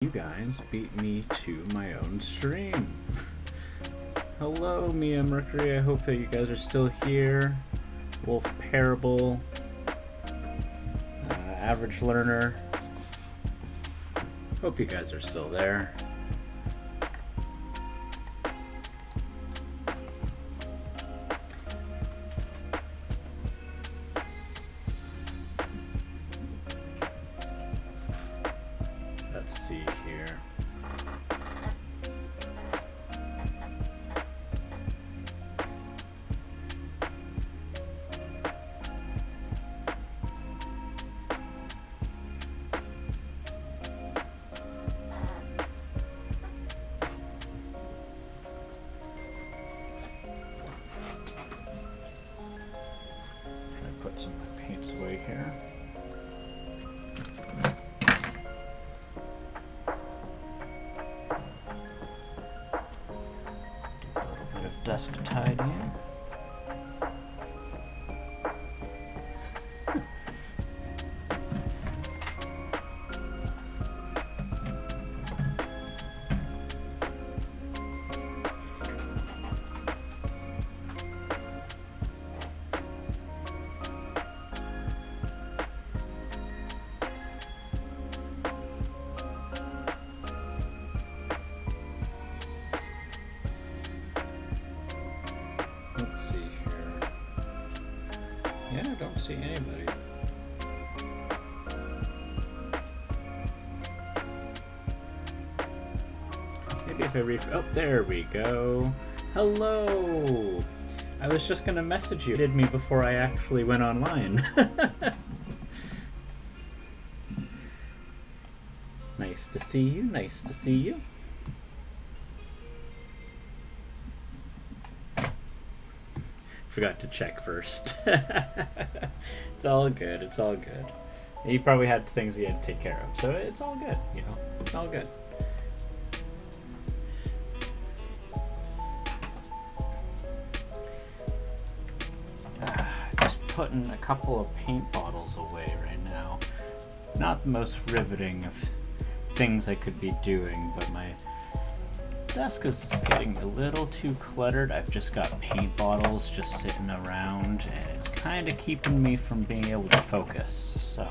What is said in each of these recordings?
You guys beat me to my own stream. Hello, Mia Mercury. I hope that you guys are still here. Wolf Parable, Average Learner. Hope you guys are still there. Let's see here. Try to put some of my paints away here. Desk tidying. Let's see here. Yeah, I don't see anybody. Maybe if I oh, there we go. Hello! I was just gonna message you. Did me before I actually went online. Nice to see you, nice to see you. Forgot to check first. It's all good, it's all good. You probably had things you had to take care of, so it's all good, you know, it's all good. Just putting a couple of paint bottles away right now. Not the most riveting of things I could be doing, but my desk is getting a little too cluttered. I've just got paint bottles just sitting around, and it's kind of keeping me from being able to focus. So,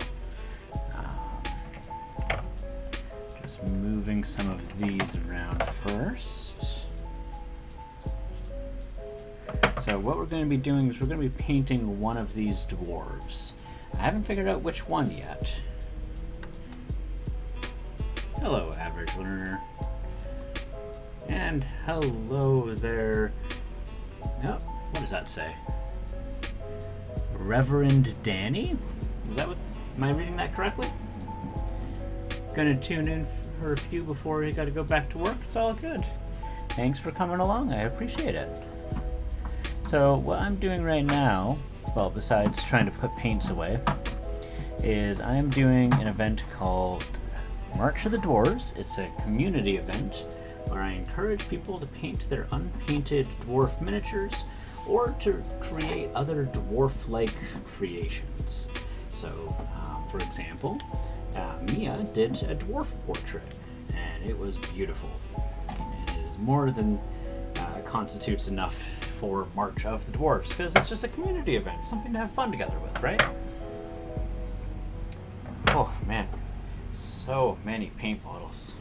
just moving some of these around first. So what we're going to be doing is we're going to be painting one of these dwarves. I haven't figured out which one yet. Hello, Average Learner. And hello there. Oh, what does that say? Reverend Danny? Is that what? Am I reading that correctly? Gonna tune in for a few before you gotta go back to work. It's all good. Thanks for coming along. I appreciate it. So what I'm doing right now, well, besides trying to put paints away, is I'm doing an event called March of the Dwarves. It's a community event where I encourage people to paint their unpainted dwarf miniatures or to create other dwarf-like creations. So, for example, Mia did a dwarf portrait, and it was beautiful. And it is more than constitutes enough for March of the Dwarves, because it's just a community event, something to have fun together with, right? Oh man, so many paint bottles.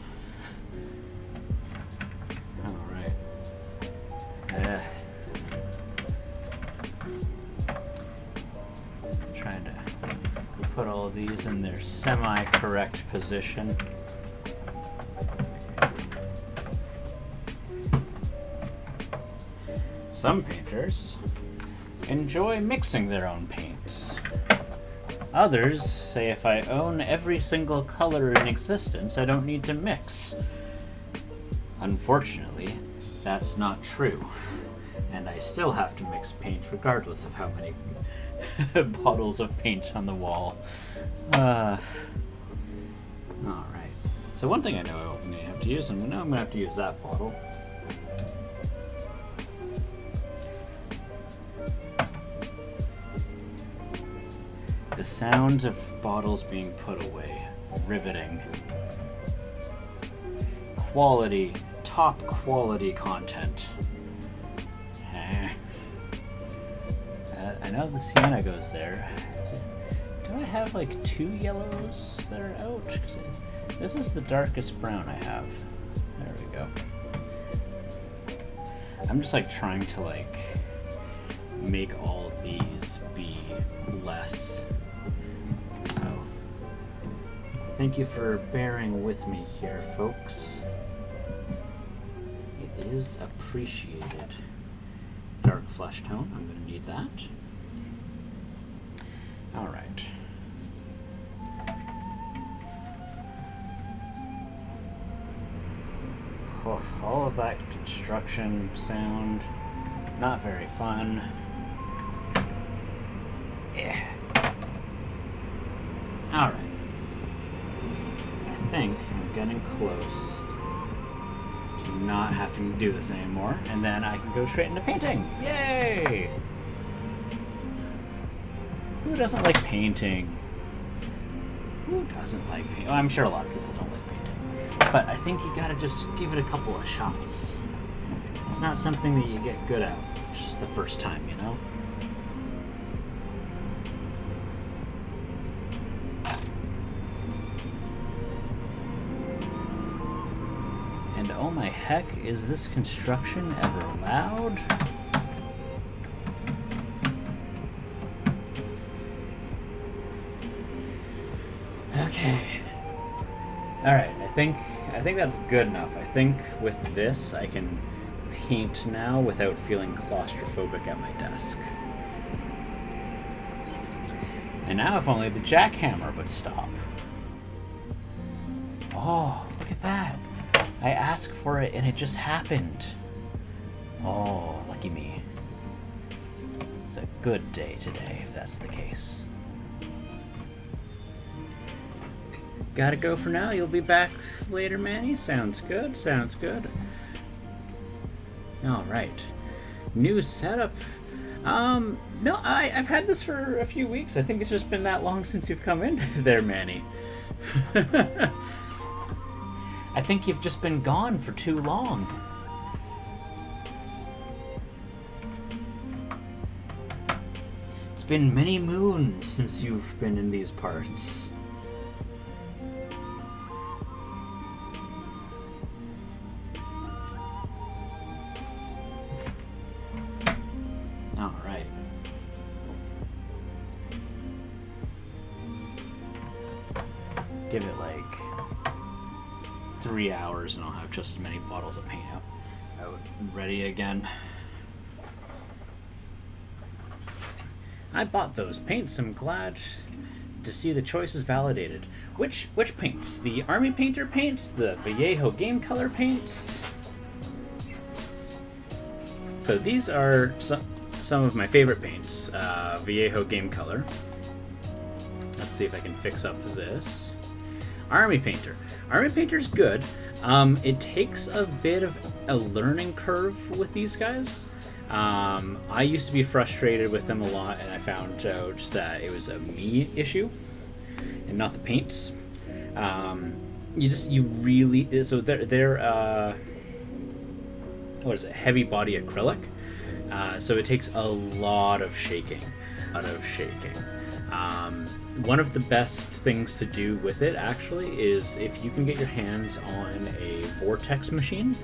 Trying to put all of these in their semi-correct position. Some painters enjoy mixing their own paints. Others say if I own every single color in existence, I don't need to mix. Unfortunately, that's not true. And I still have to mix paint regardless of how many bottles of paint on the wall. Alright. So one thing I know I'm going to have to use, and I know I'm going to have to use that bottle. The sounds of bottles being put away. Riveting. quality, top quality content. I know the sienna goes there. Do I have like 2 yellows that are out? 'Cause this is the darkest brown I have. There we go. I'm just like trying to like make all of these be less. So thank you for bearing with me here, folks. It is appreciated. Dark flesh tone, I'm going to need that. All right. Oh, all of that construction sound, not very fun. Yeah. All right. I think I'm getting close to not having to do this anymore, and then I can go straight into painting. Yay! Who doesn't like painting? Who doesn't like painting? Well, I'm sure a lot of people don't like painting, but I think you gotta just give it a couple of shots. It's not something that you get good at just the first time, you know? And oh my heck, is this construction ever loud? Okay. Alright, I think that's good enough. I think with this I can paint now without feeling claustrophobic at my desk. And now if only the jackhammer would stop. Oh, look at that. I asked for it and it just happened. Oh, lucky me. It's a good day today, if that's the case. Gotta go for now. You'll be back later, Manny? Sounds good, sounds good. Alright. New setup. No, I've had this for a few weeks. I think it's just been that long since you've come in there, Manny. I think you've just been gone for too long. It's been many moons since you've been in these parts. All right. Give it like 3 hours and I'll have just as many bottles of paint out ready again. I bought those paints. I'm glad to see the choices validated. Which paints? The Army Painter paints? The Vallejo Game Color paints? So these are some of my favorite paints. Vallejo Game Color. Let's see if I can fix up this. Army Painter. Army Painter's good. It takes a bit of a learning curve with these guys. I used to be frustrated with them a lot, and I found out that it was a me issue and not the paints. You really, so they're what is it, heavy body acrylic, so it takes a lot of shaking one of the best things to do with it actually is if you can get your hands on a vortex machine,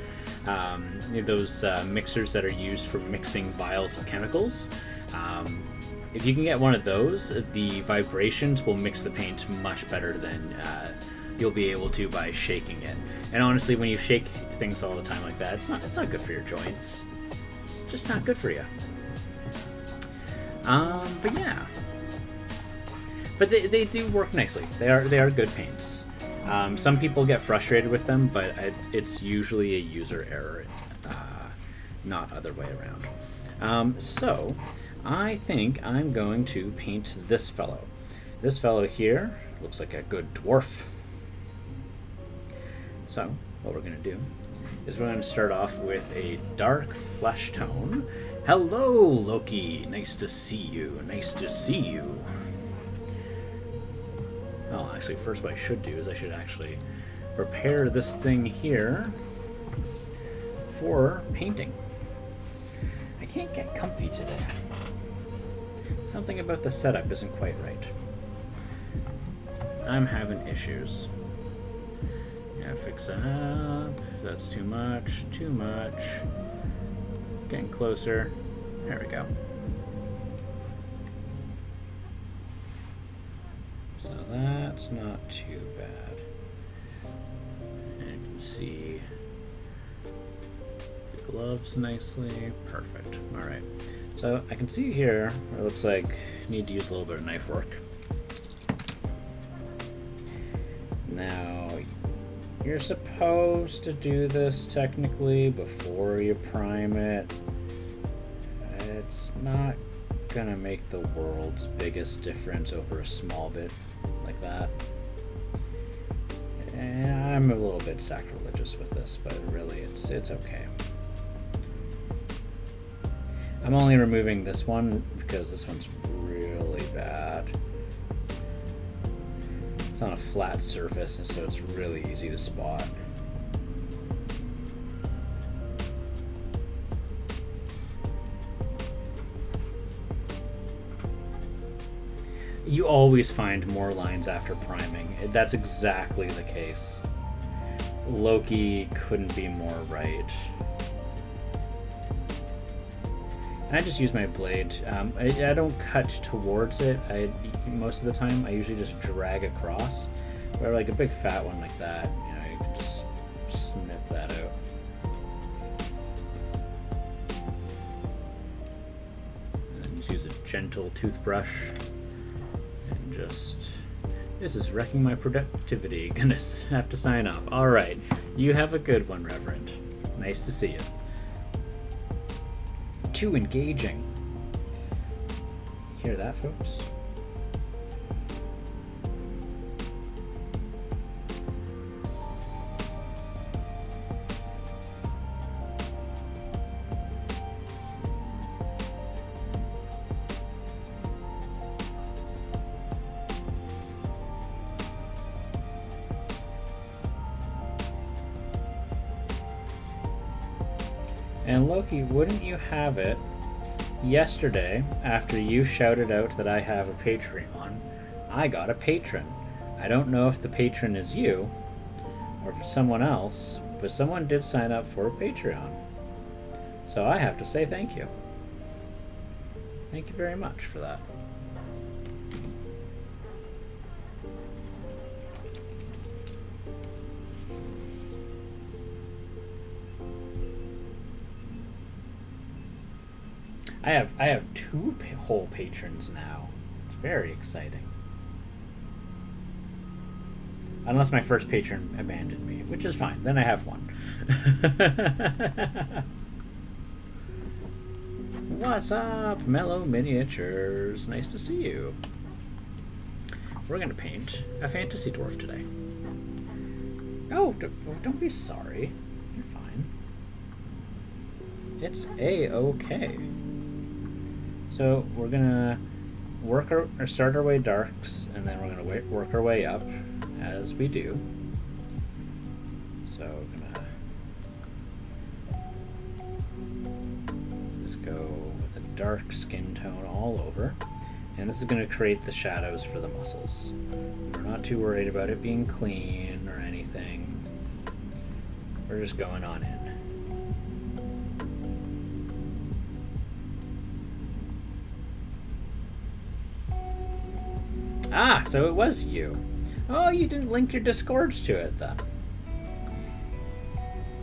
those mixers that are used for mixing vials of chemicals. If you can get one of those, the vibrations will mix the paint much better than you'll be able to by shaking it. And honestly, when you shake things all the time like that, it's not good for your joints. It's just not good for you. But yeah. But they do work nicely. They are good paints. Some people get frustrated with them, but it's usually a user error, not other way around. So I think I'm going to paint this fellow. This fellow here looks like a good dwarf. So what we're going to do is we're going to start off with a dark flesh tone. Hello, Loki. Nice to see you. Nice to see you. Well, actually, first what I should do is I should actually prepare this thing here for painting. I can't get comfy today. Something about the setup isn't quite right. I'm having issues. Yeah, fix that up. That's too much, too much. Getting closer. There we go. So that's not too bad. And you can see the gloves nicely. Perfect. All right. So I can see here, it looks like I need to use a little bit of knife work. Now, you're supposed to do this technically before you prime it. It's not gonna make the world's biggest difference over a small bit like that. And I'm a little bit sacrilegious with this, but really it's okay. I'm only removing this one because this one's really bad. It's on a flat surface, and so it's really easy to spot. You always find more lines after priming. That's exactly the case. Loki couldn't be more right. And I just use my blade. I don't cut towards it. Most of the time, I usually just drag across. Where like a big fat one like that, you know, you can just snip that out. And then just use a gentle toothbrush. And just... This is wrecking my productivity. Gonna have to sign off. Alright, you have a good one, Reverend. Nice to see you. Too engaging. Hear that, folks? And Loki, wouldn't you have it, yesterday, after you shouted out that I have a Patreon, I got a patron. I don't know if the patron is you, or if it's someone else, but someone did sign up for a Patreon. So I have to say thank you. Thank you very much for that. I have two whole patrons now. It's very exciting. Unless my first patron abandoned me, which is fine. Then I have one. What's up, Mellow Miniatures? Nice to see you. We're going to paint a fantasy dwarf today. Oh, don't be sorry. You're fine. It's A-okay. So we're gonna start our way darks, and then we're gonna work our way up as we do. So we're gonna just go with a dark skin tone all over, and this is gonna create the shadows for the muscles. We're not too worried about it being clean or anything. We're just going on in. Ah, so it was you. Oh, you didn't link your Discords to it then.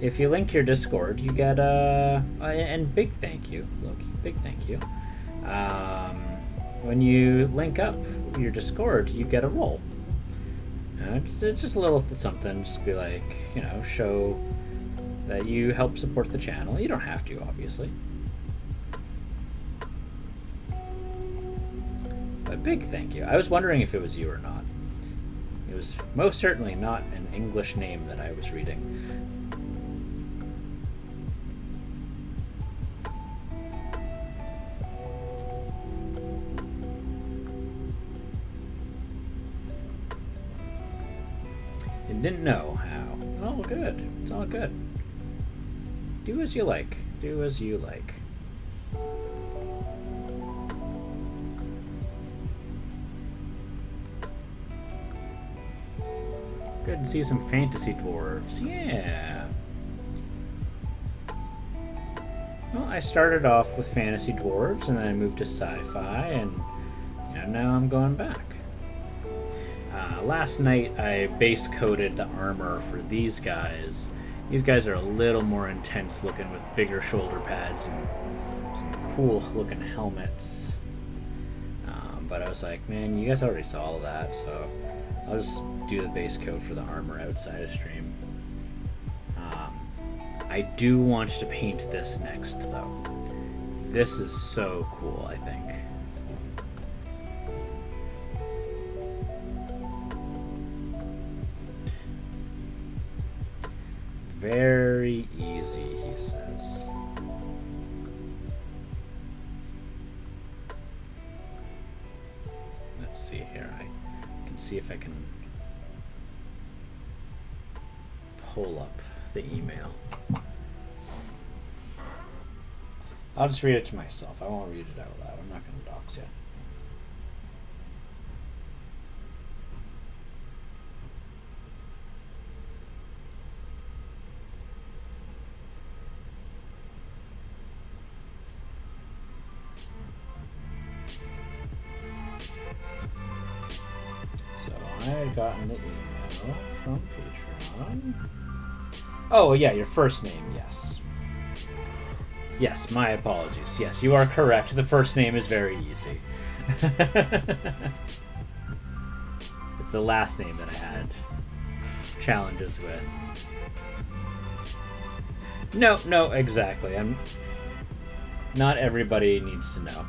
If you link your Discord, you get and big thank you, Loki. Big thank you. When you link up your Discord, you get a roll. It's just a little something, just be like, you know, show that you help support the channel. You don't have to, obviously. A big thank you. I was wondering if it was you or not. It was most certainly not an English name that I was reading. I didn't know how. all good. It's all good. Do as you like. Do as you like. Good to see some fantasy dwarves. Yeah. Well, I started off with fantasy dwarves, and then I moved to sci-fi, and now I'm going back. Last night I base coated the armor for these guys. These guys are a little more intense looking with bigger shoulder pads and some cool looking helmets. But I was like, man, you guys already saw all of that, so I'll just do the base coat for the armor outside of stream. I do want to paint this next, though. This is so cool, I think. Very easy, he says. Let's see here. I can see if I can pull up the email. I'll just read it to myself. I won't read it out loud. I'm not going to dox you. So I had gotten the email from Patreon. Oh, yeah, your first name, yes. Yes, my apologies. Yes, you are correct. The first name is very easy. It's the last name that I had challenges with. No, exactly. Not everybody needs to know.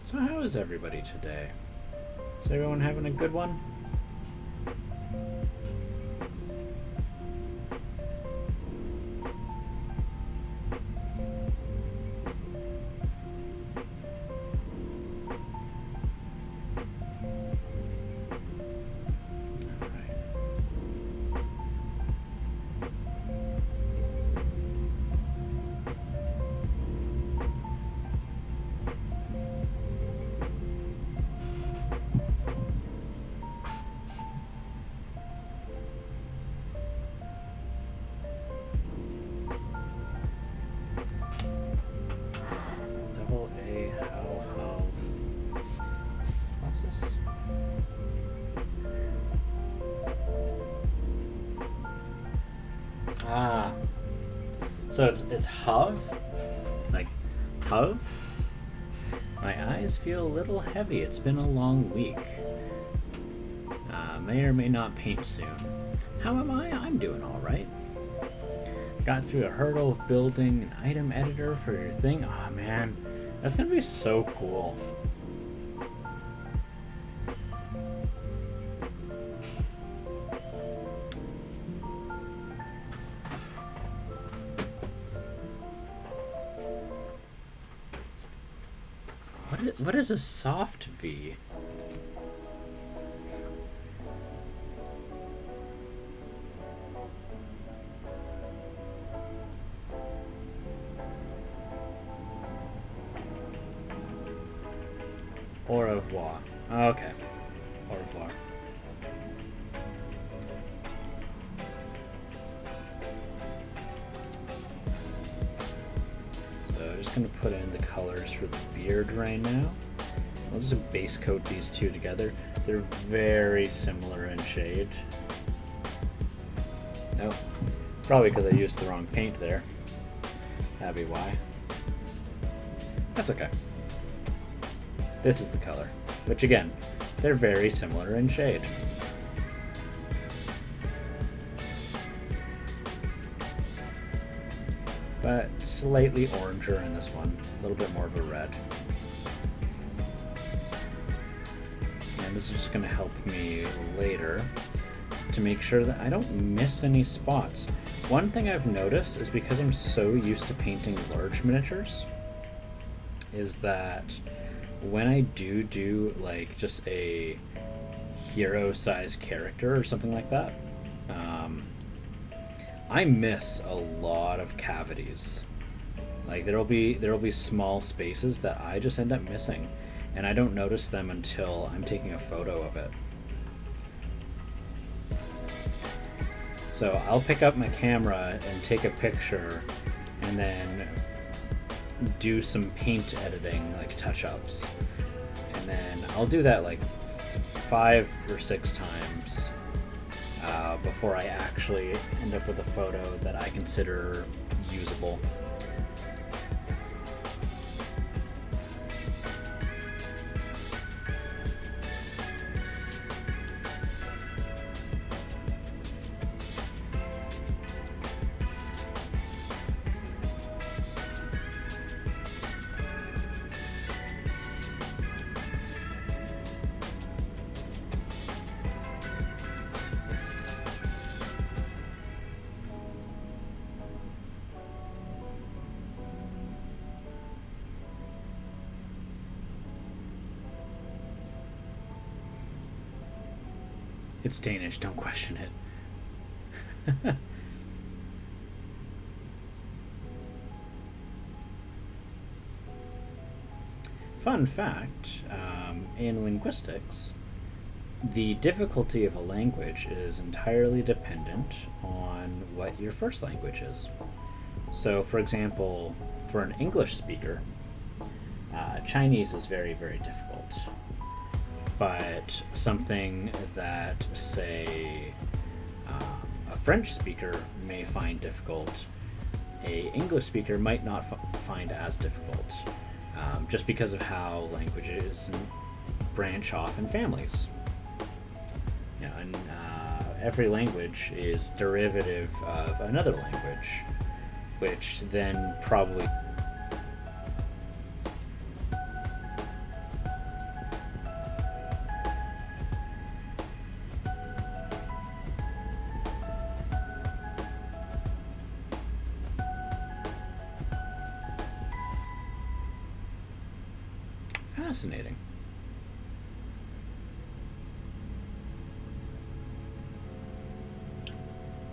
So how is everybody today? Is everyone having a good one? So it's Huv? Like, Huv? My eyes feel a little heavy. It's been a long week. May or may not paint soon. How am I? I'm doing alright. Got through a hurdle of building an item editor for your thing. Oh man, that's gonna be so cool. What is a soft V? Au revoir. Okay. Au revoir. So just just going to put in the colors for the beard right now. I'll just base coat these two together. They're very similar in shade. Oh, probably because I used the wrong paint there. That'd be why. That's okay. This is the color, which again, they're very similar in shade. But slightly oranger in this one, a little bit more of a red. And this is just going to help me later to make sure that I don't miss any spots. One thing I've noticed is because I'm so used to painting large miniatures, is that when I do like just a hero size character or something like that, I miss a lot of cavities. Like there'll be small spaces that I just end up missing, and I don't notice them until I'm taking a photo of it. So I'll pick up my camera and take a picture and then do some paint editing, like touch-ups. And then I'll do that like 5 or 6 times before I actually end up with a photo that I consider usable. It's Danish, don't question it. Fun fact, in linguistics, the difficulty of a language is entirely dependent on what your first language is. So, for example, for an English speaker, Chinese is very, very difficult. But something that, say, a French speaker may find difficult, a English speaker might not find as difficult, just because of how languages branch off in families. You know, and every language is derivative of another language, which then probably fascinating.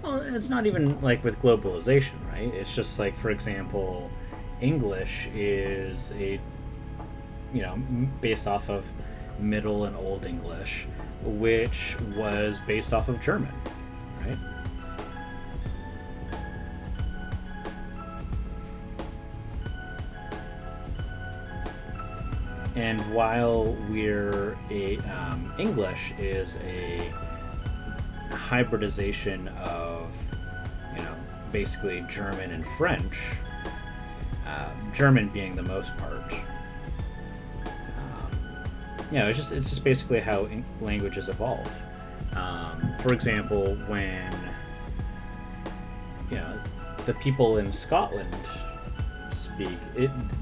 Well, it's not even like with globalization, right? It's just like, for example, English is based off of Middle and Old English, which was based off of German, right? And while English is a hybridization of, basically German and French, German being the most part. It's just basically how languages evolve. For example, when the people in Scotland speak,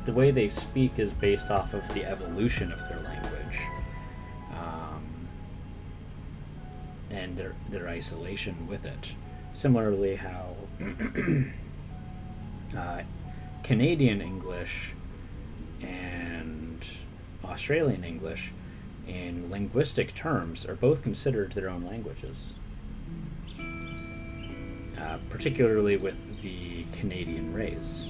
the way they speak is based off of the evolution of their language, and their isolation with it. Similarly, how Canadian English and Australian English, in linguistic terms, are both considered their own languages, particularly with the Canadian race.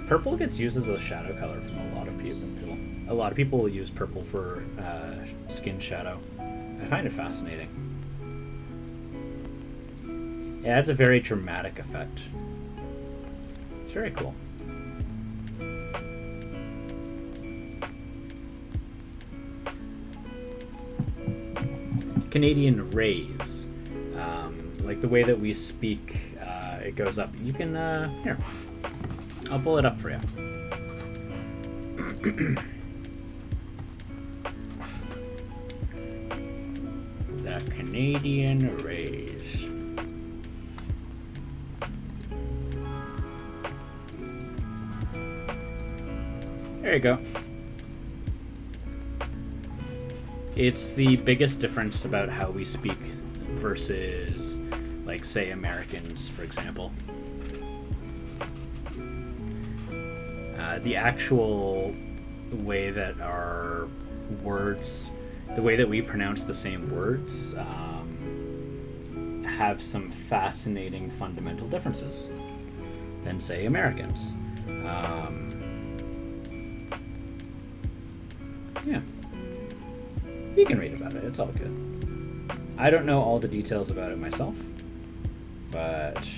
Purple gets used as a shadow color from a lot of people. A lot of people will use purple for skin shadow. I find it fascinating. It adds a very dramatic effect. It's very cool. Canadian raise. Like the way that we speak, it goes up. You can, here, I'll pull it up for you. The Canadian raise. There you go. It's the biggest difference about how we speak versus, like, say, Americans, for example. The actual way that our words, the way that we pronounce the same words, have some fascinating fundamental differences than, say, Americans. Yeah. You can read about it. It's all good. I don't know all the details about it myself, but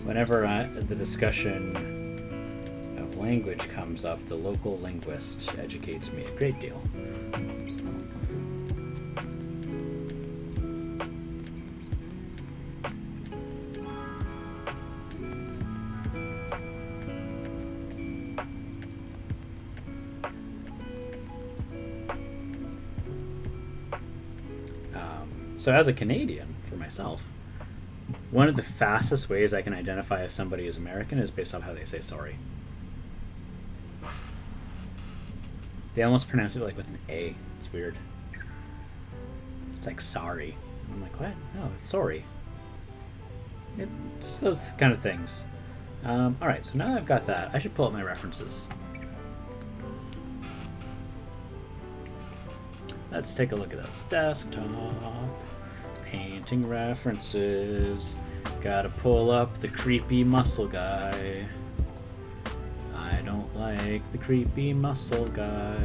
whenever the discussion of language comes up, the local linguist educates me a great deal. So as a Canadian, for myself, one of the fastest ways I can identify if somebody is American is based off how they say sorry. They almost pronounce it like with an A. It's weird. It's like sorry. I'm like, what? No, it's sorry. Just those kind of things. Alright, so now that I've got that, I should pull up my references. Let's take a look at this. Desktop. Painting references. Gotta pull up the creepy muscle guy. I don't like the creepy muscle guy,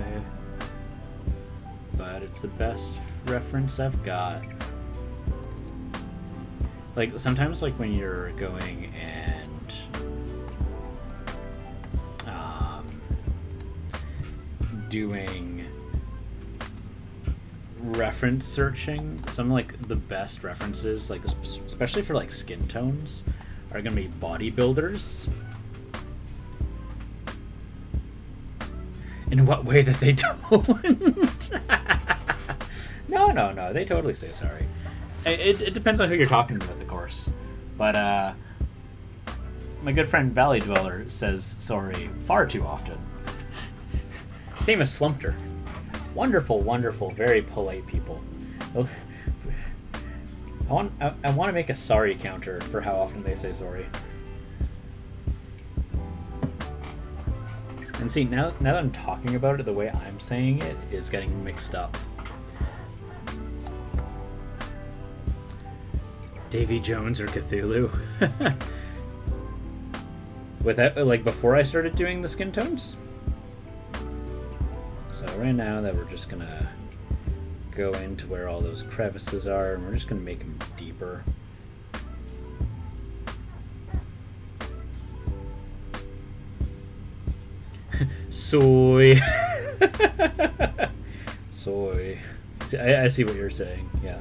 but it's the best reference I've got. Like, sometimes, like, when you're going and doing reference searching, some like the best references, like especially for like skin tones, are gonna be bodybuilders. In what way that they don't? No, they totally say sorry. It depends on who you're talking with, of course. But my good friend Valley Dweller says sorry far too often. Same as Slumpter. Wonderful, wonderful, very polite people. I want to make a sorry counter for how often they say sorry. And see, now that I'm talking about it, the way I'm saying it is getting mixed up. Davy Jones or Cthulhu. Without, like, before I started doing the skin tones. So right now that we're just gonna go into where all those crevices are, and we're just gonna make them deeper. Soy. Soy. I see what you're saying, yeah.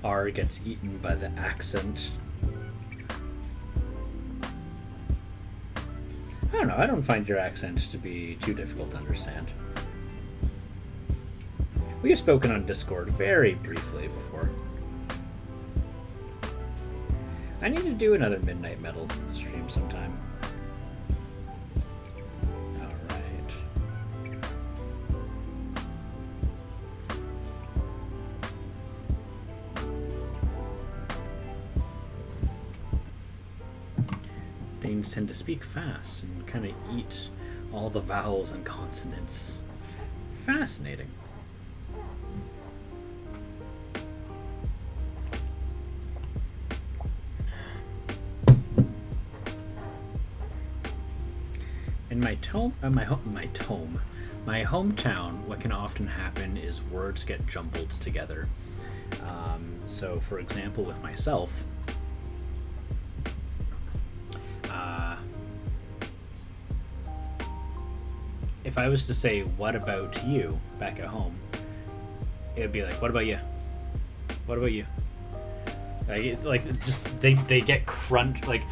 R gets eaten by the accent. I don't know, I don't find your accent to be too difficult to understand. We have spoken on Discord very briefly before. I need to do another Midnight Metal stream sometime. Alright. Danes tend to speak fast and kind of eat all the vowels and consonants. Fascinating. in my hometown, what can often happen is words get jumbled together. So, for example, with myself, if I was to say "what about you" back at home, it would be like "what about you? What about you?" Like just they get crunched like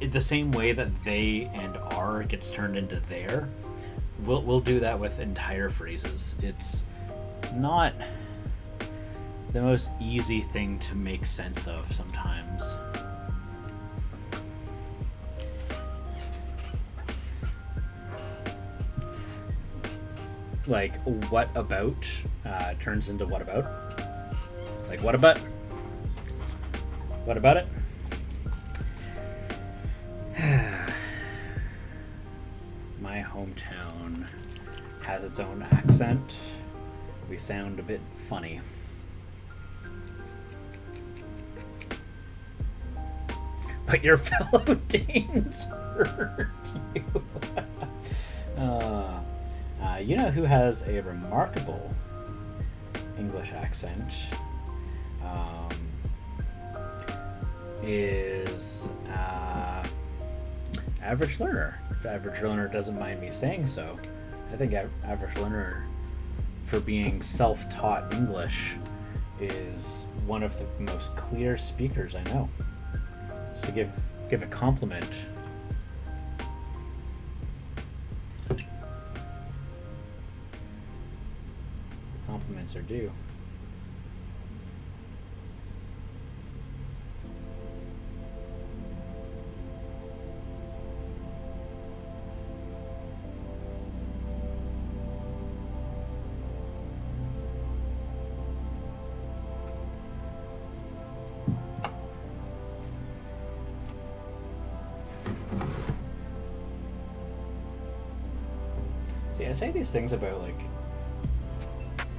the same way that they and are gets turned into there. We'll do that with entire phrases. It's not the most easy thing to make sense of sometimes. Like what about turns into what about? Like what about? What about it? My hometown has its own accent. We sound a bit funny. But your fellow Danes hurt you. You know who has a remarkable English accent? Is Average Learner. If Average Learner doesn't mind me saying so. I think Average Learner, for being self-taught English, is one of the most clear speakers I know. Just to give a compliment. Compliments are due. See, I say these things about like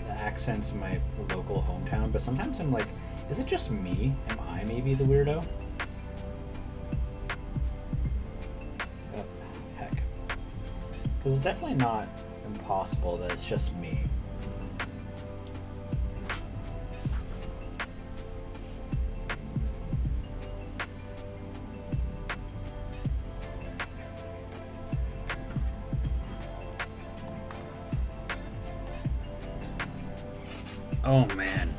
the accents in my local hometown, but sometimes I'm like, is it just me? Am I maybe the weirdo? Oh, heck. Because it's definitely not impossible that it's just me. Oh man.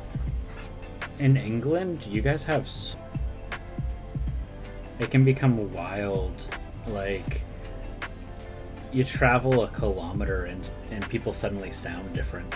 In England, you guys have it can become wild. Like you travel a kilometer and people suddenly sound different.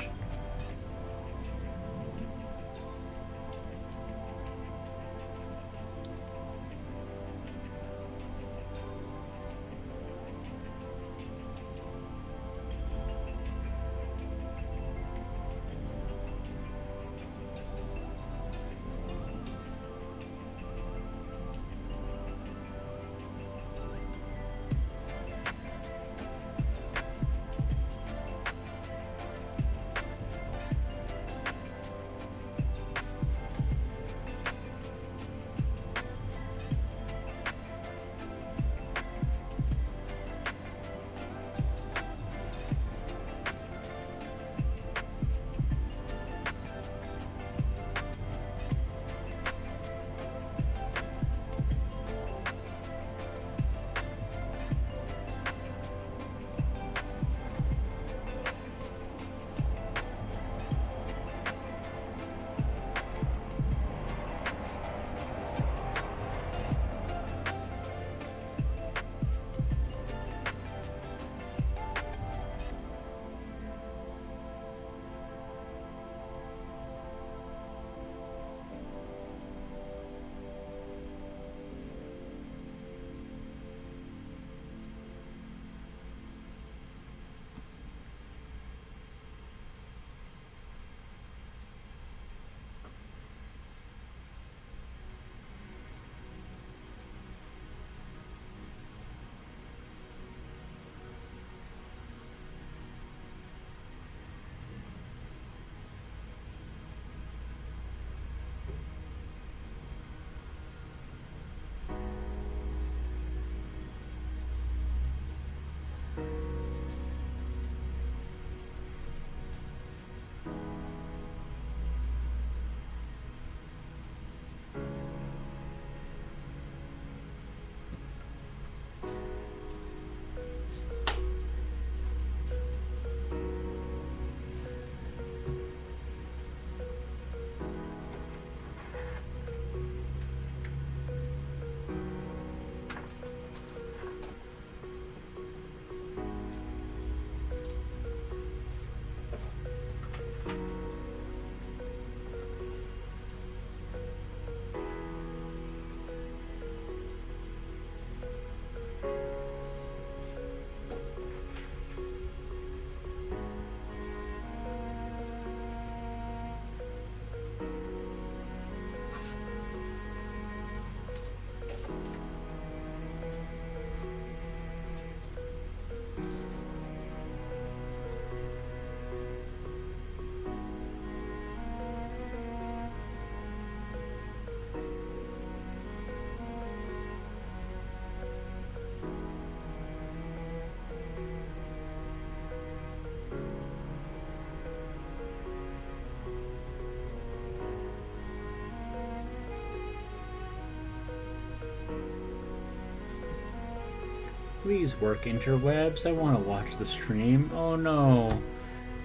Please work, interwebs. I want to watch the stream. Oh no.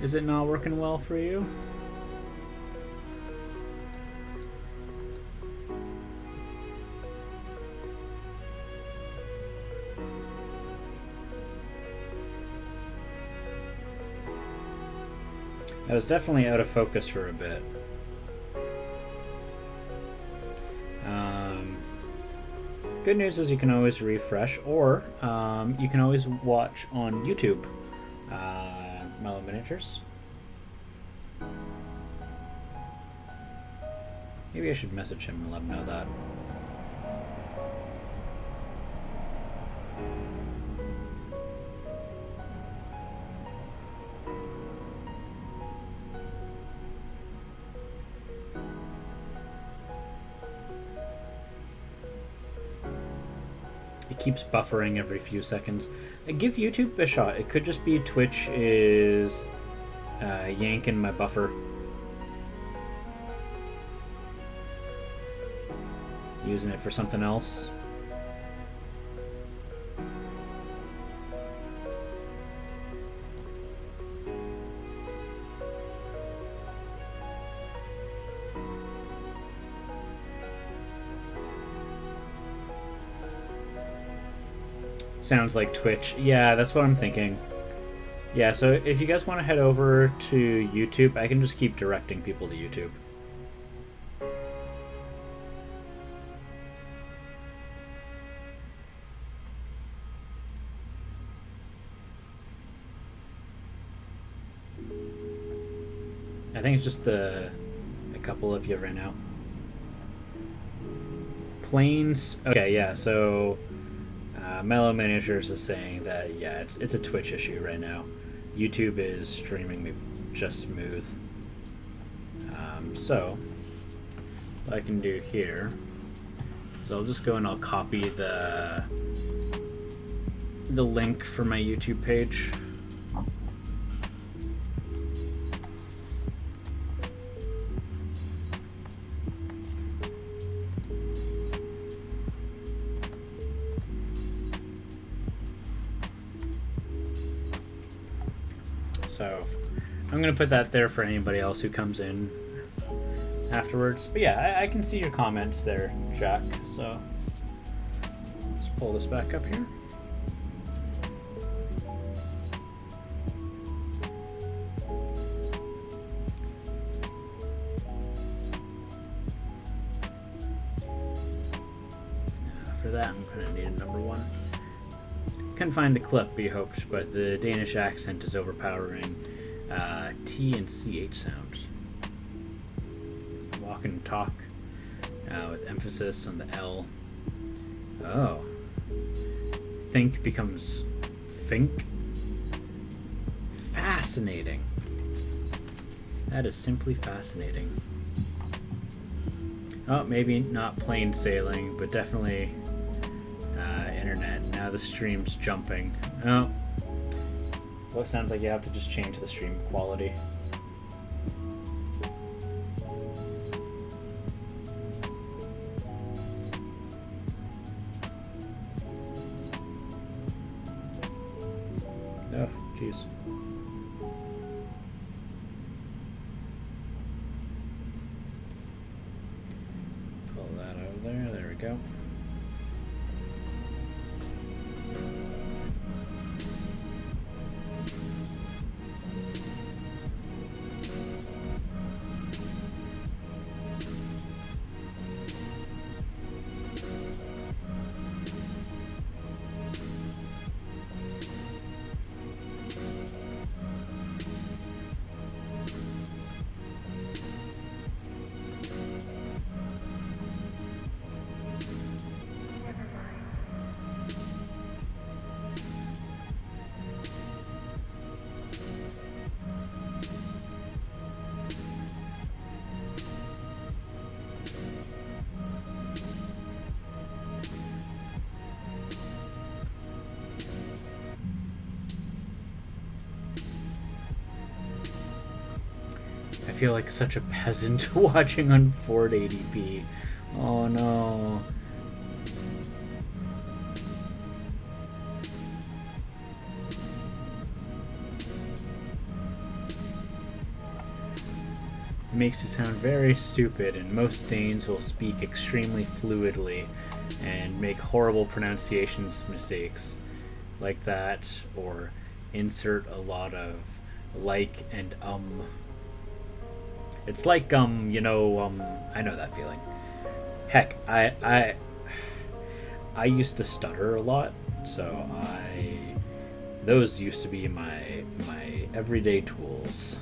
Is it not working well for you? I was definitely out of focus for a bit. Good news is you can always refresh, or you can always watch on YouTube. Mellow Miniatures. Maybe I should message him and let him know that. It keeps buffering every few seconds. Give YouTube a shot. It could just be Twitch is yanking my buffer. Using it for something else. Sounds like Twitch. Yeah, that's what I'm thinking. Yeah, so if you guys want to head over to YouTube, I can just keep directing people to YouTube. I think it's just a couple of you right now. Planes. Okay, yeah, so Mellow Miniatures is saying that, yeah, it's a Twitch issue right now. YouTube is streaming me just smooth. So, what I can do here is I'll just go and I'll copy the link for my YouTube page. So I'm going to put that there for anybody else who comes in afterwards. But yeah, I can see your comments there, Jack. So let's pull this back up here. For that, I'm going to need a number 1. Couldn't find the clip we hoped, but the Danish accent is overpowering T and CH sounds. Walk and talk with emphasis on the L. Oh. Think becomes think. Fascinating. That is simply fascinating. Oh, maybe not plain sailing, but definitely internet. Now the stream's jumping. Oh. Well, it sounds like you have to just change the stream quality. Oh, jeez. Pull that out of there. There we go. I feel like such a peasant watching on 480p. Oh no. It makes you sound very stupid, and most Danes will speak extremely fluidly and make horrible pronunciations mistakes like that, or insert a lot of like and It's like I know that feeling. Heck, I used to stutter a lot, so those used to be my everyday tools.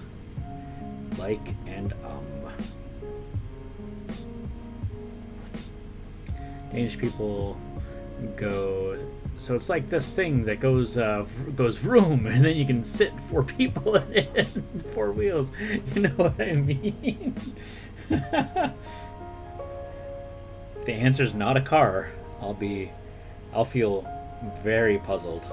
Like and Danish people go, so it's like this thing that goes vroom, and then you can sit 4 people in it, 4 wheels. You know what I mean? If the answer's not a car, I'll feel very puzzled.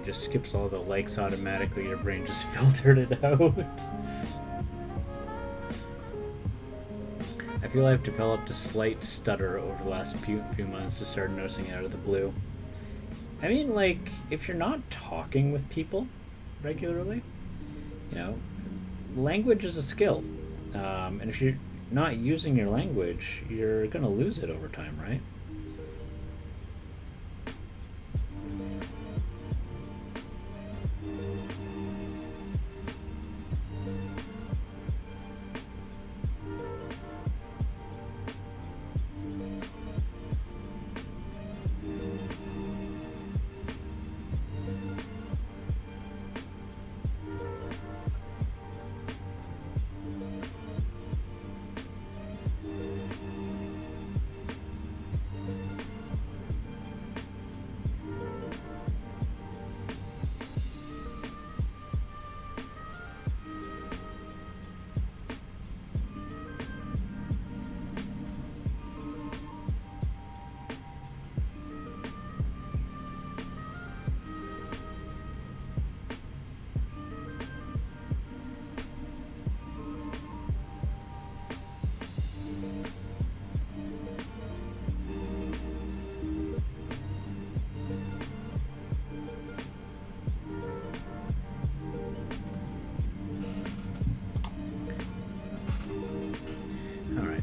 Just skips all the likes automatically. Your brain just filtered it out. I feel I've developed a slight stutter over the last few months. Just started noticing it out of the blue. I mean, like, if you're not talking with people regularly, language is a skill. And if you're not using your language, you're gonna lose it over time, right?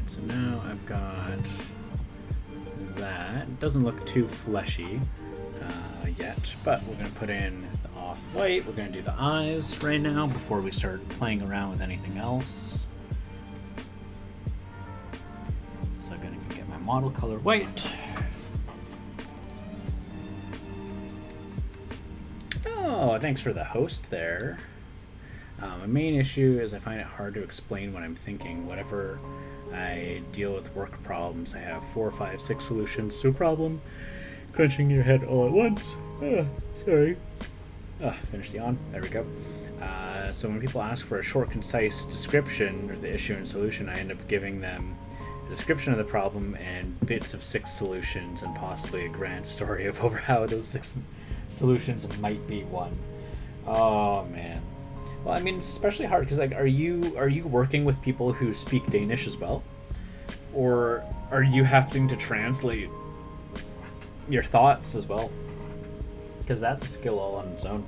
So now I've got that. It doesn't look too fleshy yet, but we're going to put in the off-white. We're going to do the eyes right now before we start playing around with anything else. So I'm going to get my model color white. Oh, thanks for the host there. My main issue is I find it hard to explain what I'm thinking. Whatever I deal with work problems, I have 4, 5, 6 solutions to a problem, crunching your head all at once. Sorry. Finish the on. There we go. So when people ask for a short, concise description of the issue and solution, I end up giving them a description of the problem and bits of 6 solutions and possibly a grand story of over how those 6 solutions might be one. Oh man. Well, I mean, it's especially hard because, like, are you working with people who speak Danish as well, or are you having to translate your thoughts as well? Because that's a skill all on its own.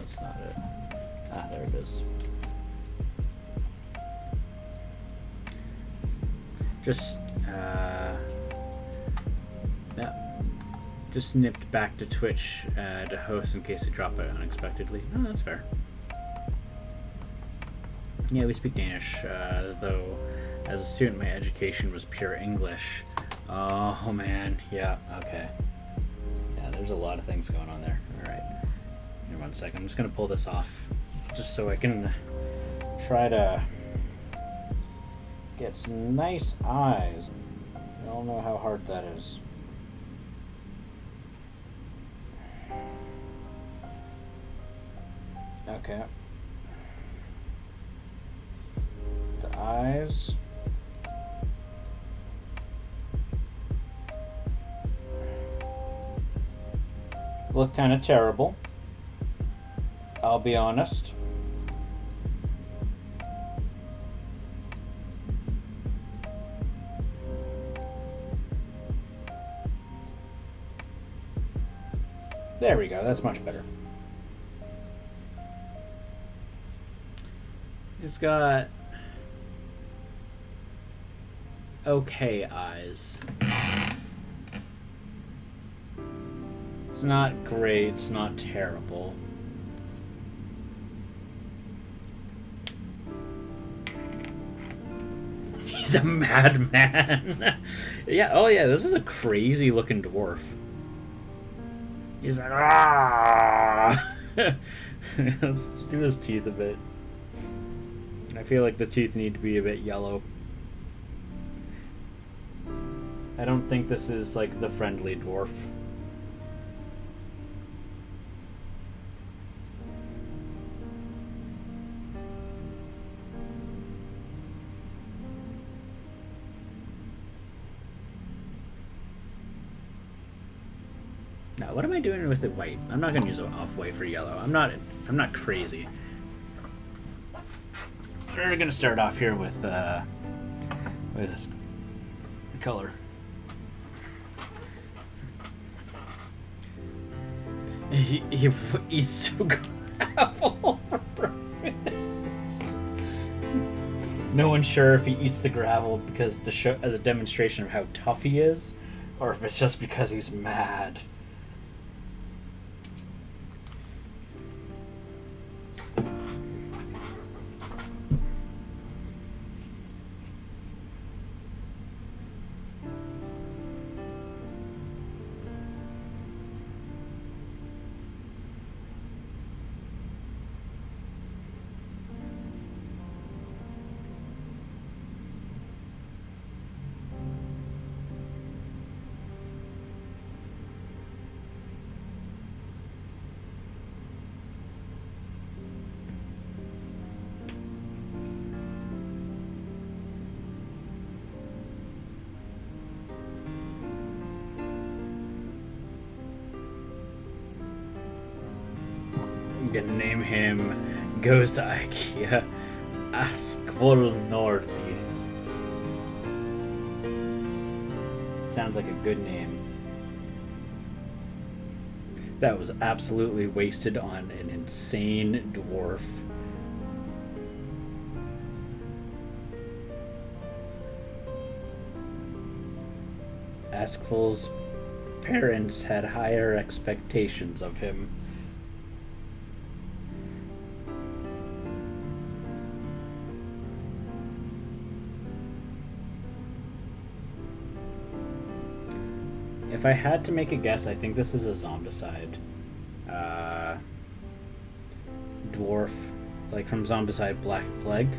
that's not it. Ah, there it is. Just, yeah. Just nipped back to Twitch to host in case I drop it unexpectedly. Oh, that's fair. Yeah, we speak Danish, though as a student my education was pure English. Oh man, yeah, okay. Yeah, there's a lot of things going on there. Alright. Give me 1 second. I'm just gonna pull this off just so I can try to get some nice eyes. I don't know how hard that is. Okay. The eyes. Look kind of terrible. I'll be honest. There we go, that's much better. He's got okay eyes. It's not great, it's not terrible. He's a madman. Yeah, oh yeah, this is a crazy looking dwarf. He's like, ah! Let's do his teeth a bit. I feel like the teeth need to be a bit yellow. I don't think this is like the friendly dwarf. Now, what am I doing with the white? I'm not going to use off-white for yellow. I'm not crazy. We're going to start off here with this color. He eats gravel for breakfast. No one's sure if he eats the gravel because to show as a demonstration of how tough he is, or if it's just because he's mad. I'm gonna name him Goes to IKEA Askvoll Nordi. Sounds like a good name. That was absolutely wasted on an insane dwarf. Askvoll's parents had higher expectations of him. If I had to make a guess, I think this is a zombicide. Dwarf, like from Zombicide Black Plague.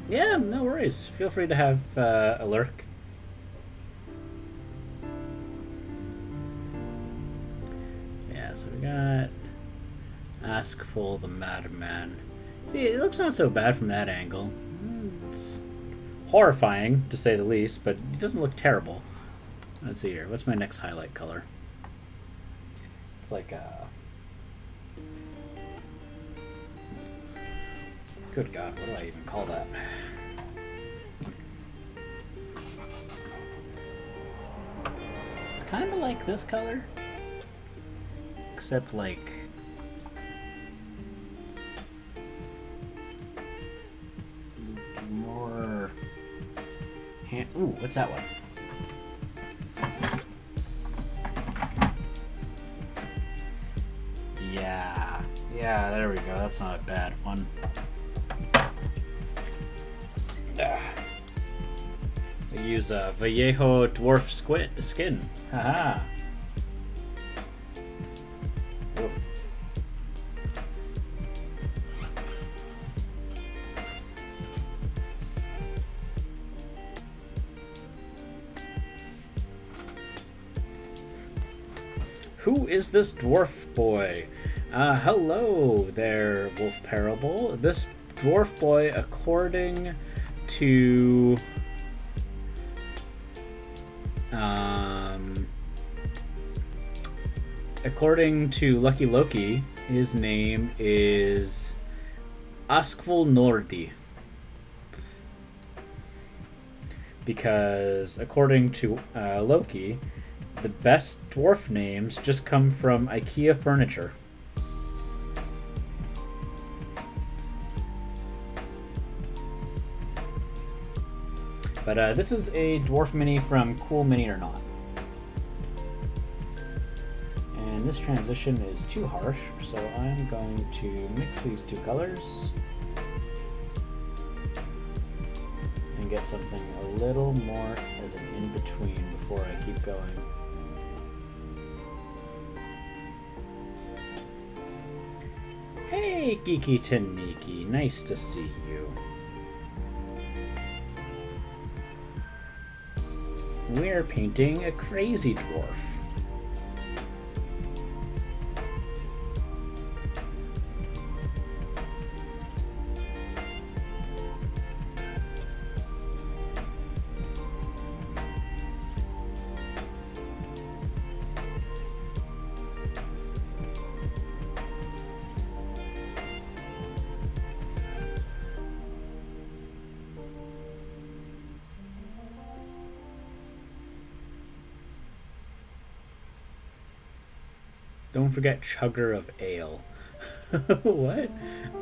Yeah, no worries. Feel free to have a lurk. So yeah, so we got Askvoll the Madman. See, it looks not so bad from that angle. It's horrifying, to say the least, but it doesn't look terrible. Let's see here. What's my next highlight color? It's like good God, what do I even call that? kind of like this color, except like more. Ooh, what's that one? Yeah, there we go. That's not a bad one. I use a Vallejo Dwarf skin. Haha. Oh. Who is this dwarf boy? Hello there, Wolf Parable. This dwarf boy, according to Lucky Loki, his name is Askvul Nordi. Because according to Loki, the best dwarf names just come from IKEA furniture. But this is a dwarf mini from Cool Mini or Not. And this transition is too harsh, so I'm going to mix these two colors and get something a little more as an in-between before I keep going. Hey, Geeky Taniki, nice to see you. We're painting a crazy dwarf. Don't forget Chugger of Ale. What?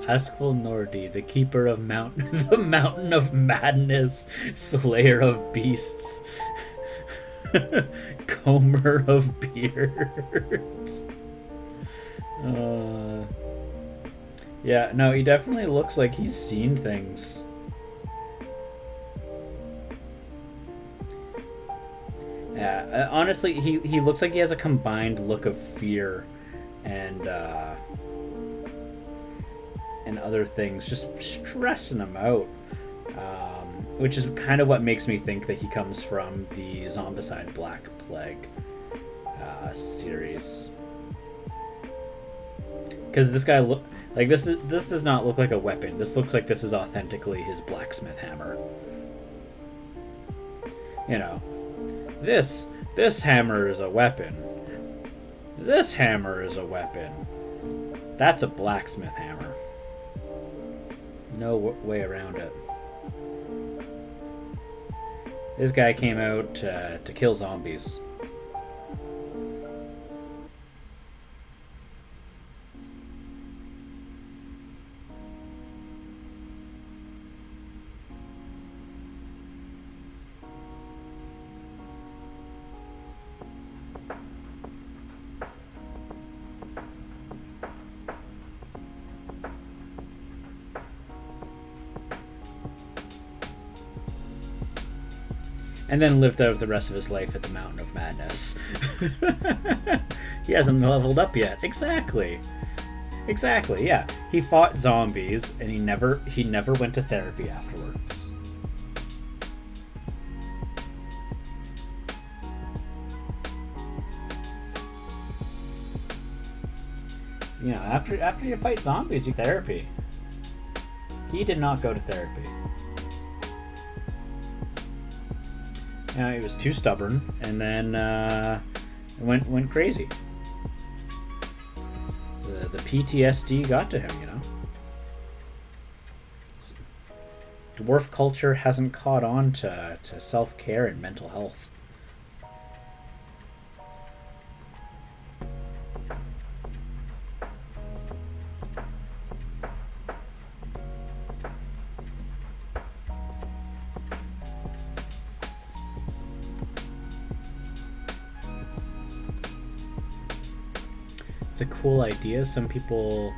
Askful Nordi, the keeper of the mountain of madness, slayer of beasts, comber of beards. Yeah, no, he definitely looks like he's seen things. Yeah, honestly, he looks like he has a combined look of fear and other things, just stressing him out, which is kind of what makes me think that he comes from the Zombicide Black Plague series. Because this guy this does not look like a weapon. This looks like this is authentically his blacksmith hammer. You know. This hammer is a weapon. This hammer is a weapon. That's a blacksmith hammer. No way around it. This guy came out to kill zombies. And then lived out the rest of his life at the Mountain of Madness. He hasn't leveled up yet. Exactly, yeah. He fought zombies, and he never went to therapy afterwards. You know, after you fight zombies, you therapy. He did not go to therapy. You know, he was too stubborn, and then went crazy. The PTSD got to him, you know. Dwarf culture hasn't caught on to self-care and mental health. It's a cool idea. Some people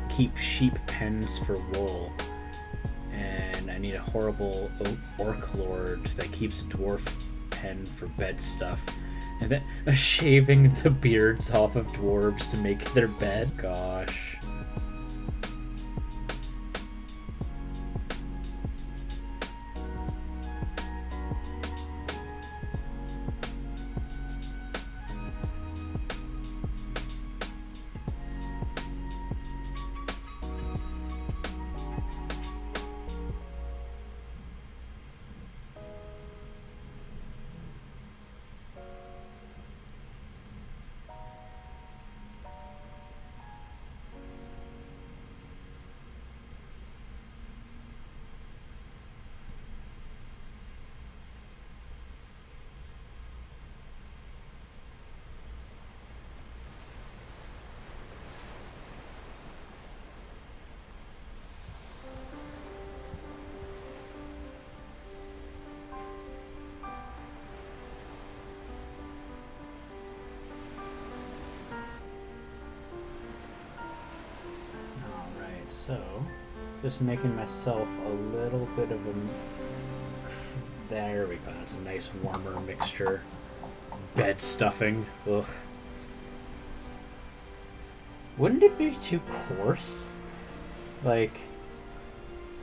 keep sheep pens for wool, and I need a horrible orc lord that keeps a dwarf pen for bed stuff, and then shaving the beards off of dwarves to make their bed. Gosh. So, just making myself a little bit of a... There we go, that's a nice warmer mixture. Bed stuffing, ugh. Wouldn't it be too coarse? Like,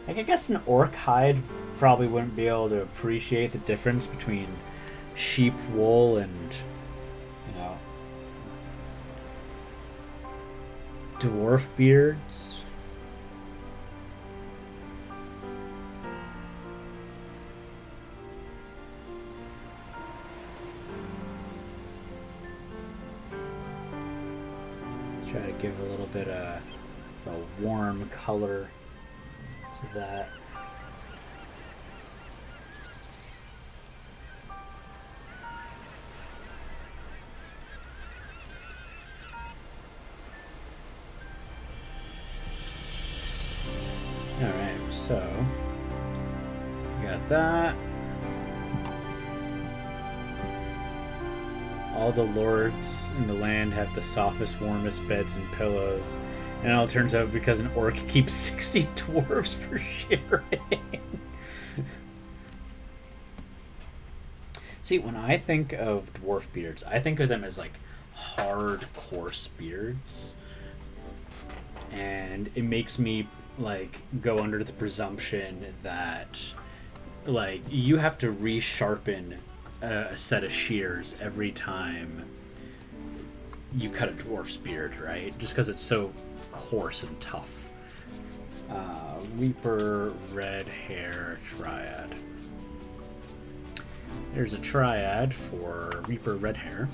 I guess an orc hide probably wouldn't be able to appreciate the difference between sheep wool and, you know, dwarf beards. Try to give a little bit of a warm color to that. Alright, so we got that. All the lords in the land have the softest, warmest beds and pillows. And it all turns out because an orc keeps 60 dwarves for sharing. See, when I think of dwarf beards, I think of them as like hard, coarse beards. And it makes me like go under the presumption that like you have to resharpen a set of shears every time you cut a dwarf's beard, right? Just because it's so coarse and tough. Reaper red hair triad. There's a triad for Reaper red hair,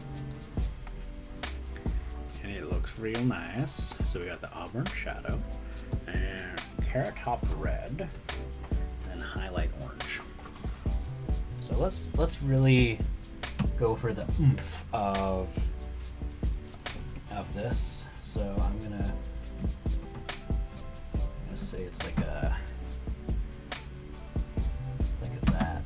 and it looks real nice. So we got the auburn shadow and carrot top red and highlight orange. So let's really go for the oomph of this. So I'm gonna say it's like a that.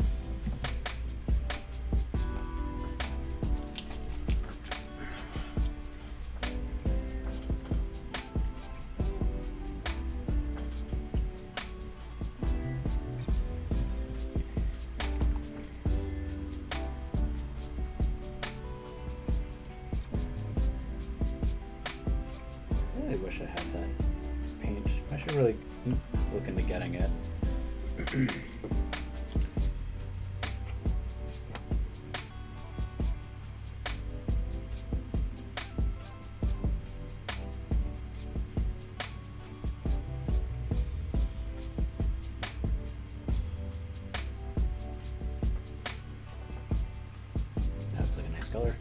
I really wish I had that paint. I should really look into getting it. That's like a nice color.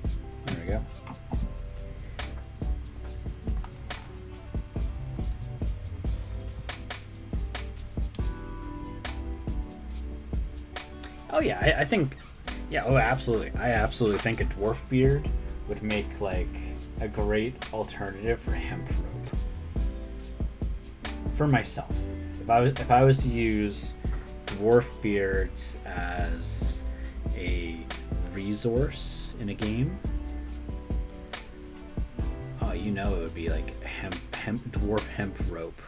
There we go. Oh yeah, I think, yeah, oh absolutely. I absolutely think a dwarf beard would make like a great alternative for hemp rope. For myself, if I was to use dwarf beards as a resource in a game, oh you know it would be like dwarf hemp rope.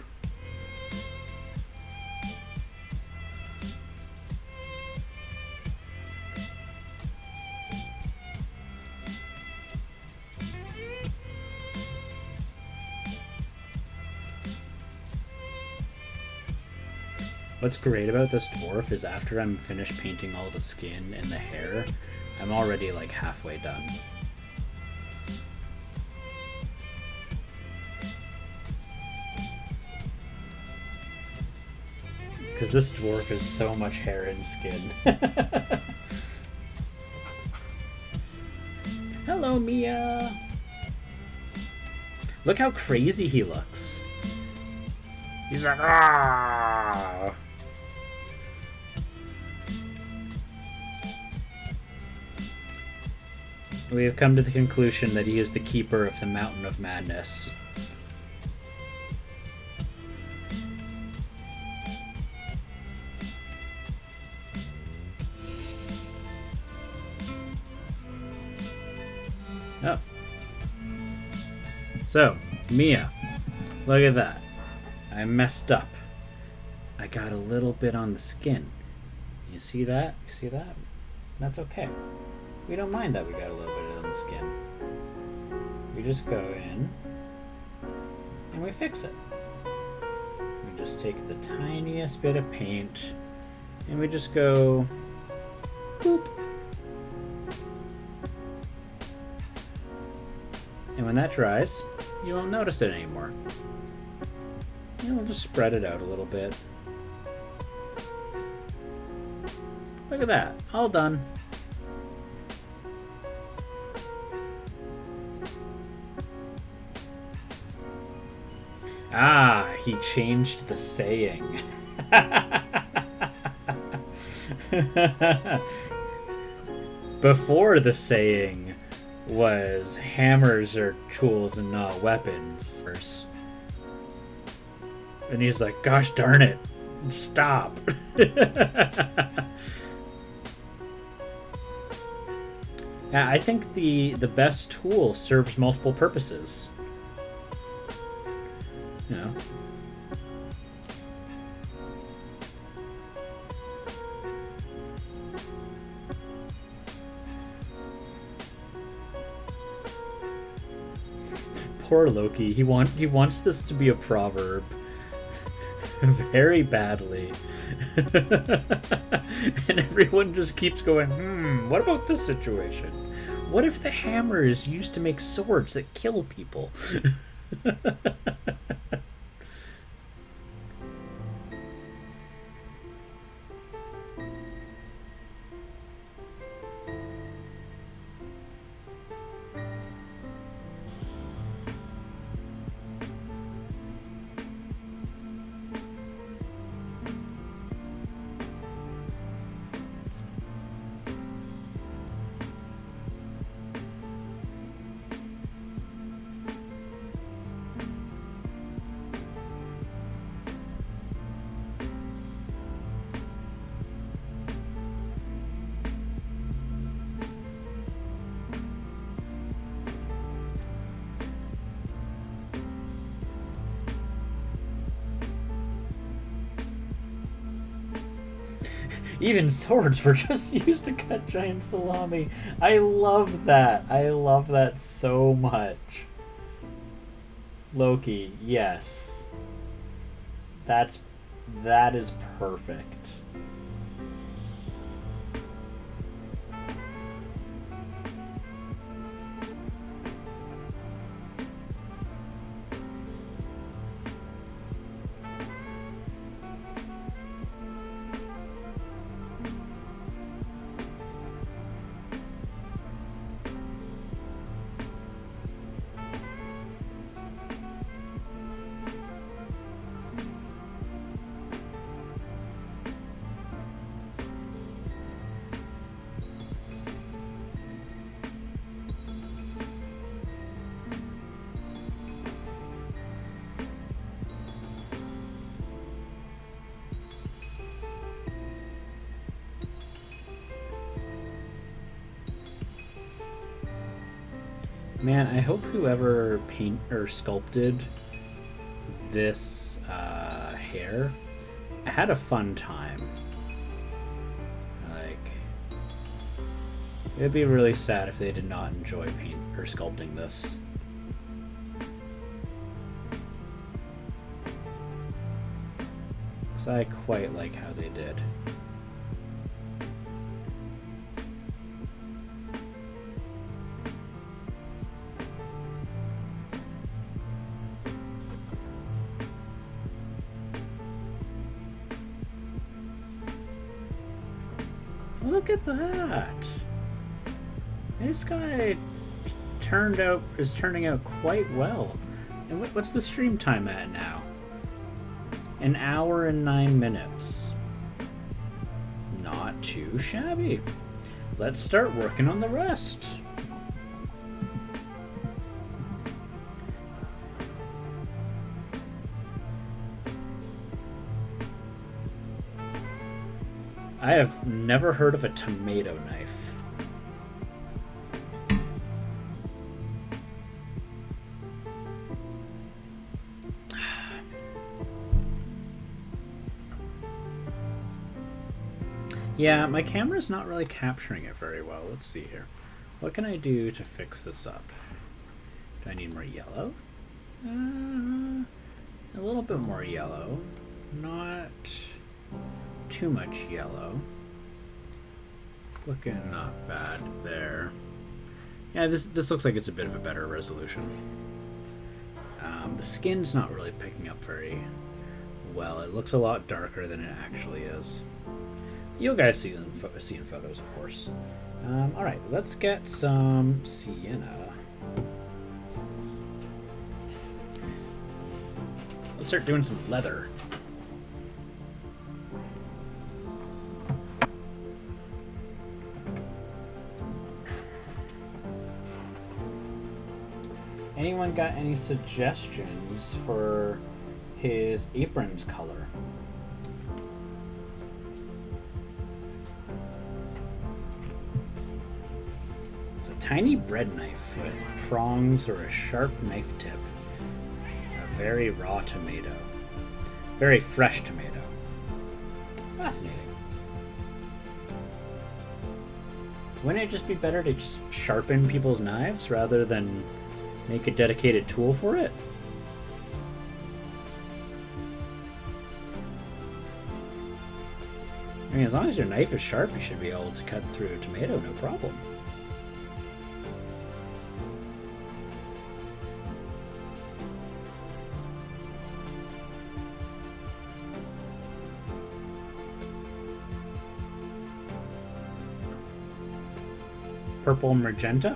What's great about this dwarf is after I'm finished painting all the skin and the hair, I'm already like halfway done. Because this dwarf is so much hair and skin. Hello, Mia! Look how crazy he looks. He's like, ah! We have come to the conclusion that he is the keeper of the Mountain of Madness. Oh. So, Mia, look at that. I messed up. I got a little bit on the skin. You see that? You see that? That's okay. We don't mind that we got a little bit on the skin. We just go in and we fix it. We just take the tiniest bit of paint and we just go boop. And when that dries, you won't notice it anymore. And we'll just spread it out a little bit. Look at that, all done. Ah, he changed the saying. Before the saying was hammers are tools and not weapons. And he's like, gosh darn it, stop. I think the best tool serves multiple purposes. You know. Poor Loki. He wants this to be a proverb very badly. And everyone just keeps going, what about this situation? What if the hammer is used to make swords that kill people? Even swords were just used to cut giant salami. I love that. I love that so much. Loki, yes. That is perfect. Man, I hope whoever paint or sculpted this hair had a fun time. Like, it'd be really sad if they did not enjoy paint or sculpting this. Because I quite like how they did. Look at that! This guy is turning out quite well. And what's the stream time at now? 1 hour and 9 minutes. Not too shabby. Let's start working on the rest. I have never heard of a tomato knife. Yeah, my camera's not really capturing it very well. Let's see here. What can I do to fix this up? Do I need more yellow? A little bit more yellow. Not too much yellow. It's looking not bad there. Yeah, this looks like it's a bit of a better resolution. The skin's not really picking up very well. It looks a lot darker than it actually is. You'll guys see in photos, of course. Alright, let's get some sienna. Let's start doing some leather. Anyone got any suggestions for his apron's color? It's a tiny bread knife with prongs or a sharp knife tip. A very raw tomato. Very fresh tomato. Fascinating. Wouldn't it just be better to just sharpen people's knives rather than make a dedicated tool for it? I mean, as long as your knife is sharp, you should be able to cut through a tomato, no problem. Purple magenta?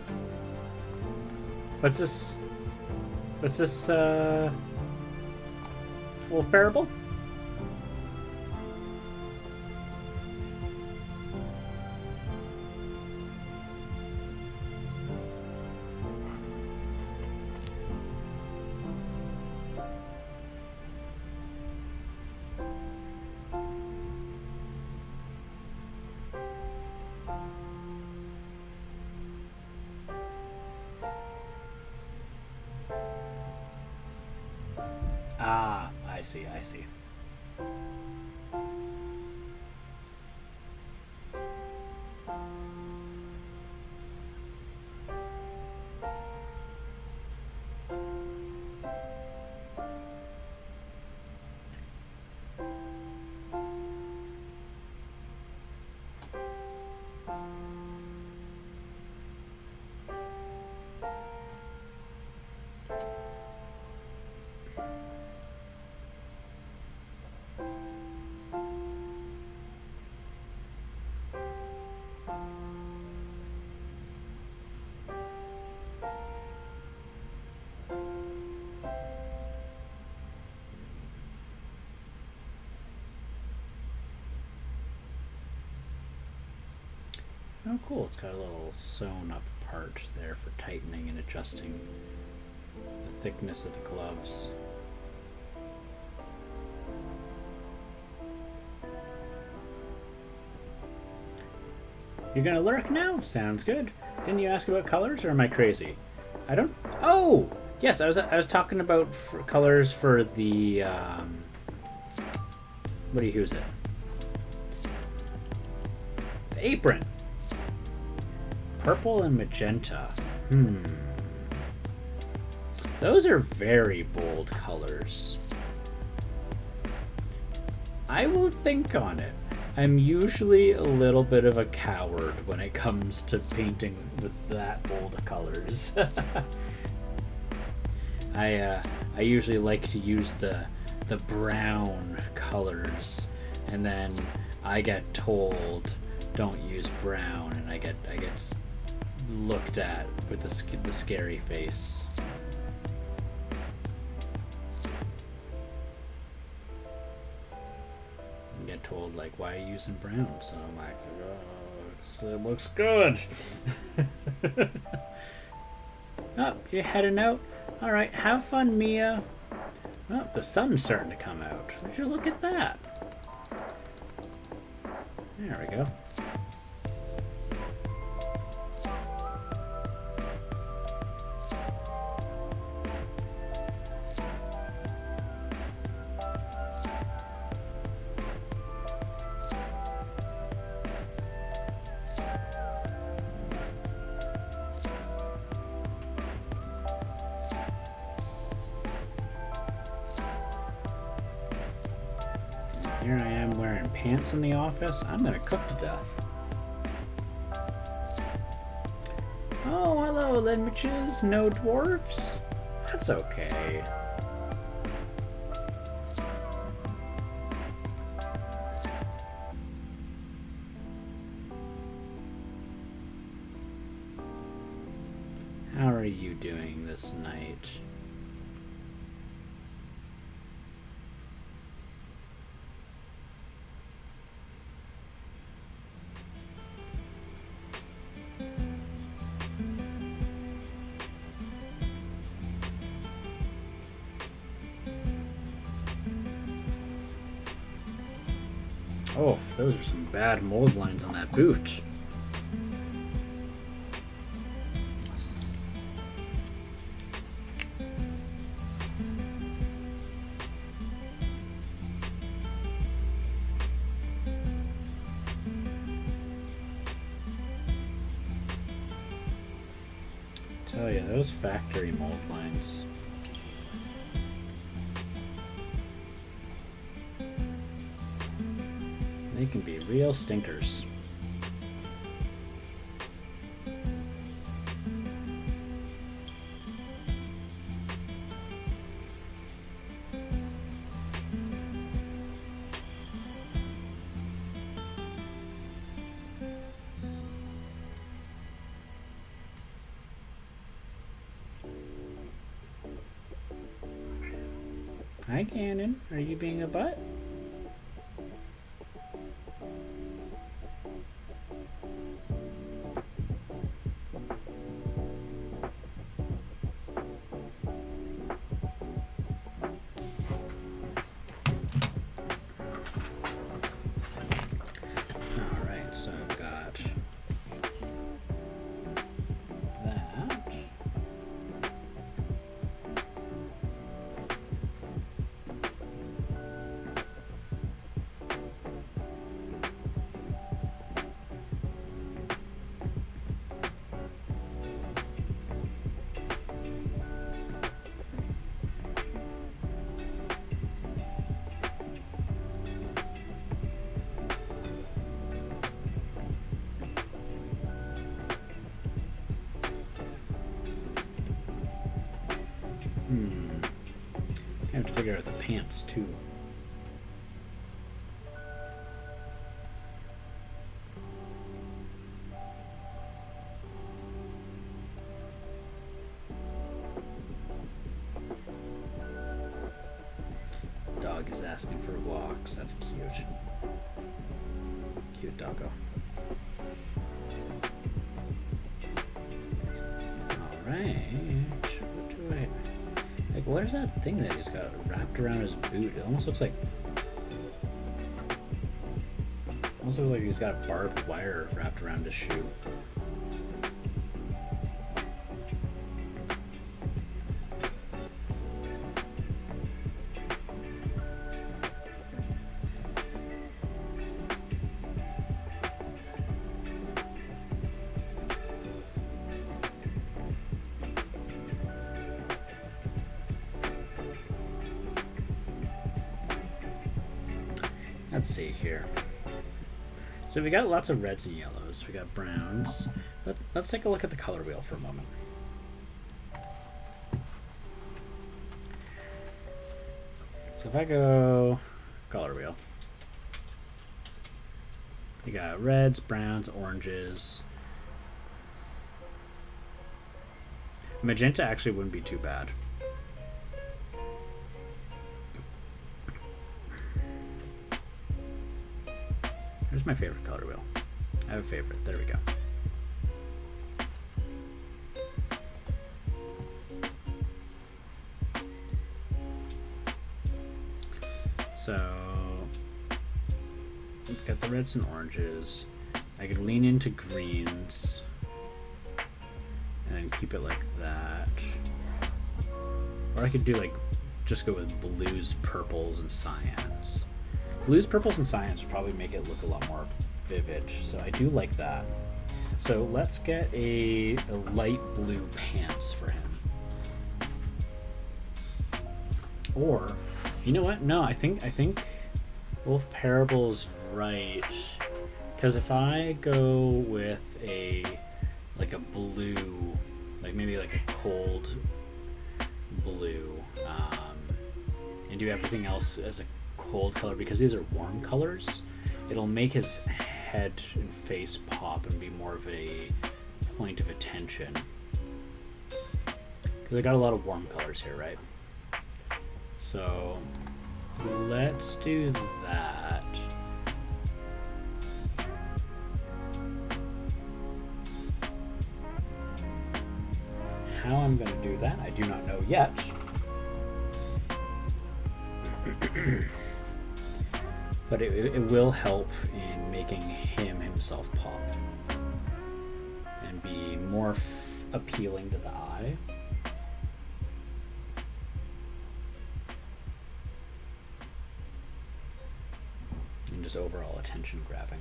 What's this? What's this, Wolf Parable? Ah, I see, I see. Oh, cool. It's got a little sewn up part there for tightening and adjusting the thickness of the gloves. You're gonna lurk now? Sounds good. Didn't you ask about colors, or am I crazy? I don't. Oh, yes. I was talking about colors for the. What do you use it? The apron. Purple and magenta. Those are very bold colors. I will think on it. I'm usually a little bit of a coward when it comes to painting with that bold of colors. I usually like to use the brown colors, and then I get told don't use brown, and I get looked at with the scary face. Get told like, why are you using brown? So I'm like, oh, it looks good. Oh, you're heading out? Alright, have fun, Mia. Oh, the sun's starting to come out. Would you look at that? There we go. Here I am wearing pants in the office. I'm gonna cook to death. Oh, hello, Linmaches. No dwarfs? That's okay. How are you doing this night? Oh, those are some bad mold lines on that boot. Tell you, those factory mold lines. They can be real stinkers. Hi, Cannon. Are you being a butt? Alright, so I've got that. I have to figure out the pants too. Dog is asking for walks. That's cute. Cute doggo. Alright. What do I... Like, what is that thing that he's got wrapped around his boot? It almost looks like... Almost looks like he's got barbed wire wrapped around his shoe. Let's see here. So we got lots of reds and yellows. We got browns. Let's take a look at the color wheel for a moment. So if I go color wheel, you got reds, browns, oranges. Magenta actually wouldn't be too bad. Here's my favorite color wheel. I have a favorite. There we go. So, we've got the reds and oranges. I could lean into greens and then keep it like that. Or I could do like, just go with blues, purples, and cyans. Blues, purples, and cyans would probably make it look a lot more vivid. So I do like that. So let's get a light blue pants for him. Or, you know what? No, I think Wolf Parable's right. Because if I go with like a blue, like maybe like a cold blue, and do everything else as a cold color, because these are warm colors, it'll make his head and face pop and be more of a point of attention. Because I got a lot of warm colors here, right? So let's do that. How I'm going to do that, I do not know yet. But it will help in making himself pop and be more appealing to the eye. And just overall attention grabbing.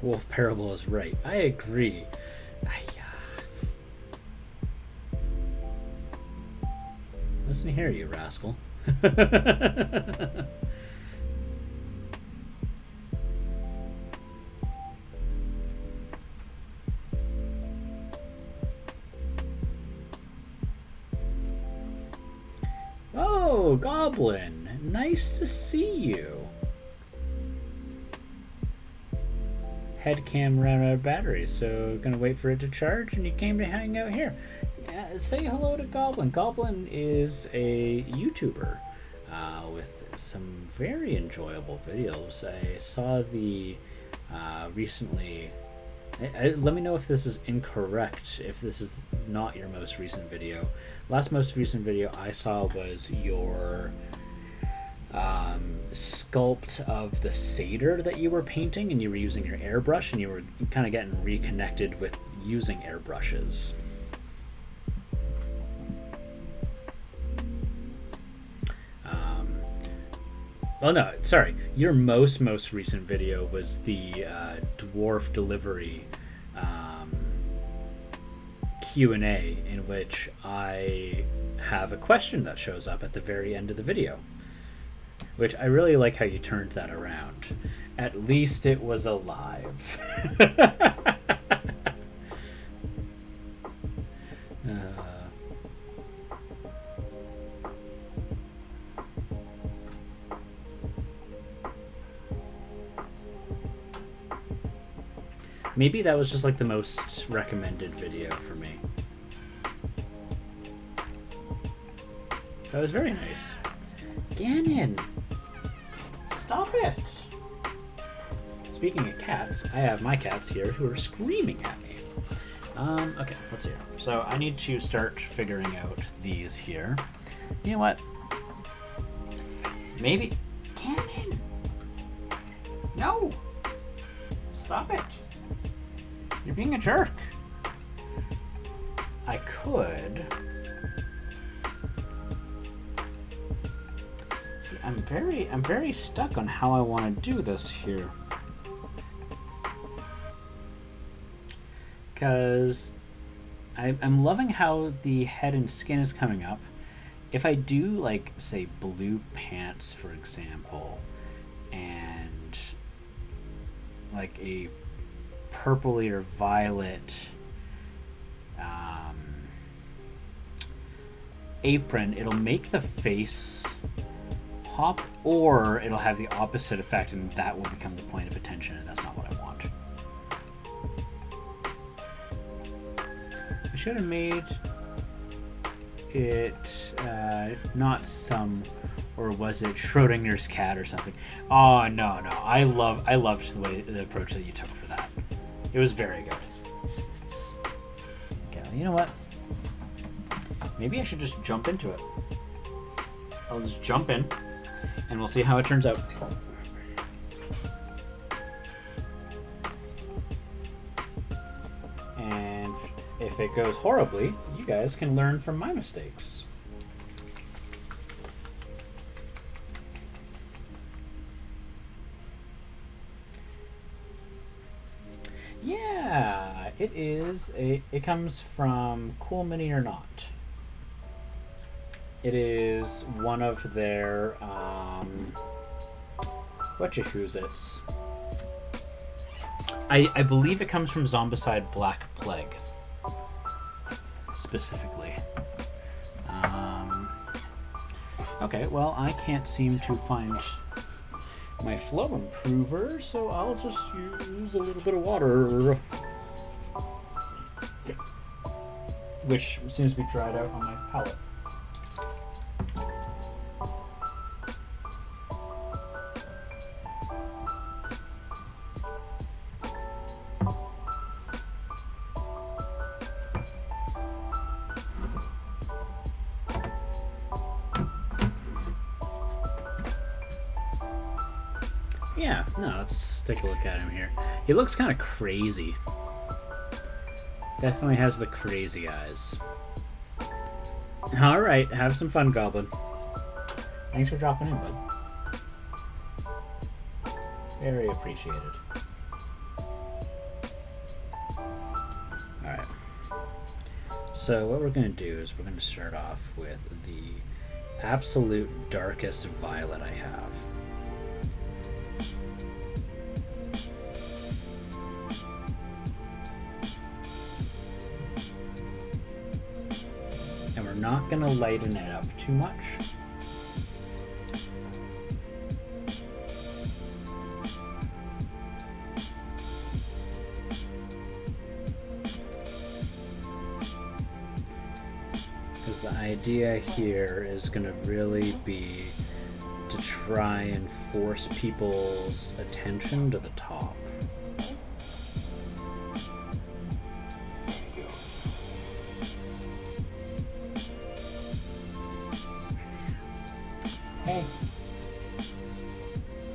Wolf Parable is right. I agree. Listen here, you rascal. Oh, Goblin. Nice to see you. Head cam ran out of battery, so gonna wait for it to charge, and you came to hang out here. Say hello to Goblin. Goblin is a YouTuber with some very enjoyable videos. I saw the recently. Let me know if this is incorrect, if this is not your most recent video. Last most recent video I saw was your sculpt of the satyr that you were painting, and you were using your airbrush, and you were kind of getting reconnected with using airbrushes. Well, no, sorry. Your most recent video was the dwarf delivery Q&A, in which I have a question that shows up at the very end of the video. Which I really like how you turned that around. At least it was alive. Maybe that was just like the most recommended video for me. That was very nice. Ganon! Stop it! Speaking of cats, I have my cats here who are screaming at me. Okay, let's see here. So I need to start figuring out these here. You know what? Maybe... Ganon! No! Stop it. You're being a jerk. I could. See, I'm very stuck on how I want to do this here. Because I'm loving how the head and skin is coming up. If I do, like, say, blue pants, for example, and like a purpley or violet apron, it'll make the face pop, or it'll have the opposite effect, and that will become the point of attention, and that's not what I want. I should have made it not some, or was it Schrodinger's cat or something? Oh no, I loved the approach that you took for that. It was very good. Okay, well, you know what? Maybe I should just jump into it. I'll just jump in, and we'll see how it turns out. And if it goes horribly, you guys can learn from my mistakes. Yeah, it is. It comes from Cool Mini or Not. It is one of their whatchahoozits. I believe it comes from Zombicide Black Plague specifically. Okay, well, I can't seem to find my flow improver, so I'll just use a little bit of water, which seems to be dried out on my palette. Yeah, no, let's take a look at him here. He looks kind of crazy. Definitely has the crazy eyes. Alright, have some fun, Goblin. Thanks for dropping in, bud. Very appreciated. Alright. So what we're going to do is we're going to start off with the absolute darkest violet I have. And we're not going to lighten it up too much. Because the idea here is going to really be to try and force people's attention to the top. Hey,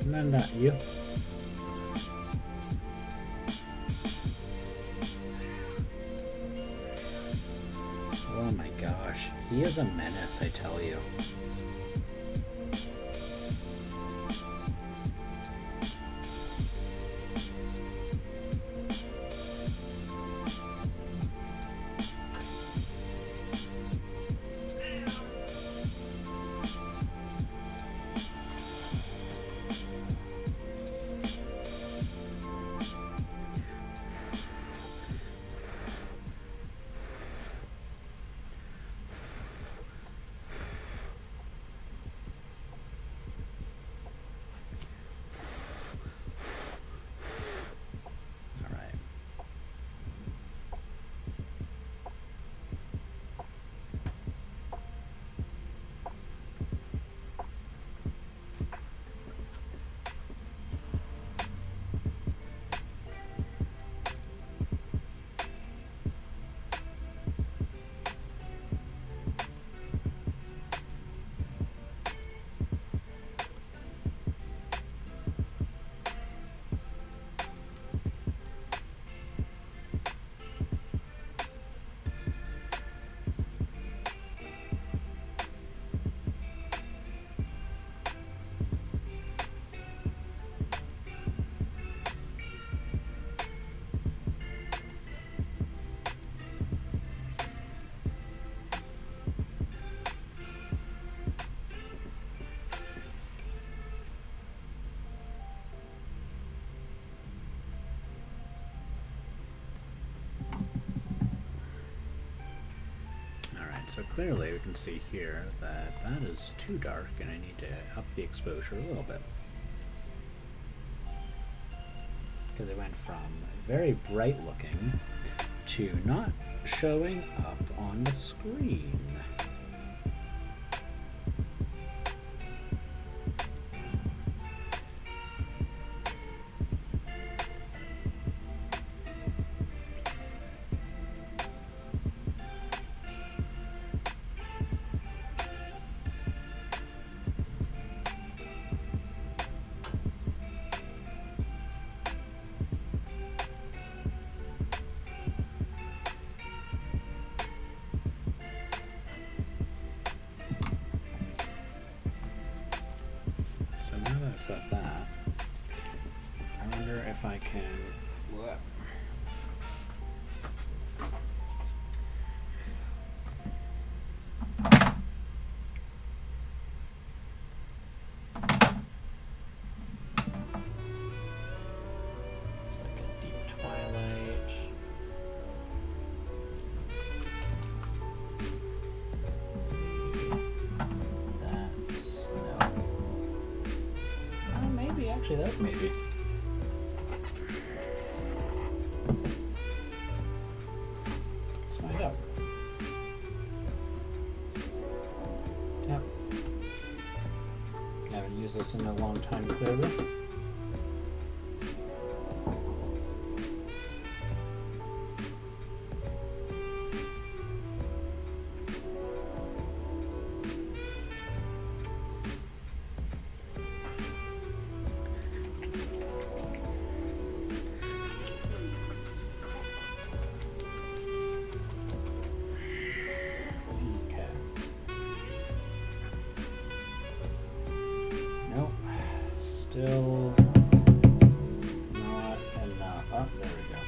no, not you. Oh my gosh, he is a menace, I tell you. So clearly we can see here that that is too dark and I need to up the exposure a little bit. Because it went from very bright looking to not showing up on the screen. Got that. I wonder if I can. What? It's like a deep twilight. That's no. Oh, maybe actually that maybe. Let's find out. Yep. Haven't used this in a long time, clearly. Still not enough. Oh, there we go.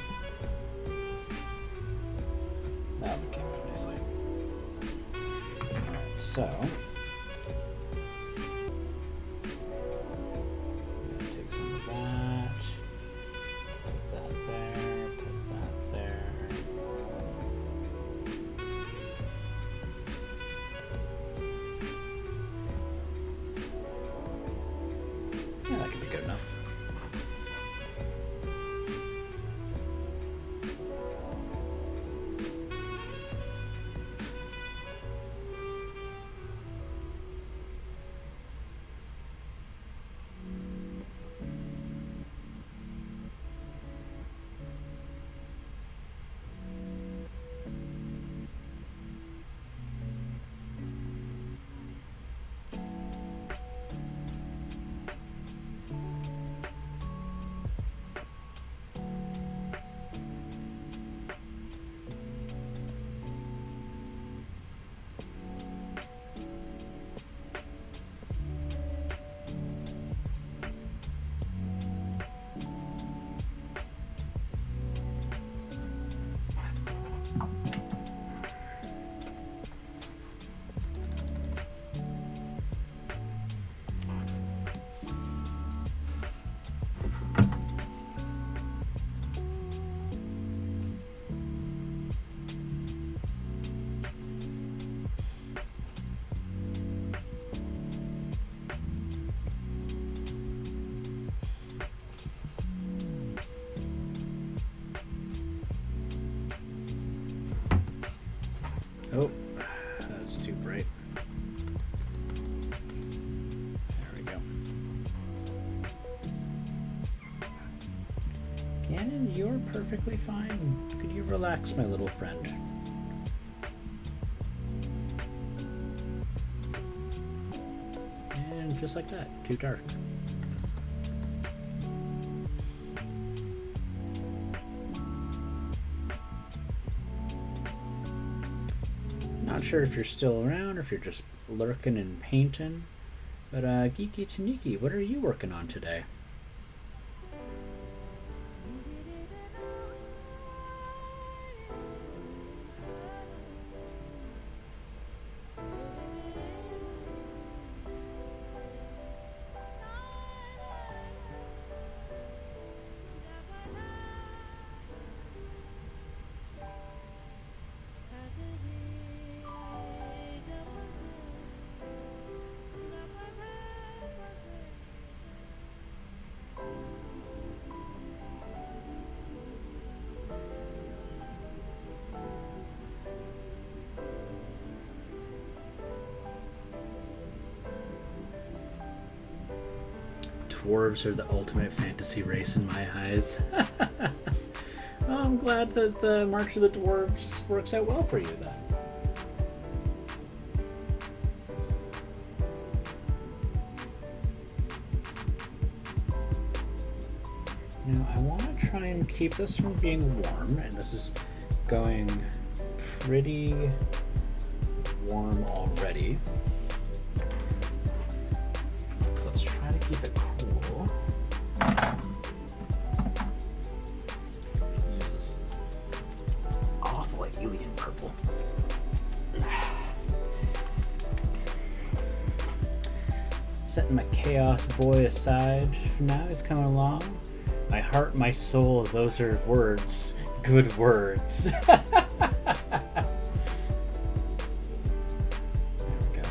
That came out nicely. Alright, so take some of that, put that there, put that there. Yeah, that could be good enough. Oh, that's too bright. There we go. Cannon, you're perfectly fine. Could you relax, my little friend? And just like that, too dark. Not sure if you're still around or if you're just lurking and painting, but Geeky Taniki, what are you working on today? dwarves are the ultimate fantasy race in my eyes. Well, I'm glad that the March of the Dwarves works out well for you then. Now, I want to try and keep this from being warm, and this is going pretty warm already. So let's try to keep it cool. Use this awful alien purple. Setting my chaos boy aside for now. He's coming along. My heart, my soul, those are words. Good words. There we go.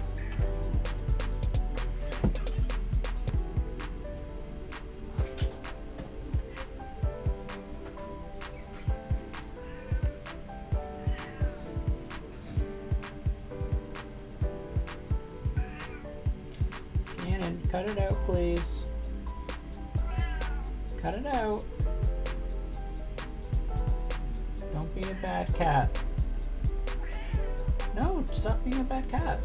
Cannon, cut it out, please. Cut it out. Don't be a bad cat. No, stop being a bad cat.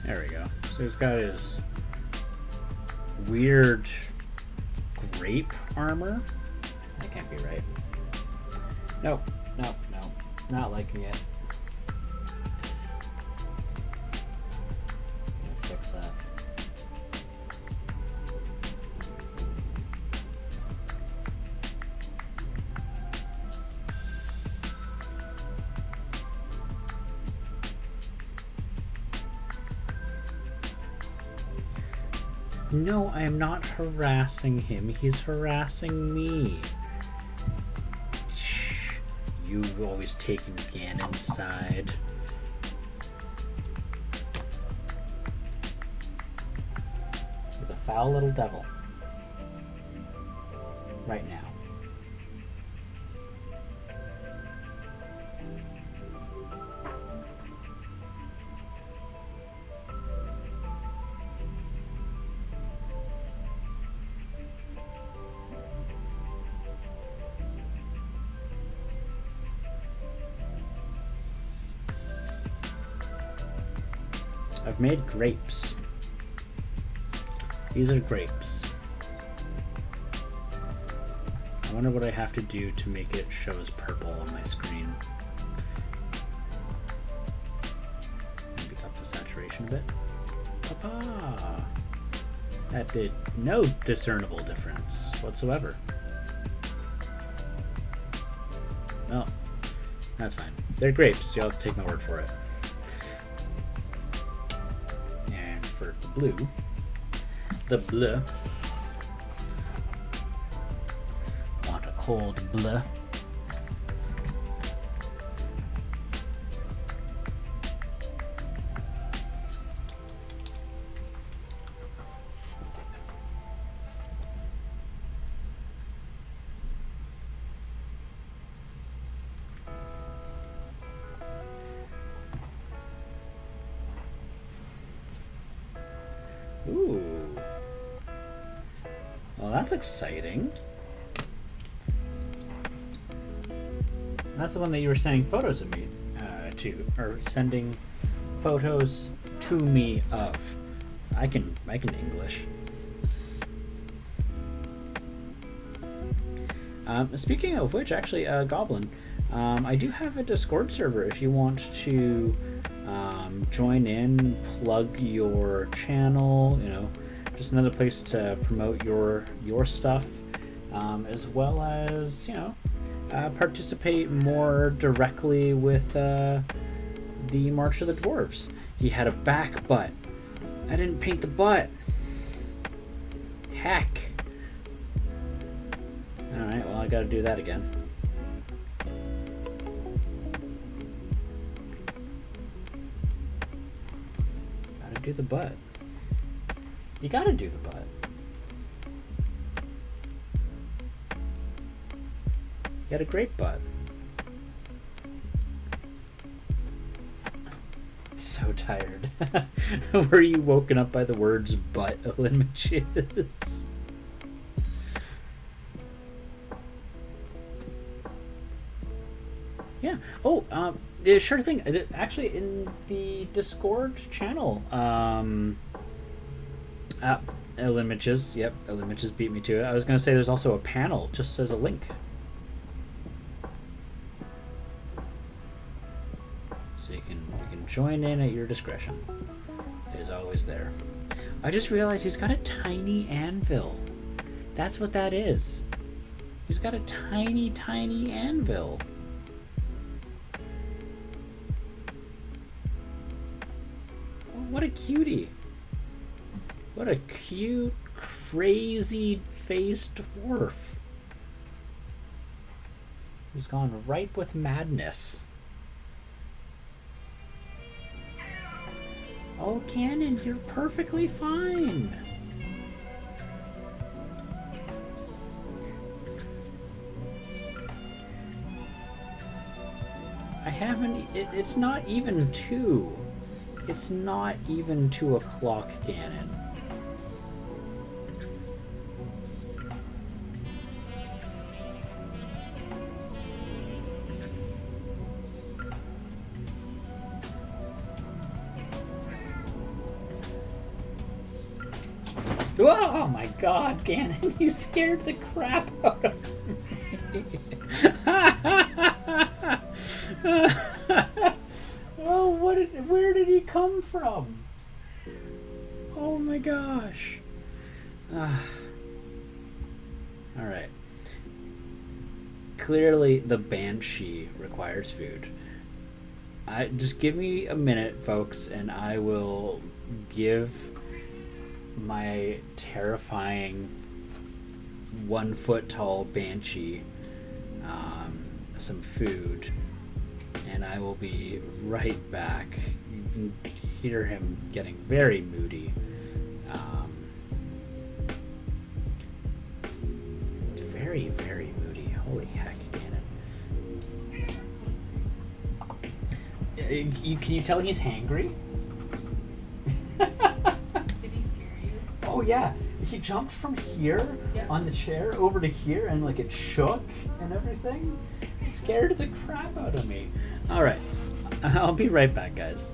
There we go. So he's got his weird grape armor. That can't be right. Nope, nope, nope. Not liking it. Gonna fix that. No, I am not harassing him. He's harassing me. Shh. You've always taken Ganon's side. He's a foul little devil. Right now. I've made grapes. These are grapes. I wonder what I have to do to make it show as purple on my screen. Maybe up the saturation a bit. Papa! That did no discernible difference whatsoever. Well, that's fine. They're grapes, so you'll have to take my word for it. For the blue, want a cold bleu. Ooh. Well, that's exciting. That's the one that you were sending photos of me to, or sending photos to me of. I can English. Speaking of which, actually, Goblin, I do have a Discord server if you want to join in, plug your channel, just another place to promote your stuff, as well as, participate more directly with the March of the Dwarves. He had a back butt. I didn't paint the butt. Heck. Alright, well, I gotta do that again. Gotta do the butt. You gotta do the butt. You got a great butt. So tired. Were you woken up by the words butt images? Yeah. Oh, sure thing. Actually, in the Discord channel, images. Yep, images beat me to it. I was gonna say there's also a panel, just as a link. So you can join in at your discretion. It is always there. I just realized he's got a tiny anvil. That's what that is. He's got a tiny, tiny anvil. Oh, what a cutie. What a cute, crazy-faced dwarf. Who's gone ripe with madness. Oh, Cannon, you're perfectly fine. I haven't... It's not even 2. It's not even 2 o'clock, Cannon. Oh my god, Gannon, you scared the crap out of me. Oh, where did he come from? Oh my gosh. Alright. Clearly the Banshee requires food. Just give me a minute, folks, and I will give my terrifying 1 foot tall Banshee some food, and I will be right back. You can hear him getting very moody. Very, very moody. Holy heck, Gannon. Can you tell he's hangry? Oh yeah, he jumped from here on the chair over to here, and like it shook and everything. Scared the crap out of me. All right, I'll be right back, guys.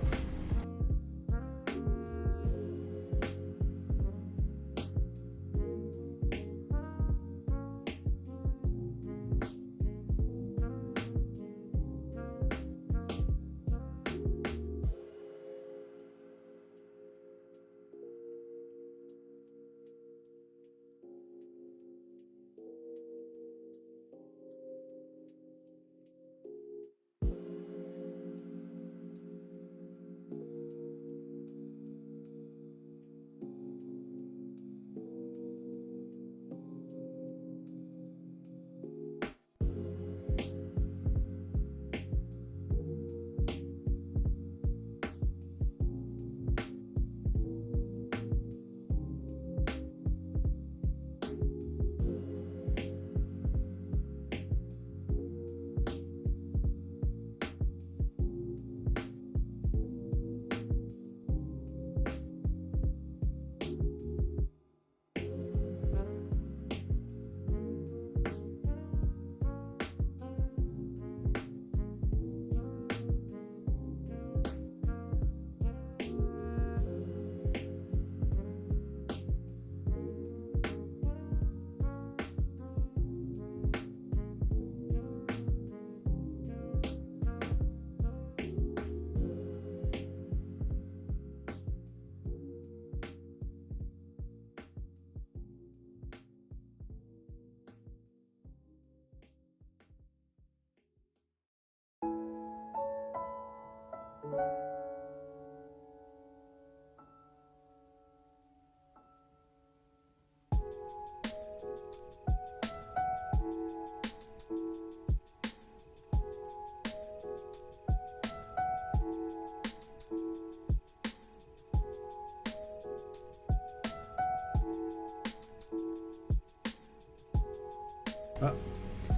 Oh,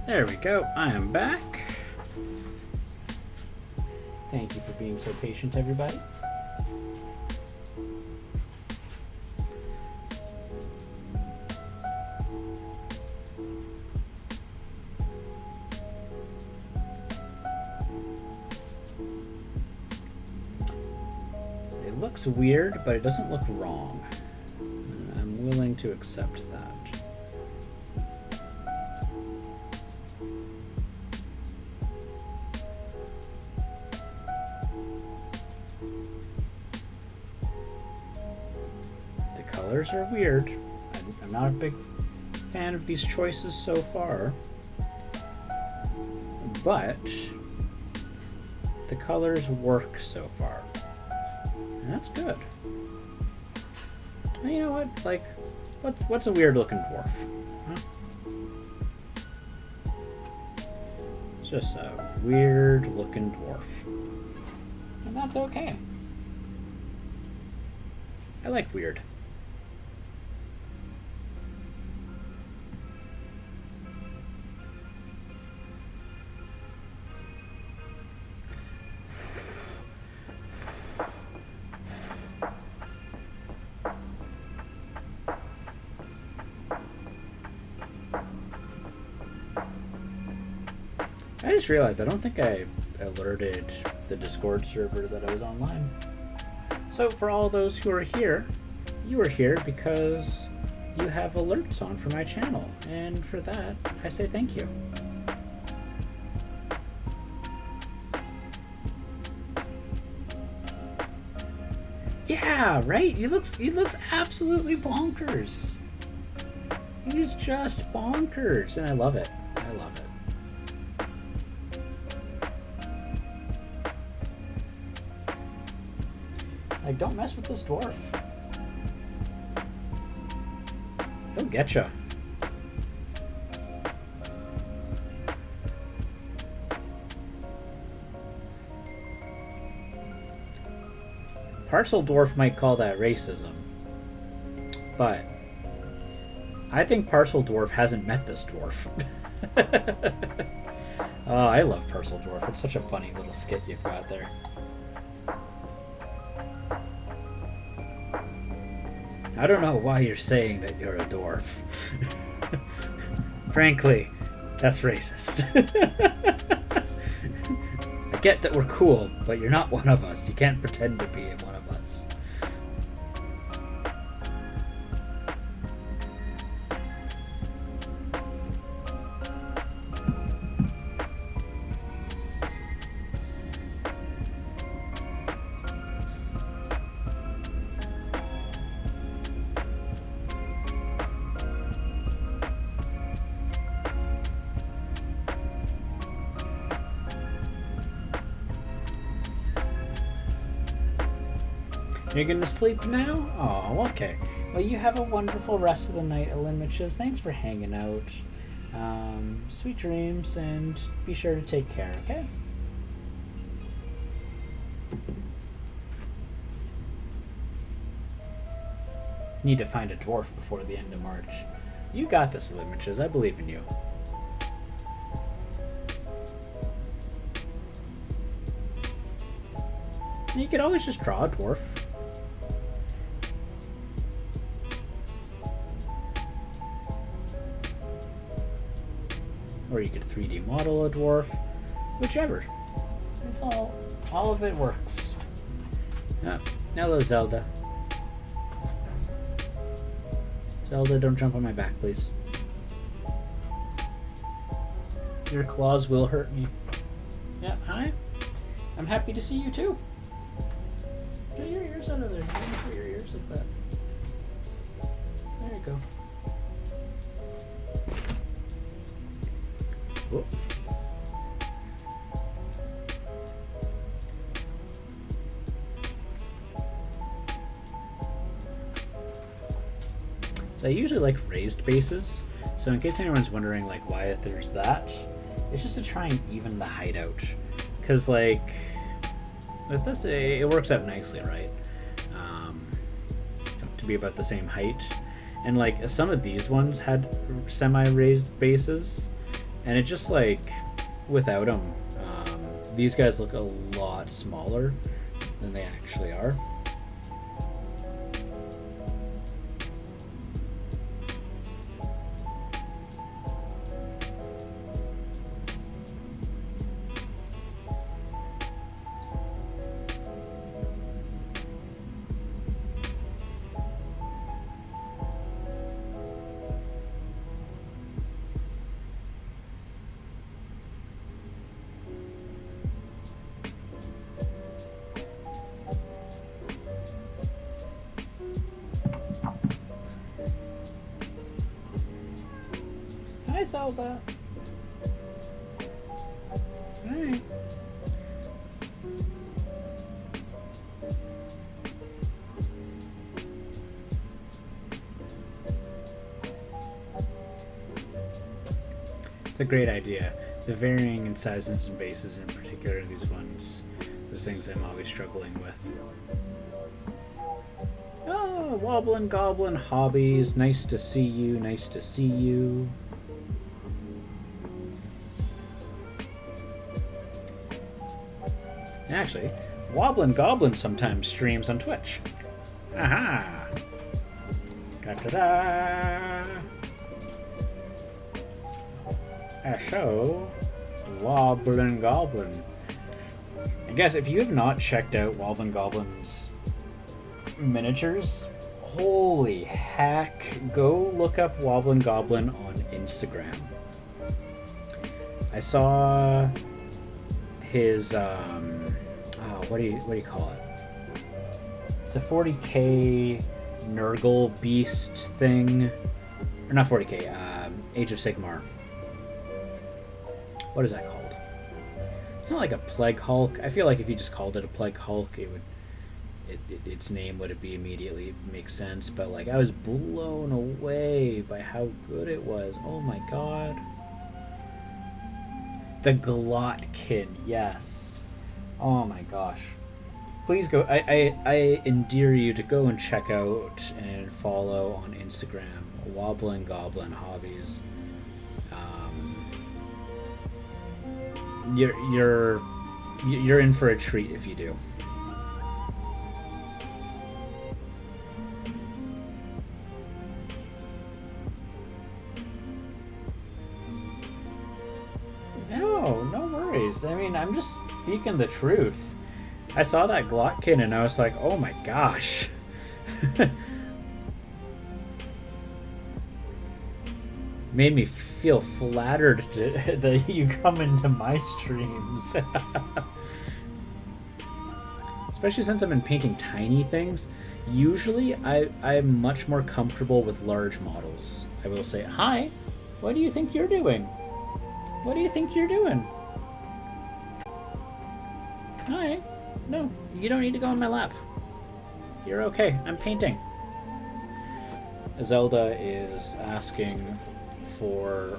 there we go. I am back. Thank you for being so patient, everybody. So it looks weird, but it doesn't look wrong. And I'm willing to accept that. Colors are weird. I'm not a big fan of these choices so far, but the colors work so far, and that's good. And you know what? Like, what's a weird looking dwarf? Huh? It's just a weird looking dwarf, and that's okay. I like weird. I just realized I don't think I alerted the Discord server that I was online. So for all those who are here, you are here because you have alerts on for my channel, and for that I say thank you. Yeah, right? He looks absolutely bonkers. He's just bonkers, and I love it. I love it. Like, don't mess with this dwarf. He'll get ya. Parcel dwarf might call that racism, but I think Parcel dwarf hasn't met this dwarf. Oh, I love Parcel dwarf. It's such a funny little skit you've got there. I don't know why you're saying that you're a dwarf. Frankly, that's racist. I get that we're cool, but you're not one of us. You can't pretend to be one of us. You're gonna sleep now? Oh, okay. Well, you have a wonderful rest of the night, Alinmiches. Thanks for hanging out. Sweet dreams, and be sure to take care, okay? Need to find a dwarf before the end of March. You got this, Alinmiches. I believe in you. You could always just draw a dwarf. Or you could 3D model a dwarf, whichever. It's all of it works. Oh, hello, Zelda. Zelda, don't jump on my back, please. Your claws will hurt me. Yeah, hi. I'm happy to see you too. Get your ears out of there. Don't put your ears like that. There you go. Whoop. So I usually like raised bases. So in case anyone's wondering like why there's that, it's just to try and even the height out. Cause like with this, it works out nicely, right? To be about the same height. And like some of these ones had semi-raised bases. And it just like, without them, these guys look a lot smaller than they actually are. Hi, Zelda. Hi. It's a great idea. The varying in sizes and bases, in particular, these ones, those things I'm always struggling with. Oh, Wobbling Goblin Hobbies. Nice to see you. Nice to see you. Actually, Wobbling Goblin sometimes streams on Twitch. Aha! Da-da-da! A show, Wobbling Goblin. I guess if you have not checked out Wobbling Goblin's miniatures, holy heck, go look up Wobbling Goblin on Instagram. I saw his what do you call it? It's a 40k Nurgle beast thing, or not 40k, Age of Sigmar. What is that called? It's not like a Plague Hulk. I feel like if you just called it a Plague Hulk, it would, its name would be immediately make sense. But like, I was blown away by how good it was. Oh my god. The Glotkin, yes. Oh my gosh. Please go. I endear you to go and check out and follow on Instagram Wobbling Goblin Hobbies. You're in for a treat if you do. No worries. I mean, I'm just speaking the truth. I saw that Glotkin and I was like, oh my gosh. Made me feel flattered that you come into my streams. Especially since I've been painting tiny things. Usually I'm much more comfortable with large models. I will say, hi, what do you think you're doing? What do you think you're doing? Hi. No, you don't need to go on my lap. You're okay. I'm painting. Zelda is asking for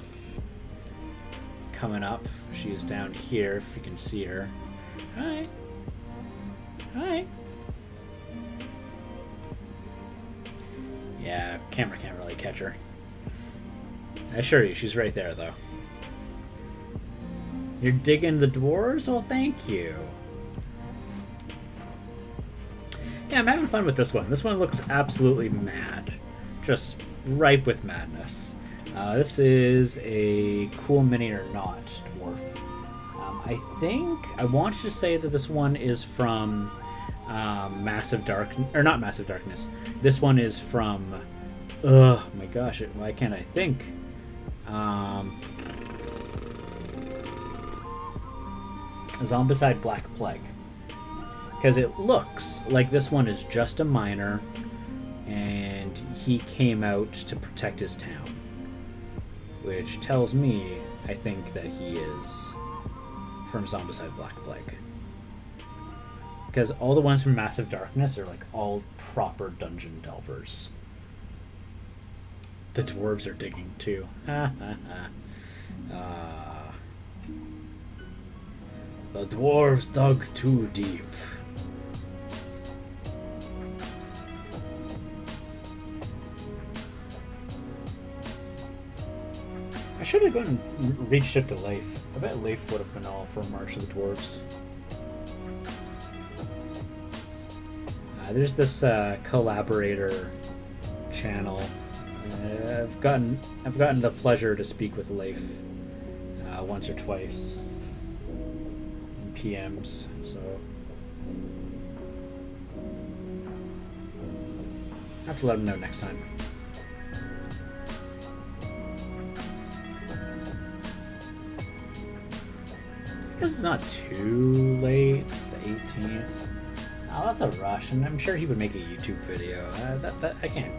coming up. She is down here, if you can see her. Hi. Hi. Yeah, camera can't really catch her. I assure you, she's right there, though. You're digging the dwarves? Oh, thank you. Yeah, I'm having fun with this one. This one looks absolutely mad. Just ripe with madness. This is a cool mini or not dwarf. I want to say that this one is from Massive Darkness, or not Massive Darkness. This one is from, oh my gosh, why can't I think? Zombicide Black Plague. Because it looks like this one is just a miner and he came out to protect his town. Which tells me, I think, that he is from Zombicide Black Plague. Because all the ones from Massive Darkness are like all proper dungeon delvers. The dwarves are digging too. The dwarves dug too deep. should have gone and reached out to Leif. I bet Leif would have been all for March of the Dwarves. There's this collaborator channel. I've gotten the pleasure to speak with Leif once or twice in PMs. So I have to let him know next time. I guess it's not too late. It's the 18th. Oh, that's a rush, and I'm sure he would make a YouTube video. I can't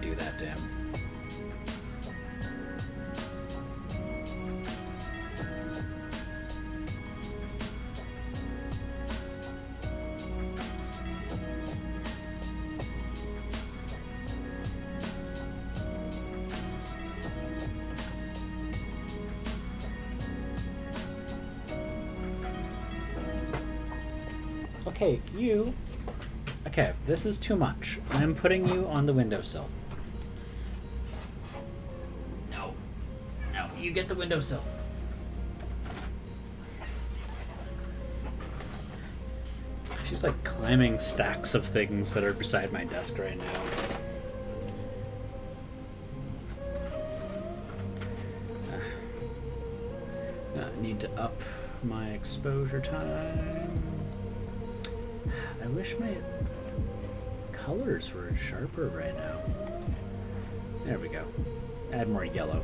do that to him. Okay, you... Okay, this is too much. I'm putting you on the windowsill. No. No, you get the windowsill. She's like climbing stacks of things that are beside my desk right now. I need to up my exposure time. I wish my colors were sharper right now. There we go. Add more yellow.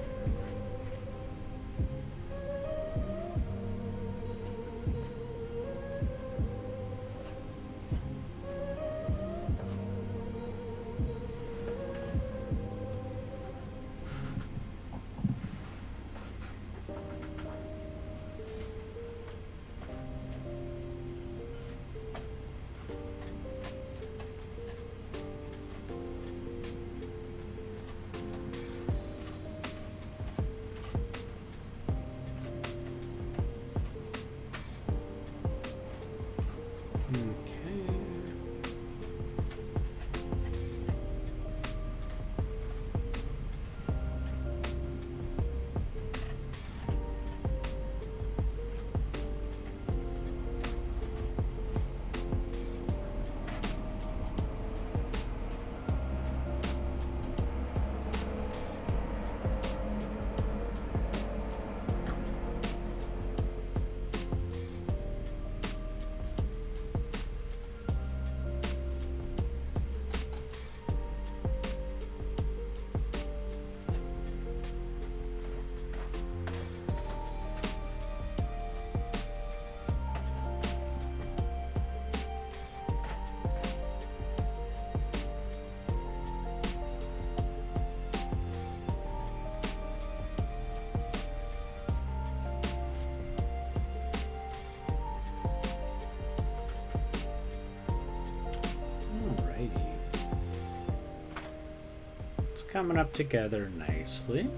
Coming up together nicely.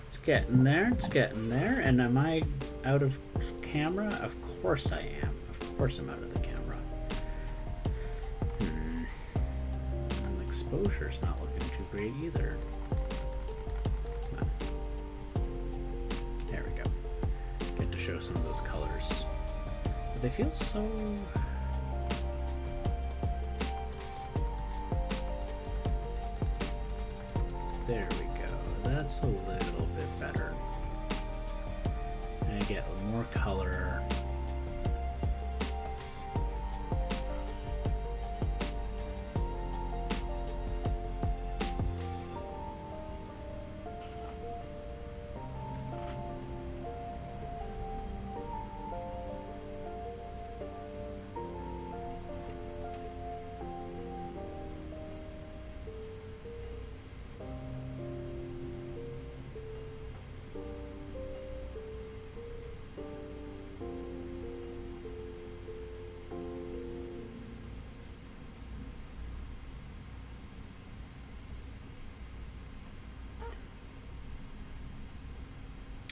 It's getting there, it's getting there. And am I out of camera? Of course I am. Of course I'm out of the camera. And the exposure's not looking too great either. There we go. Get to show some of those colors. But they feel so... There we go. That's a little bit better. And I get more color.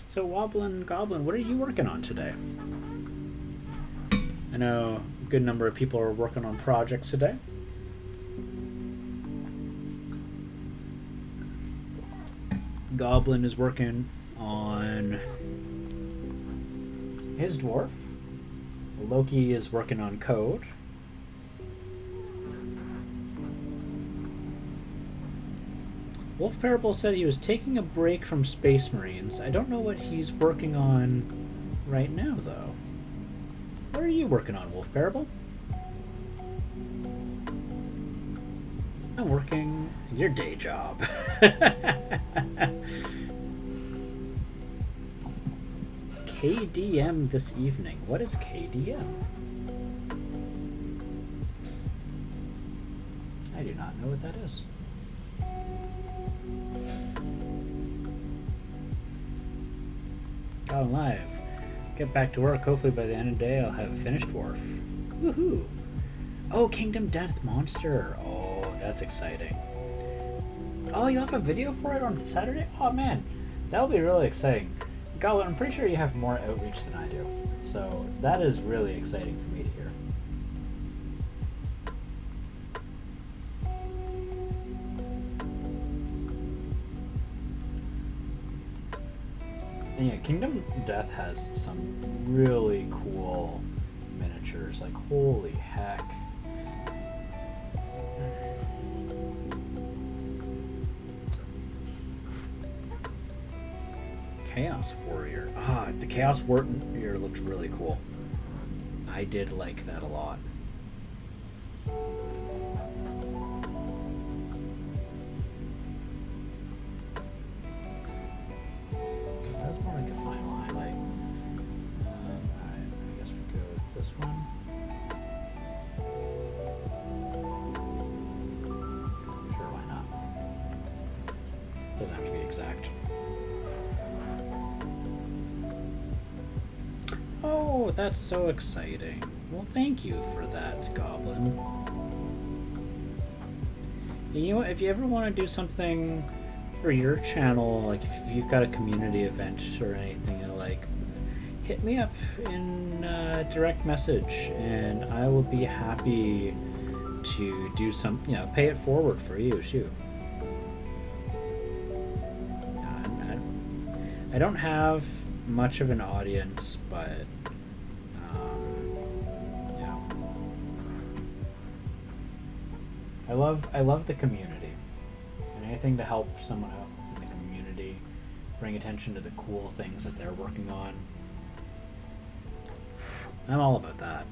So Wobbling Goblin, what are you working on today? I know a good number of people are working on projects today. Goblin is working on his dwarf. Loki is working on code. Wolf Parable said he was taking a break from Space Marines. I don't know what he's working on right now, though. What are you working on, Wolf Parable? I'm working your day job. KDM this evening. What is KDM? I do not know what that is. Gone live. Get back to work. Hopefully by the end of the day I'll have a finished dwarf. Woohoo! Oh, Kingdom Death Monster. Oh, that's exciting. Oh, you'll have a video for it on Saturday? Oh man, that'll be really exciting. Goblin, I'm pretty sure you have more outreach than I do. So that is really exciting for me to hear. And yeah, Kingdom Death has some really cool miniatures. Like, holy heck. Chaos Warrior. Ah, the Chaos Warrior looked really cool. I did like that a lot. That's more like a final highlight. Alright, I guess we go with this one. Sure, why not? Doesn't have to be exact. Oh, that's so exciting. Well, thank you for that, Goblin. And you know what, if you ever want to do something for your channel, like if you've got a community event or anything, like, hit me up in direct message and I will be happy to do some, pay it forward for you, shoot. I don't have much of an audience, but I love the community, and anything to help someone out in the community, bring attention to the cool things that they're working on. I'm all about that.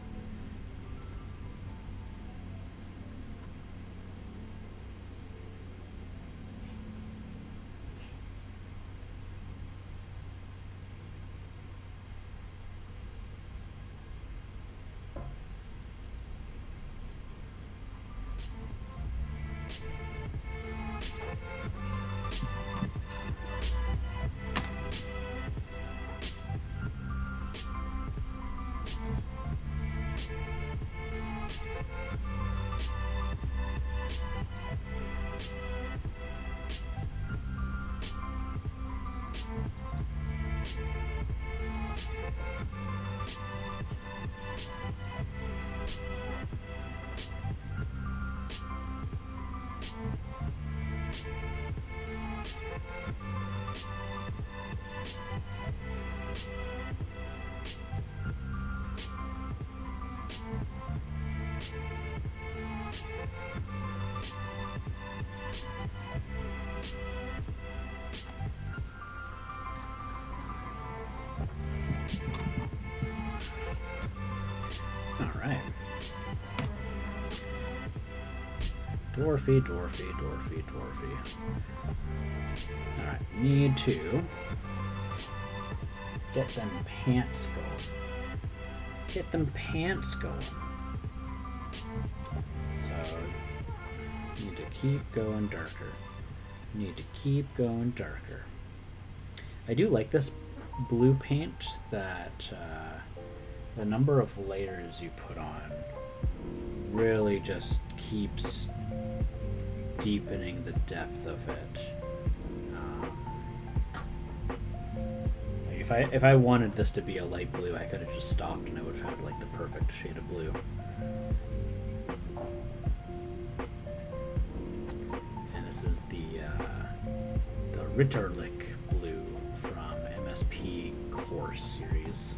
Dwarfy, dwarfy, dwarfy, dwarfy. Alright, need to get them pants going. Get them pants going. So, need to keep going darker. Need to keep going darker. I do like this blue paint that the number of layers you put on really just keeps deepening the depth of it. If I wanted this to be a light blue, I could have just stopped and I would have had like the perfect shade of blue. And this is the the Ritterlich blue from MSP Core series.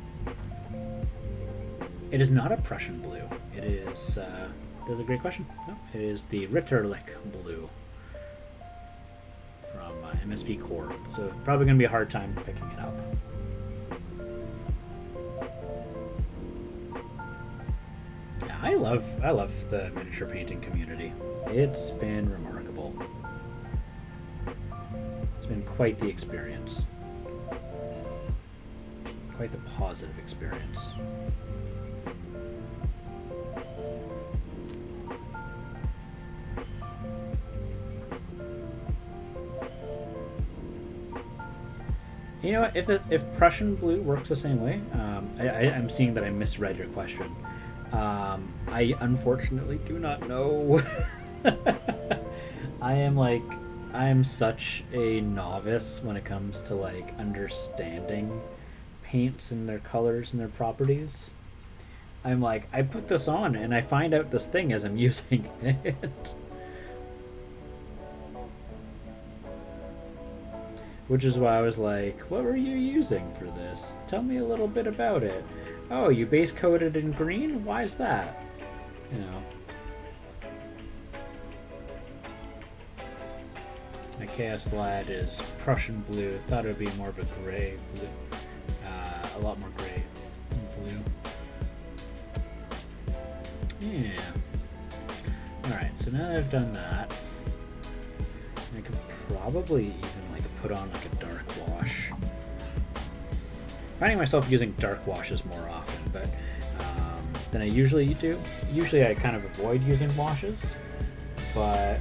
It is not a Prussian blue. It is, that's a great question. No, it is the Ritterlich blue from MSP Core. So probably going to be a hard time picking it up. Yeah, I love the miniature painting community. It's been remarkable. It's been quite the experience. Quite the positive experience. You know what? If Prussian blue works the same way, I'm seeing that I misread your question. I unfortunately do not know. I am such a novice when it comes to like understanding paints and their colors and their properties. I'm like, I put this on and I find out this thing as I'm using it. Which is why I was like, what were you using for this? Tell me a little bit about it. Oh, you base coated in green? Why is that? You know. My Chaos Lad is Prussian blue. Thought it would be more of a gray blue. A lot more gray blue. Yeah. Alright, so now that I've done that, I could probably even like put on like a dark wash. Finding myself using dark washes more often, but than I usually do. Usually I kind of avoid using washes, but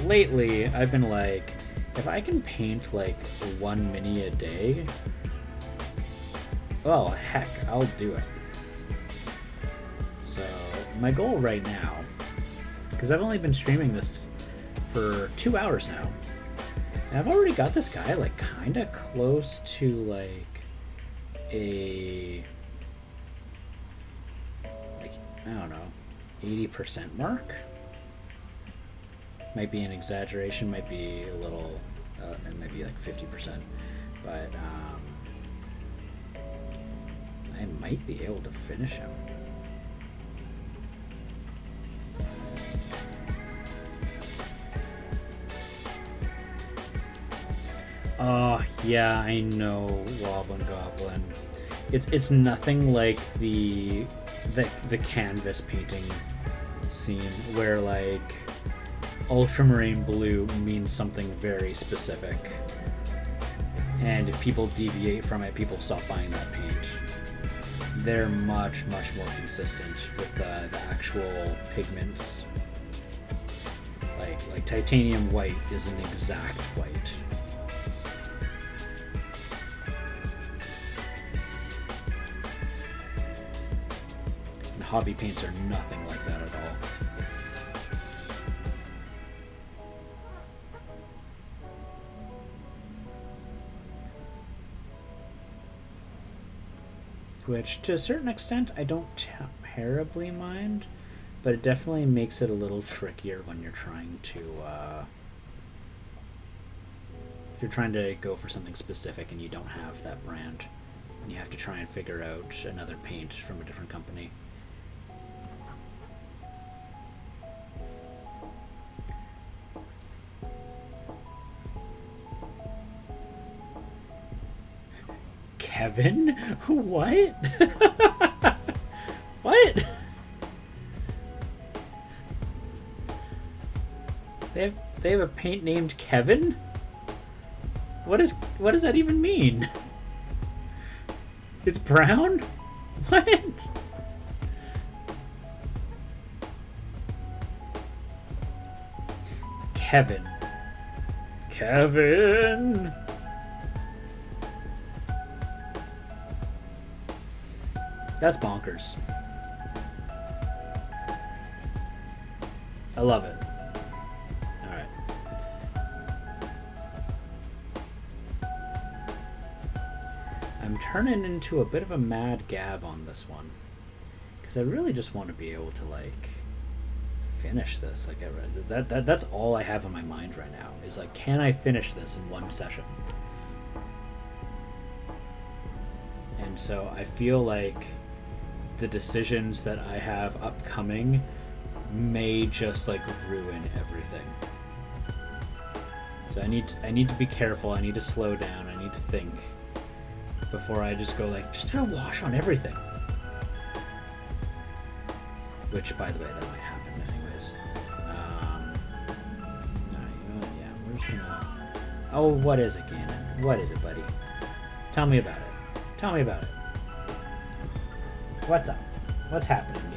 lately I've been like, if I can paint like one mini a day, well, heck, I'll do it. So my goal right now, because I've only been streaming this for 2 hours now, and I've already got this guy like kind of close to like a, like, I don't know, 80% mark. Might be an exaggeration, might be a little, and maybe like 50%, but I might be able to finish him. Oh yeah, I know, Woblin Goblin. It's nothing like the canvas painting scene where like ultramarine blue means something very specific, and if people deviate from it, people stop buying that paint. They're much more consistent with the actual pigments. Like titanium white is an exact white. And hobby paints are nothing like that at all. Which, to a certain extent, I don't terribly mind, but it definitely makes it a little trickier when you're trying to, if you're trying to go for something specific and you don't have that brand, and you have to try and figure out another paint from a different company. Kevin? What? What? They have a paint named Kevin? What does that even mean? It's brown? What? Kevin. Kevin. That's bonkers. I love it. Alright. I'm turning into a bit of a mad gab on this one, because I really just want to be able to like finish this? Like, that's all I have in my mind right now. Is like, can I finish this in one session? And so I feel like the decisions that I have upcoming may just like ruin everything. So I need to be careful. I need to slow down. I need to think before I just go like, just throw wash on everything. Which, by the way, that might happen anyways. Yeah, we're just gonna... Oh, what is it, Ganon? What is it, buddy? Tell me about it. Tell me about it. What's up? What's happening, Ganon?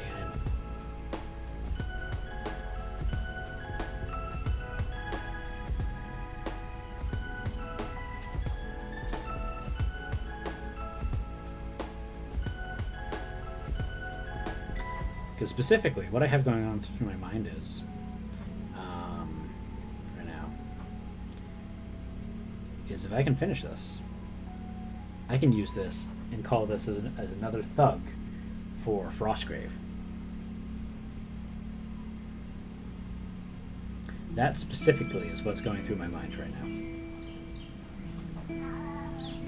Because specifically, what I have going on through my mind is, right now, is if I can finish this, I can use this and call this as another thug for Frostgrave. That specifically is what's going through my mind right now.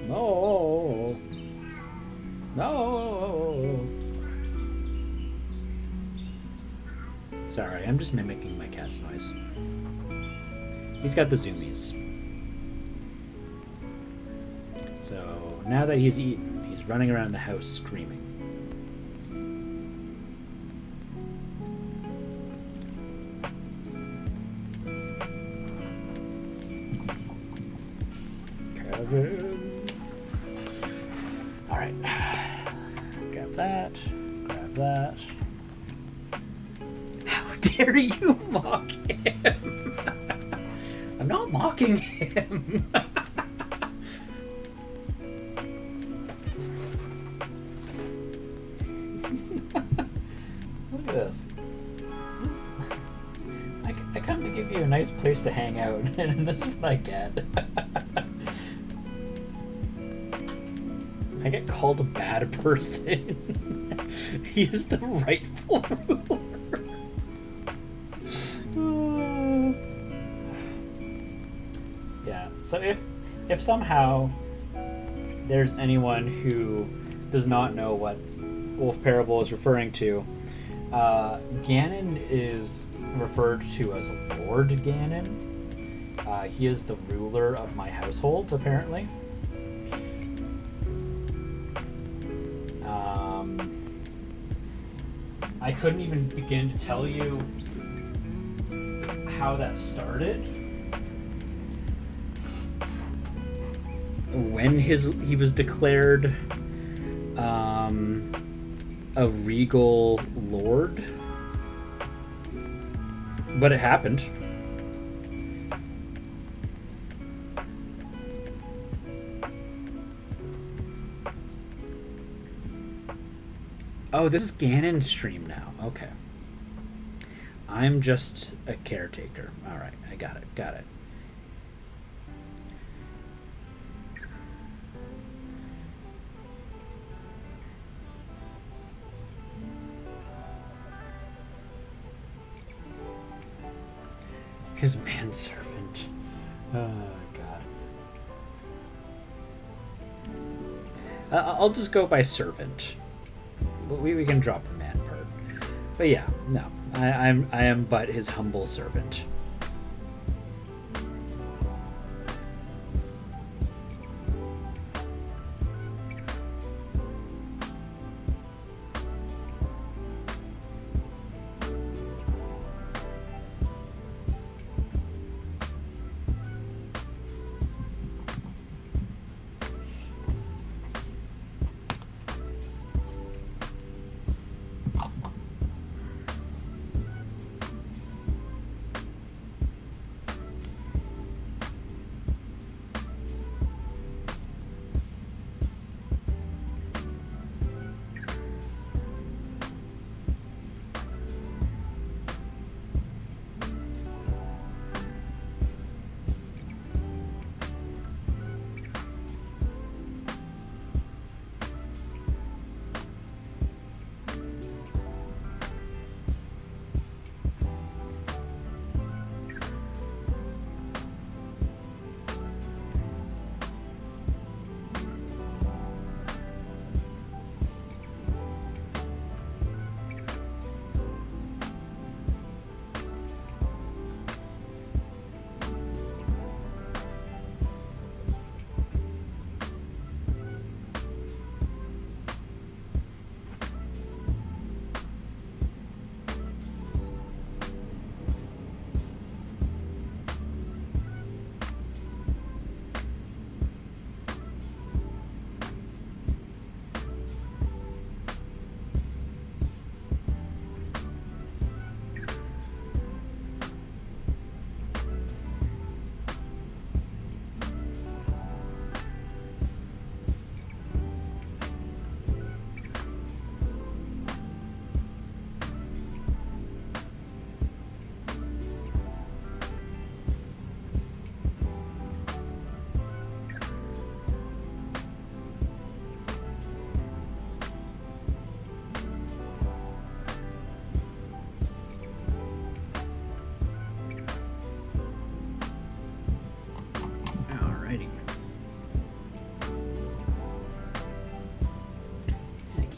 No! No! Sorry, I'm just mimicking my cat's noise. He's got the zoomies. So now that he's eaten, he's running around the house screaming. Kevin. Alright. Grab that. Grab that. How dare you mock him? I'm not mocking him. Look at this. I come to give you a nice place to hang out, and this is what I get. I get called a bad person. He is the rightful ruler. Yeah, so if somehow there's anyone who does not know what Wolf Parable is referring to, Ganon is referred to as Lord Ganon. He is the ruler of my household, apparently. I couldn't even begin to tell you how that started. When he was declared a regal lord, but it happened. Oh, this is Ganon's stream now. Okay. I'm just a caretaker. All right, I got it. Got it. His manservant. Oh, God. I'll just go by servant. We can drop the man part. But yeah, no. I am but his humble servant.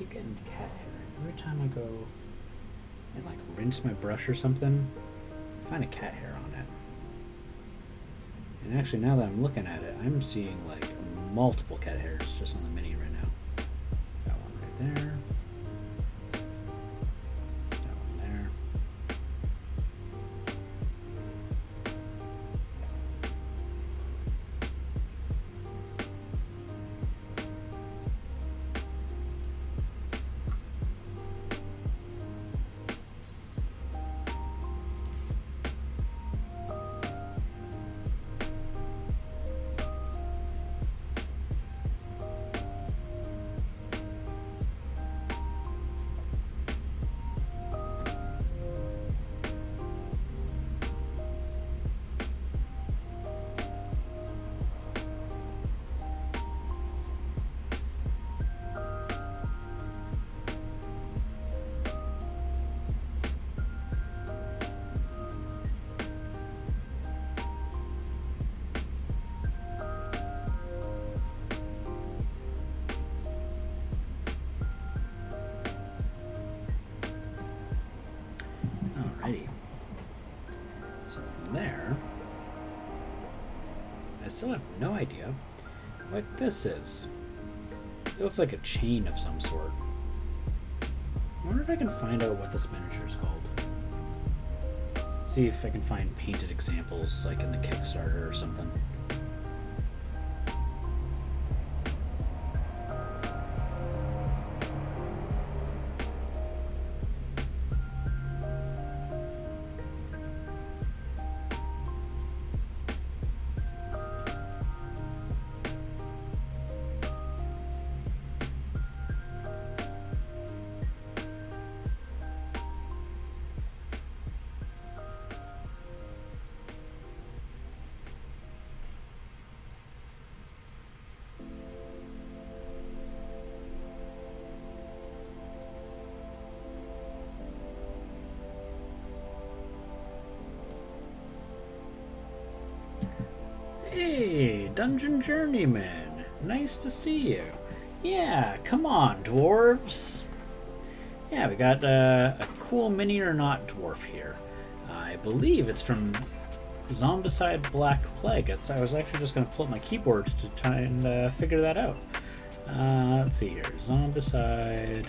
keep getting cat hair. Every time I go and like rinse my brush or something, I find a cat hair on it. And actually, now that I'm looking at it, I'm seeing like multiple cat hairs just on the mini right now. Got one right there. Got one there. Alrighty. So from there, I still have no idea what this is. It looks like a chain of some sort. I wonder if I can find out what this miniature is called. See if I can find painted examples like in the Kickstarter or something. Hey, Dungeon Journeyman. Nice to see you. Yeah, come on, dwarves. Yeah, we got a cool mini or not dwarf here. I believe it's from Zombicide Black Plague. I was actually just going to pull up my keyboard to try and figure that out. Let's see here. Zombicide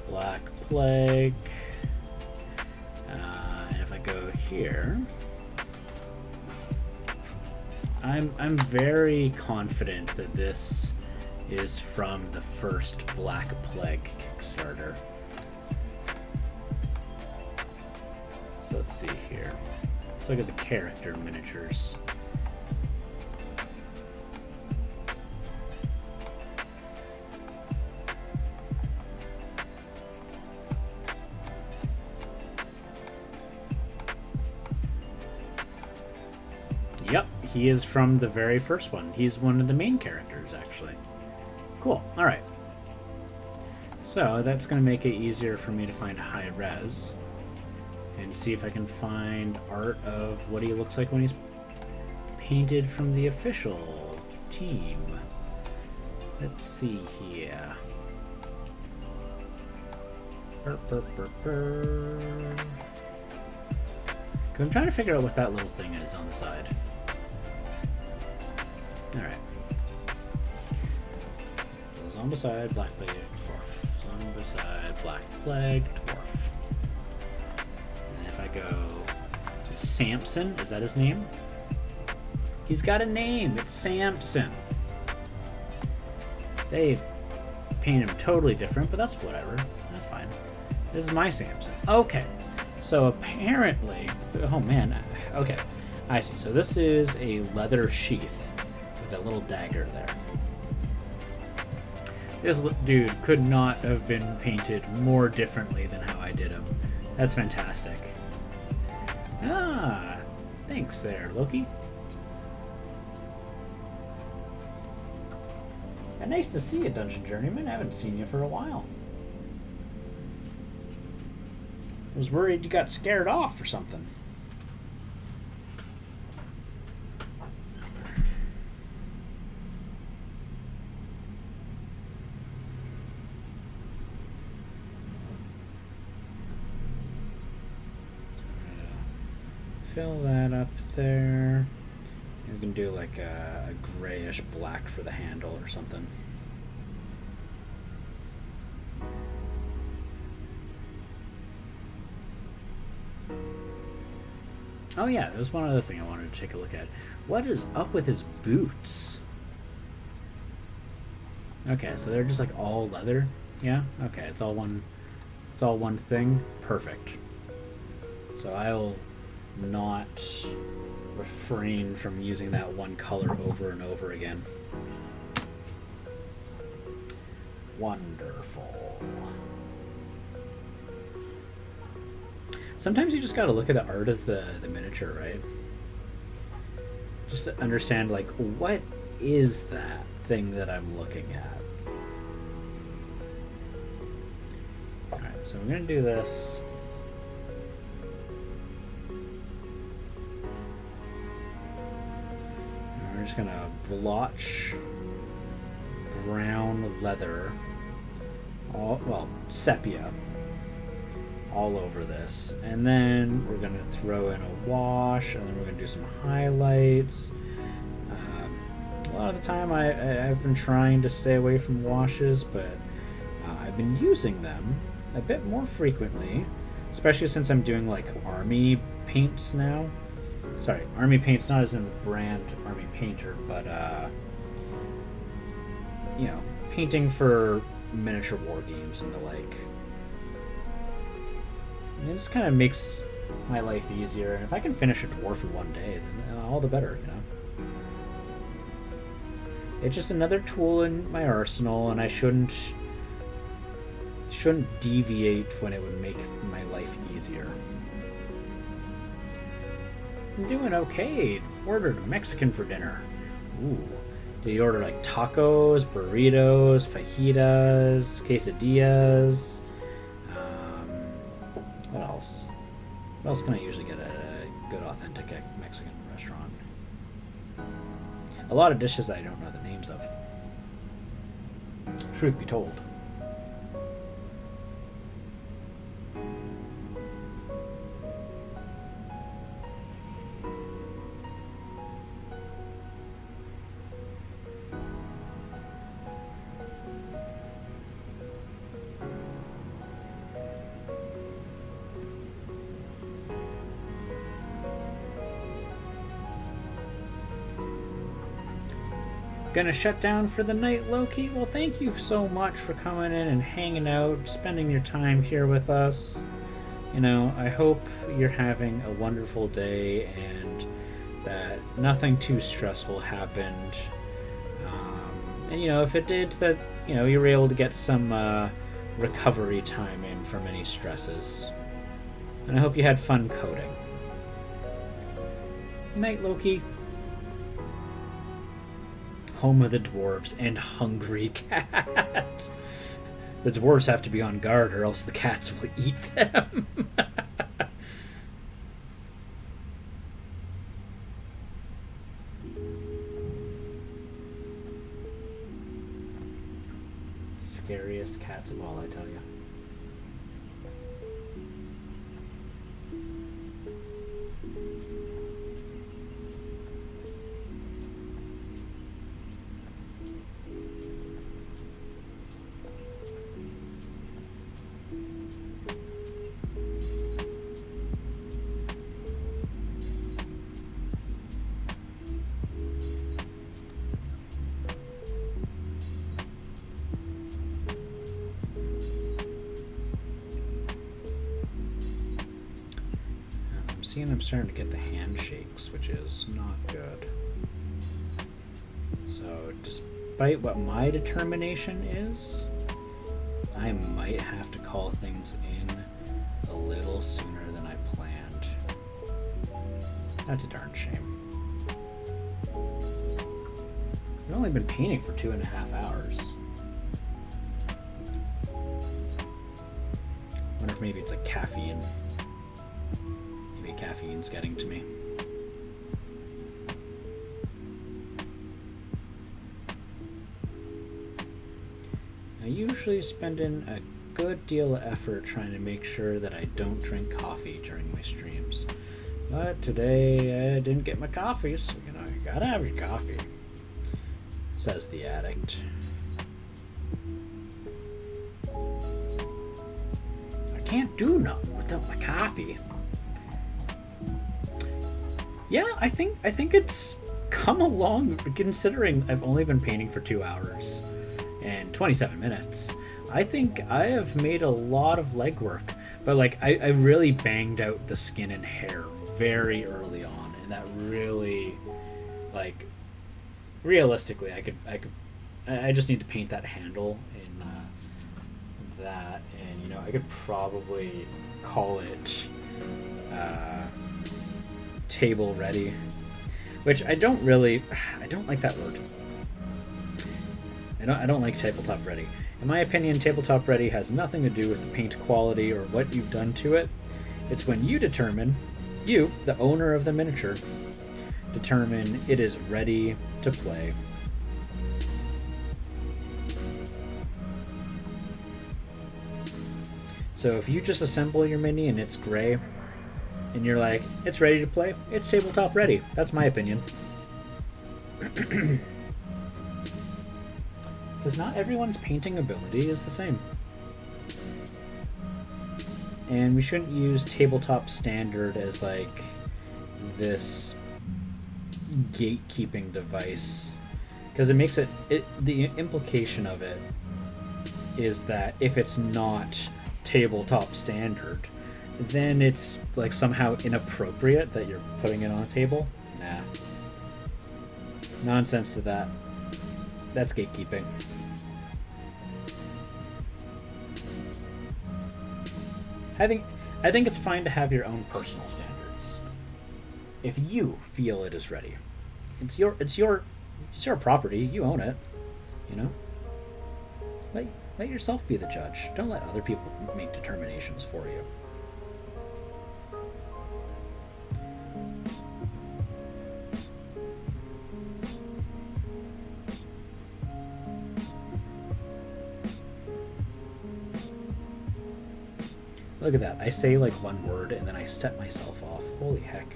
Black Plague. And if I go here... I'm very confident that this is from the first Black Plague Kickstarter. So let's see here. Let's look at the character miniatures. Yep, he is from the very first one. He's one of the main characters, actually. Cool, alright. So that's going to make it easier for me to find a high res and see if I can find art of what he looks like when he's painted from the official team. Let's see here. Because I'm trying to figure out what that little thing is on the side. Alright. Zombicide, Black Plague, Dwarf. Zombicide, Black Plague, Dwarf. And if I go... Samson, is that his name? He's got a name! It's Samson! They paint him totally different, but that's whatever. That's fine. This is my Samson. Okay. So apparently... Oh man. Okay. I see. So this is a leather sheath with a little dagger there. This dude could not have been painted more differently than how I did him. That's fantastic. Ah, thanks there, Loki. And nice to see you, Dungeon Journeyman. I haven't seen you for a while. I was worried you got scared off or something. fill that up there. We can do like a grayish black for the handle or something. Oh yeah, there's one other thing I wanted to take a look at. What is up with his boots? Okay, so they're just like all leather. Yeah. Okay, it's all one. It's all one thing. Perfect. So I'll not refrain from using that one color over and over again. Wonderful. Sometimes you just gotta look at the art of the miniature, right? Just to understand, like, what is that thing that I'm looking at? Alright, so I'm gonna do this. And we're just gonna blotch brown leather, sepia, all over this, and then we're going to throw in a wash, and then we're going to do some highlights. A lot of the time I've been trying to stay away from washes, but I've been using them a bit more frequently, especially since I'm doing like army paints now. Sorry, army paints, not as in the brand Army Painter, but you know, painting for miniature war games and the like. It just kind of makes my life easier, and if I can finish a dwarf in one day, then all the better, you know. It's just another tool in my arsenal, and I shouldn't deviate when it would make my life easier. I'm doing okay. Ordered Mexican for dinner. Ooh. Did you order like tacos, burritos, fajitas, quesadillas? What else? What else can I usually get at a good, authentic Mexican restaurant? A lot of dishes I don't know the names of. Truth be told. Gonna shut down for the night, Loki? Well, thank you so much for coming in and hanging out, spending your time here with us. You know, I hope you're having a wonderful day and that nothing too stressful happened. And, you know, if it did, that, you know, you were able to get some recovery time in from any stresses. And I hope you had fun coding. Night, Loki. Home of the dwarves and hungry cats. The dwarves have to be on guard or else the cats will eat them. Scariest cats of all, I tell you. I'm starting to get the handshakes, which is not good. So, despite what my determination is, I might have to call things in a little sooner than I planned. That's a darn shame. I've only been painting for 2.5 hours. Wonder if maybe it's like caffeine. Caffeine's getting to me. I usually spend in a good deal of effort trying to make sure that I don't drink coffee during my streams. But today I didn't get my coffee, so you gotta have your coffee, says the addict. I can't do nothing without my coffee. Yeah, I think it's come along, considering I've only been painting for 2 hours and 27 minutes. I think I have made a lot of legwork, but like I really banged out the skin and hair very early on, and that really, like, realistically, I just need to paint that handle in that, and I could probably call it table ready, which I don't like that word. I don't like tabletop ready. In my opinion, tabletop ready has nothing to do with the paint quality or what you've done to it. It's when you, the owner of the miniature, determine it is ready to play. So if you just assemble your mini and it's gray, and you're like, it's ready to play, it's tabletop ready. That's my opinion. Because not everyone's painting ability is the same. And we shouldn't use tabletop standard as like this gatekeeping device, because it makes it the implication of it is that if it's not tabletop standard, then it's like somehow inappropriate that you're putting it on a table. Nah. Nonsense to that. That's gatekeeping. I think it's fine to have your own personal standards. If you feel it is ready, it's your property. You own it. Let yourself be the judge. Don't let other people make determinations for you. Look at that. I say like one word and then I set myself off. Holy heck.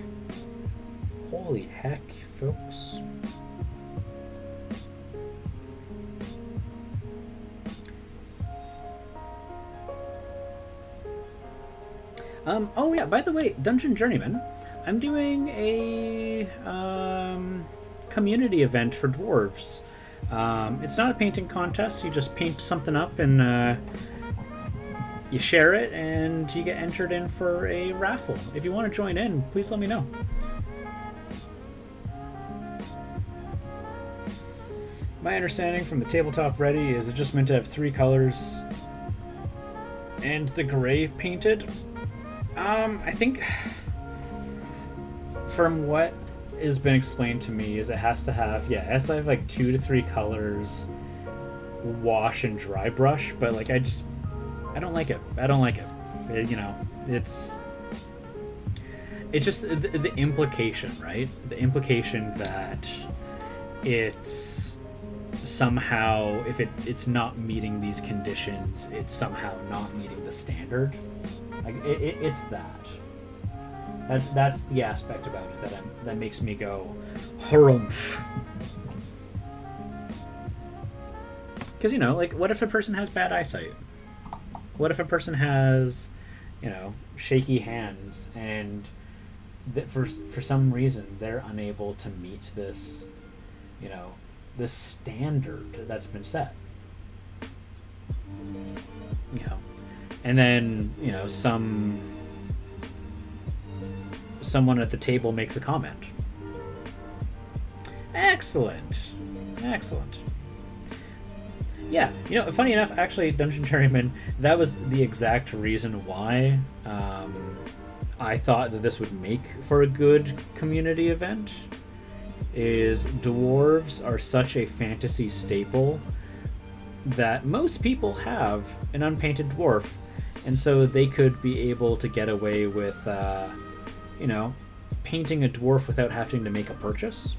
Holy heck, folks. Oh yeah, by the way, Dungeon Journeyman, I'm doing a community event for dwarves. It's not a painting contest. You just paint something up and you share it, and you get entered in for a raffle. If you want to join in, please let me know. My understanding from the tabletop ready is it's just meant to have 3 colors and the gray painted. I think from what has been explained to me is it has to have like 2 to 3 colors, wash and dry brush, but like I don't like it. It's just the implication, right? The implication that it's somehow, if it's not meeting these conditions, it's somehow not meeting the standard. Like it's that's the aspect about it that makes me go harumph. Because like, what if a person has bad eyesight? What if a person has, shaky hands, and that for some reason they're unable to meet this, this standard that's been set? And then someone at the table makes a comment. Excellent. Yeah, funny enough, actually, Dungeon Journeyman, that was the exact reason why I thought that this would make for a good community event. Is dwarves are such a fantasy staple that most people have an unpainted dwarf, and so they could be able to get away with, painting a dwarf without having to make a purchase.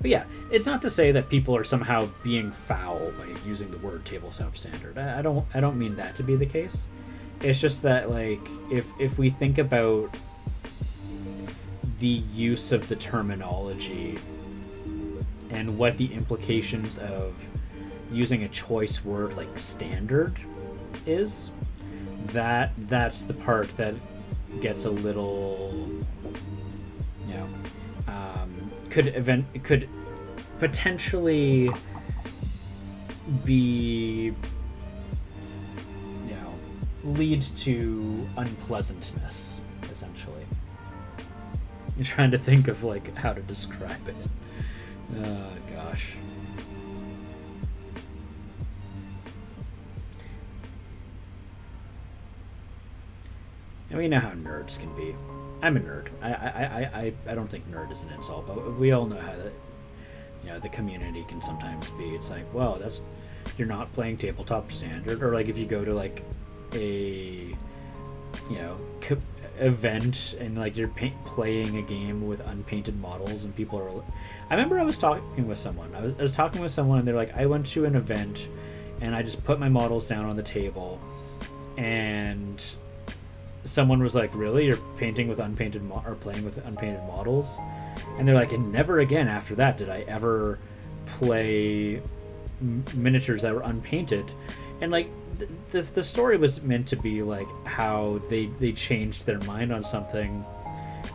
But yeah, it's not to say that people are somehow being foul by using the word tabletop standard. I don't mean that to be the case. It's just that, like, if we think about the use of the terminology and what the implications of using a choice word like standard is, that's the part that gets a little, you know, could potentially be, you know, lead to unpleasantness, essentially. I'm trying to think of like how to describe it. Oh gosh. And we know how nerds can be. I'm a nerd. I don't think nerd is an insult, but we all know how that, you know, the community can sometimes be. It's like, well, that's, you're not playing tabletop standard, or like if you go to like a, you know, event and like you're playing a game with unpainted models and people are. I remember I was talking with someone. I was talking with someone and they're like, I went to an event and I just put my models down on the table, and someone was like, really, you're painting with unpainted or playing with unpainted models? And they're like, and never again after that did I ever play miniatures that were unpainted. And like the story was meant to be like how they changed their mind on something,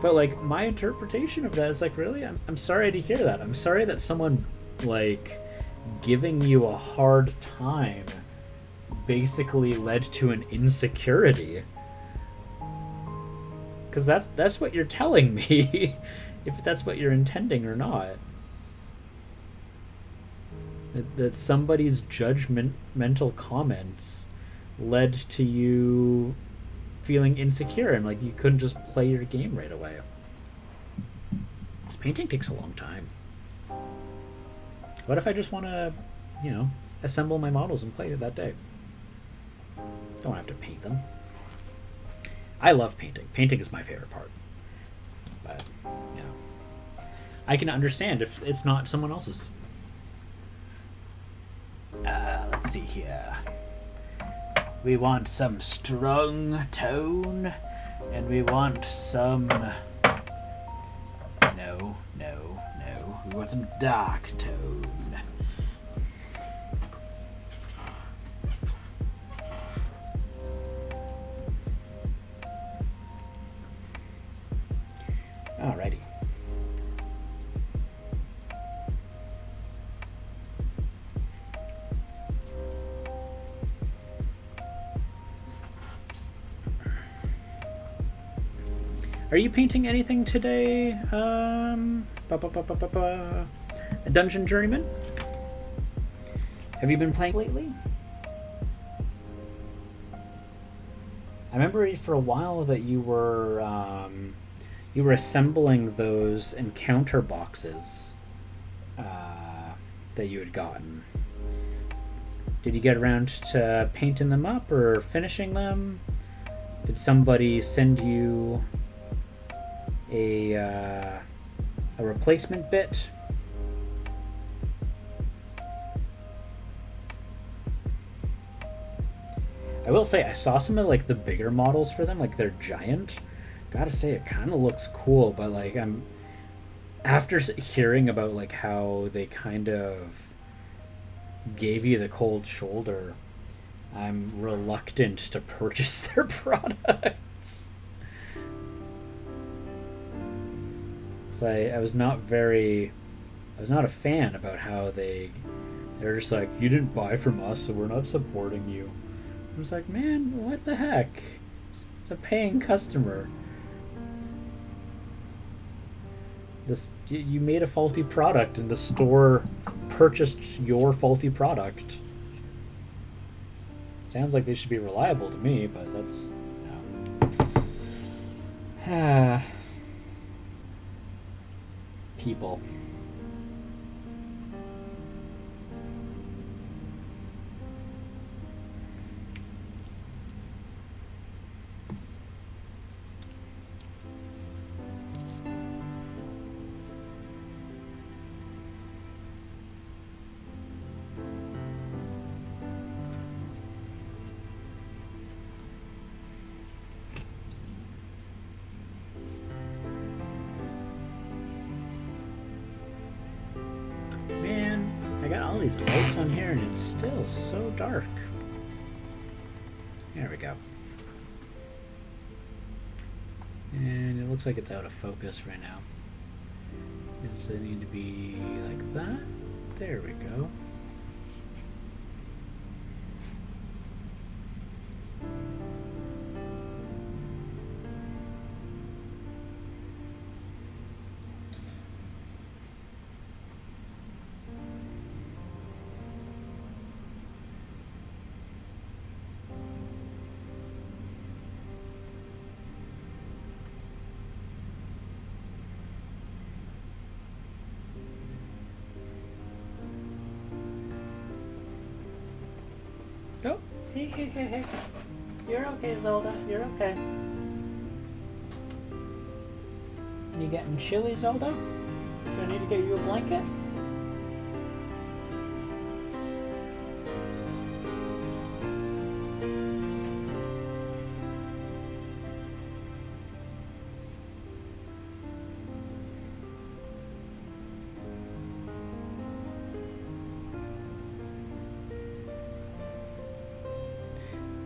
but like my interpretation of that is like, really, I'm sorry to hear that. I'm sorry that someone like giving you a hard time basically led to an insecurity. Because that's what you're telling me, if that's what you're intending or not. That somebody's judgmental comments led to you feeling insecure and like you couldn't just play your game right away. This painting takes a long time. What if I just want to, you know, assemble my models and play it that day? Don't have to paint them. I love painting. Painting is my favorite part. But, you know, I can understand if it's not someone else's. Let's see here. We want some strong tone, and we want some... No. We want some dark tone. Alrighty. Are you painting anything today? A Dungeon Journeyman? Have you been playing lately? I remember for a while that you were assembling those encounter boxes that you had gotten. Did you get around to painting them up or finishing them? Did somebody send you a replacement bit? I will say I saw some of like the bigger models for them, like they're giant. Gotta say it kind of looks cool, but like I'm after hearing about like how they kind of gave you the cold shoulder, I'm reluctant to purchase their products. So I was not a fan about how they're just like, you didn't buy from us, so we're not supporting you. I was like, man, what the heck? It's a paying customer. You made a faulty product and the store purchased your faulty product. Sounds like they should be reliable to me, but that's people. these lights on here and it's still so dark. There we go. And it looks like it's out of focus right now. Does it need to be like that? There we go. Oh, hey. You're okay, Zelda. You're okay. You getting chilly, Zelda? Do I need to get you a blanket?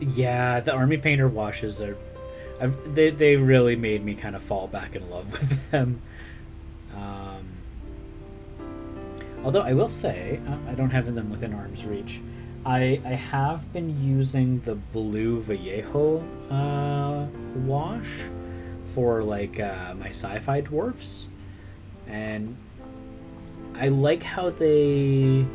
Yeah, the Army Painter washes are... they really made me kind of fall back in love with them. Although I will say, I don't have them within arm's reach. I have been using the blue Vallejo wash for like my sci-fi dwarfs, and I like how they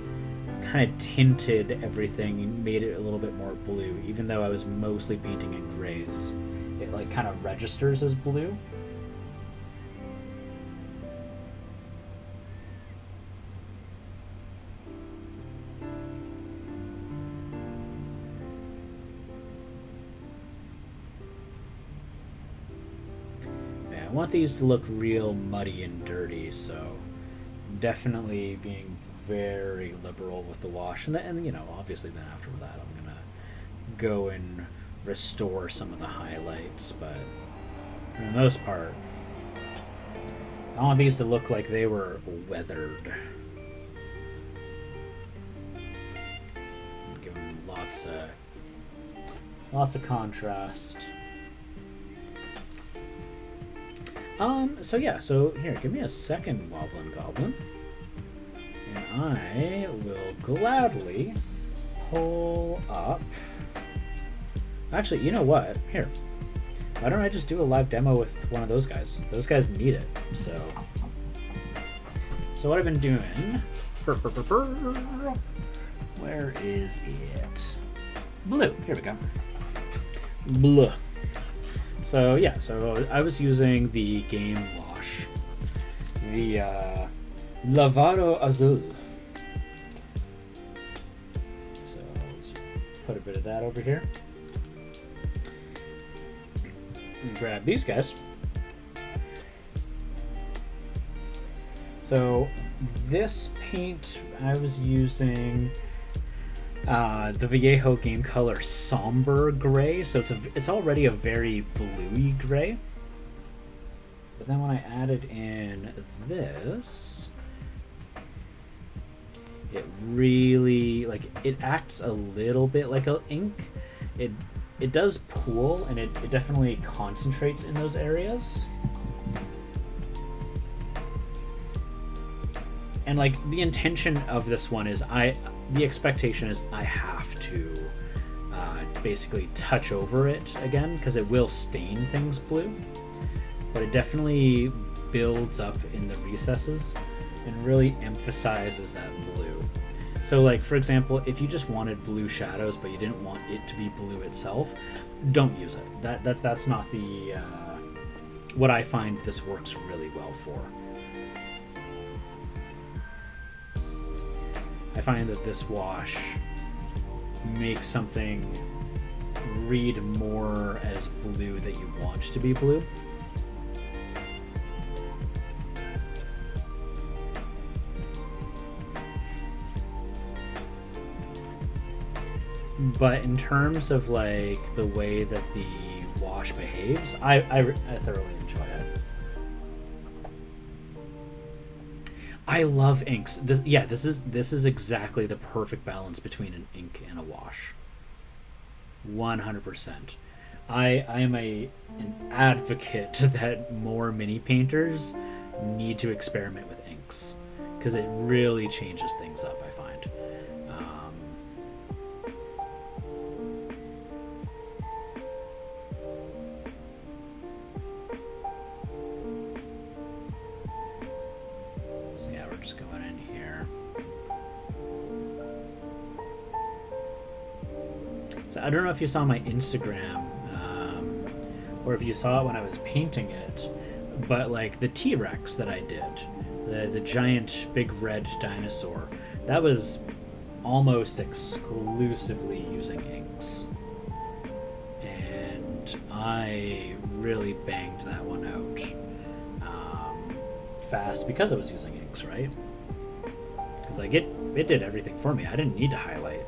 kind of tinted everything and made it a little bit more blue, even though I was mostly painting in grays. It like kind of registers as blue. Yeah, I want these to look real muddy and dirty, so definitely being very liberal with the wash, and you know, obviously then after that I'm gonna go and restore some of the highlights, but for the most part I want these to look like they were weathered. Give them lots of contrast. So yeah, so here, give me a second Woblin Goblin. And I will gladly pull up... Actually, you know what? Here. Why don't I just do a live demo with one of those guys? Those guys need it. So what I've been doing... Where is it? Blue. Here we go. Blue. So yeah, so I was using the Game Wash. The Lavado Azul. So let's put a bit of that over here. And grab these guys. So this paint I was using the Vallejo Game Color Somber Gray, so it's already a very bluey gray. But then when I added in this, it really, like, it acts a little bit like an ink. It does pool, and it definitely concentrates in those areas. And like the intention of this one is the expectation is I have to basically touch over it again, because it will stain things blue, but it definitely builds up in the recesses and really emphasizes that blue. So like, for example, if you just wanted blue shadows but you didn't want it to be blue itself, don't use it. That's not the what I find this works really well for. I find that this wash makes something read more as blue that you want to be blue. But in terms of like the way that the wash behaves, I thoroughly enjoy it. I love inks. This is exactly the perfect balance between an ink and a wash. 100%. I am an advocate that more mini painters need to experiment with inks because it really changes things up, I find. So yeah, we're just going in here. So I don't know if you saw my Instagram, or if you saw it when I was painting it, but like the T-Rex that I did, the giant big red dinosaur, that was almost exclusively using inks. And I really banged that one out fast because I was using inks, right? Because like it did everything for me. I didn't need to highlight.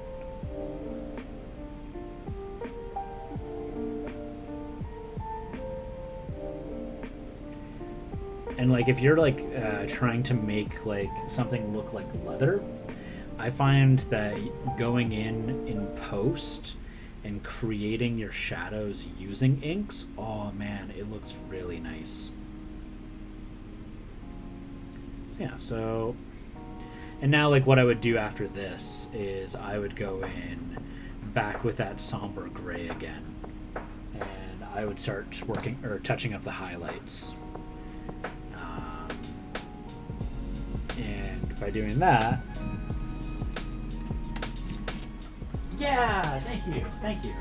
And like if you're like trying to make like something look like leather, I find that going in post and creating your shadows using inks, oh man, it looks really nice. So yeah, so and now like what I would do after this is I would go in back with that somber gray again, and I would start working or touching up the highlights. And by doing that, yeah, thank you.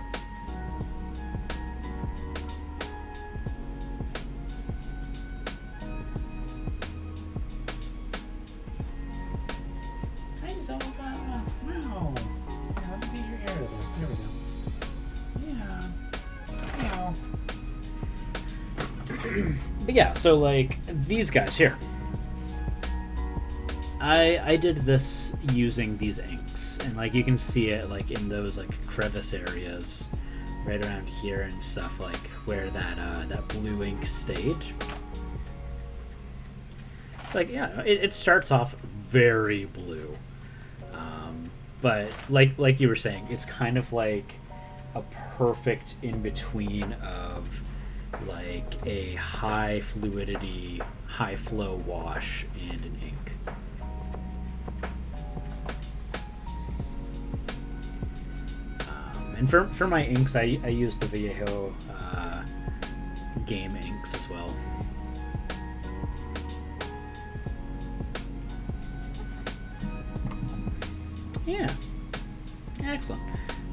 Hi, Zelda. Wow. Yeah, let me be your hair there. There we go. Yeah. But yeah, so like these guys here. I did this using these inks, and like you can see it like in those like crevice areas right around here and stuff, like where that blue ink stayed. It's like, yeah, it starts off very blue, but like you were saying, it's kind of like a perfect in between of like a high fluidity, high flow wash and an ink. And for my inks, I use the Vallejo game inks as well. Yeah, excellent.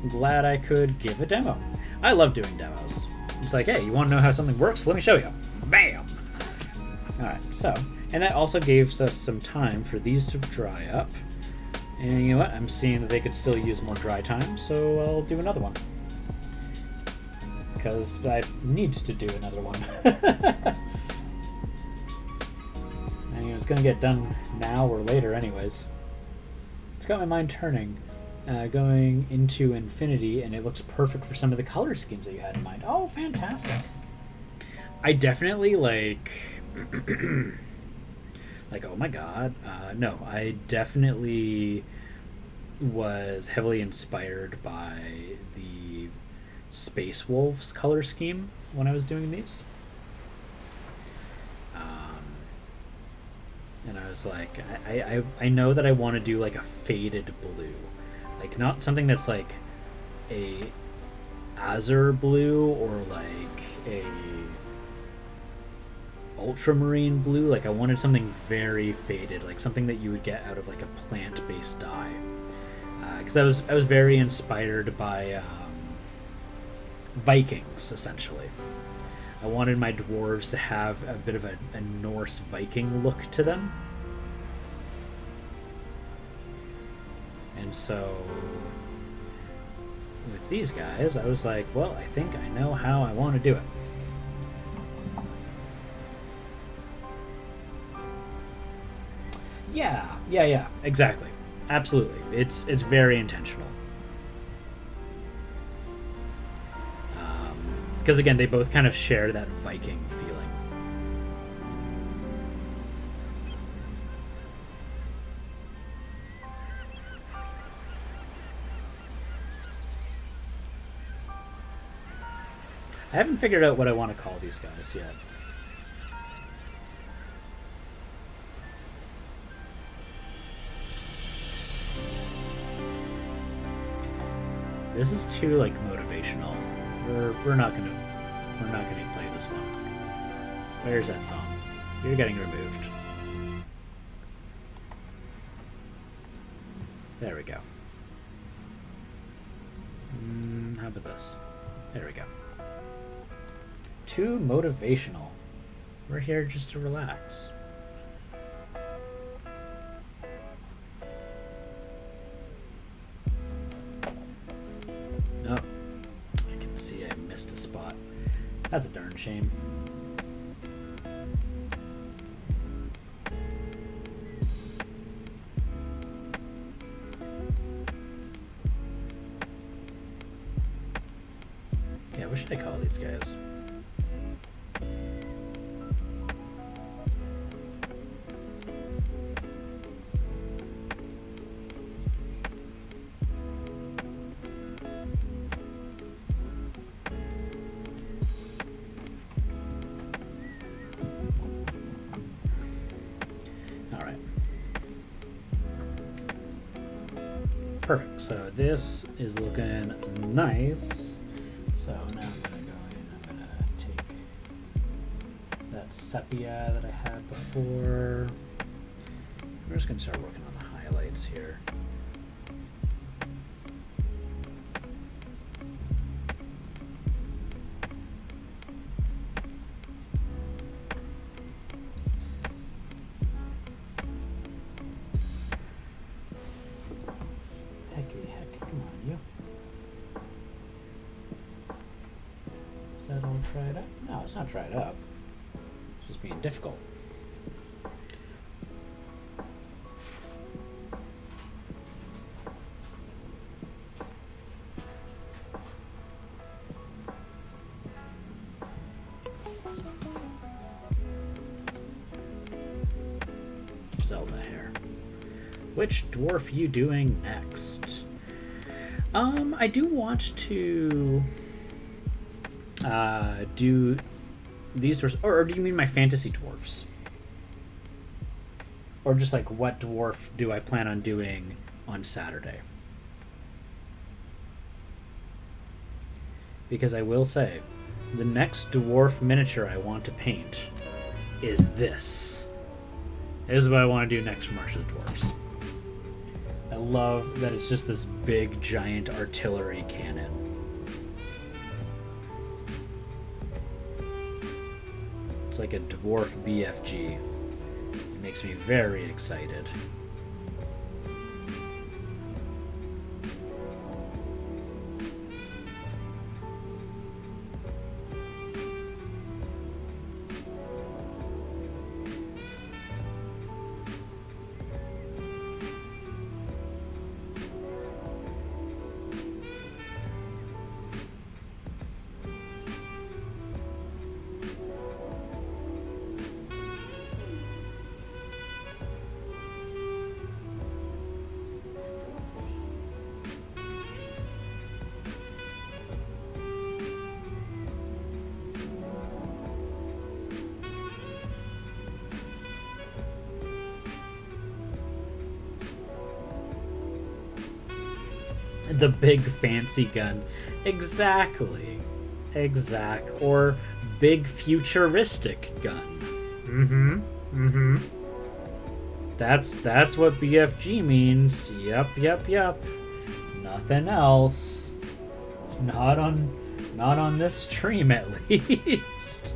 I'm glad I could give a demo. I love doing demos. It's like, hey, you want to know how something works? Let me show you. Bam! Alright, so, and that also gave us some time for these to dry up. And you know what? I'm seeing that they could still use more dry time, so I'll do another one. Because I need to do another one. I mean, it's going to get done now or later anyways. It's got my mind turning, going into infinity, and it looks perfect for some of the color schemes that you had in mind. Oh, fantastic. I definitely, like... like, oh my god. No, I definitely was heavily inspired by the Space Wolves color scheme when I was doing these. And I was like, I know that I want to do like a faded blue. Like, not something that's like a azure blue or like a ultramarine blue. Like, I wanted something very faded, like something that you would get out of like a plant-based dye. Because I was very inspired by Vikings, essentially. I wanted my dwarves to have a bit of a Norse Viking look to them. And so with these guys, I was like, well, I think I know how I want to do it. Yeah, exactly. Absolutely. It's very intentional. Because again, they both kind of share that Viking feeling. I haven't figured out what I want to call these guys yet. This is too like motivational. We're not gonna play this one. Where's that song? You're getting removed. There we go. How about this? There we go. Too motivational. We're here just to relax. Oh, I can see I missed a spot. That's a darn shame. Yeah, what should I call these guys? Perfect. So this is looking nice. So now I'm gonna go in. I'm gonna take that sepia that I had before. We're just gonna start working on the highlights here. Try it up? No, it's not tried up. It's just being difficult. Zelda hair. Which dwarf you doing next? I do want to do these dwarfs, or do you mean my fantasy dwarfs? Or just like what dwarf do I plan on doing on Saturday? Because I will say, the next dwarf miniature I want to paint is this. This is what I want to do next for March of the Dwarfs. I love that it's just this big, giant artillery cannon. It's like a dwarf BFG. It makes me very excited. The big fancy gun. Exactly. Or big futuristic gun. That's what BFG means. Yep. Nothing else. Not on this stream at least.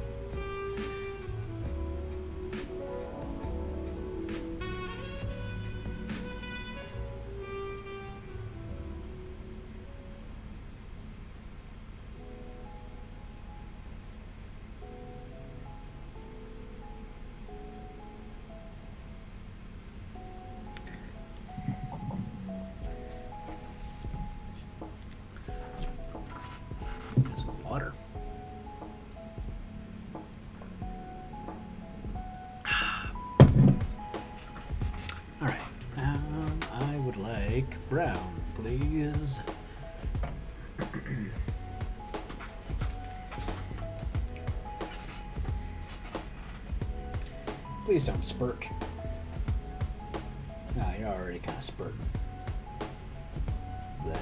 Brown, please. Please don't spurt. No, you're already kind of spurting. Blech.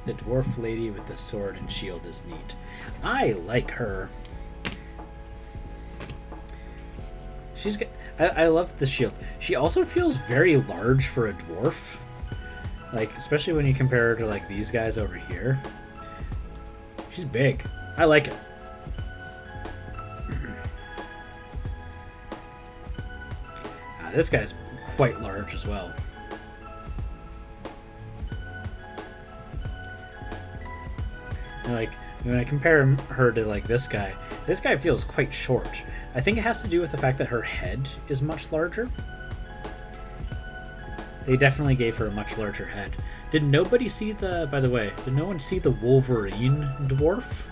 The dwarf lady with the sword and shield is neat. I like her. She's got, I love the shield. She also feels very large for a dwarf. Like, especially when you compare her to like these guys over here. She's big. I like it. This guy's quite large as well. And like, when I compare her to like this guy feels quite short. I think it has to do with the fact that her head is much larger. They definitely gave her a much larger head. Did nobody see the, by the way, did no one see the Wolverine dwarf?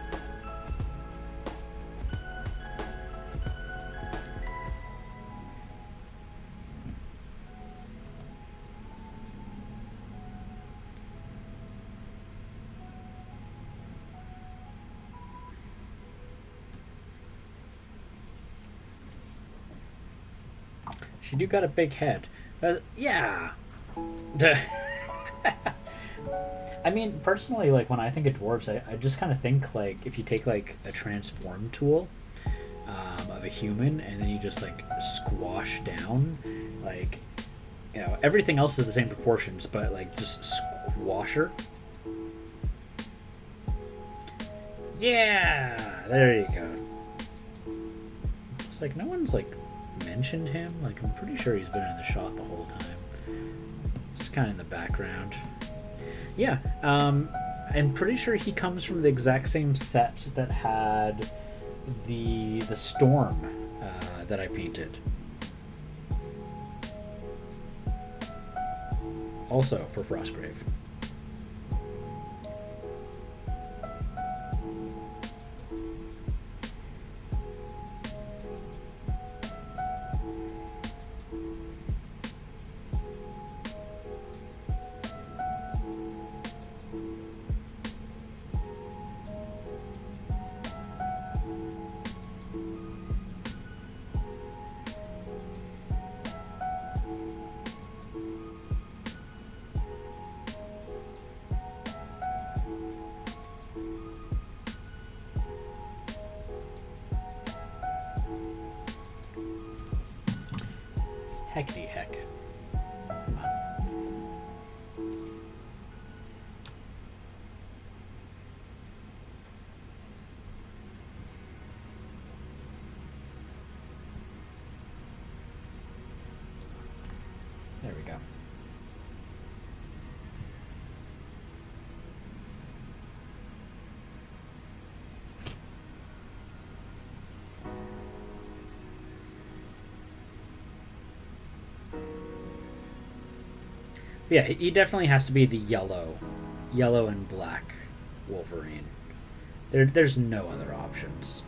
She do got a big head. Yeah. I mean, personally, like, when I think of dwarves, I just kind of think, like, if you take, like, a transform tool of a human, and then you just, like, squash down, like, you know, everything else is the same proportions, but, like, just squash her. Yeah! There you go. It's like, no one's, like, mentioned him. Like, I'm pretty sure he's been in the shot the whole time. Just kind of in the background. Yeah, I'm pretty sure he comes from the exact same set that had the storm that I painted. Also for Frostgrave. Heckity heck. Come on. There we go. Yeah, he definitely has to be the yellow and black Wolverine. There's no other options.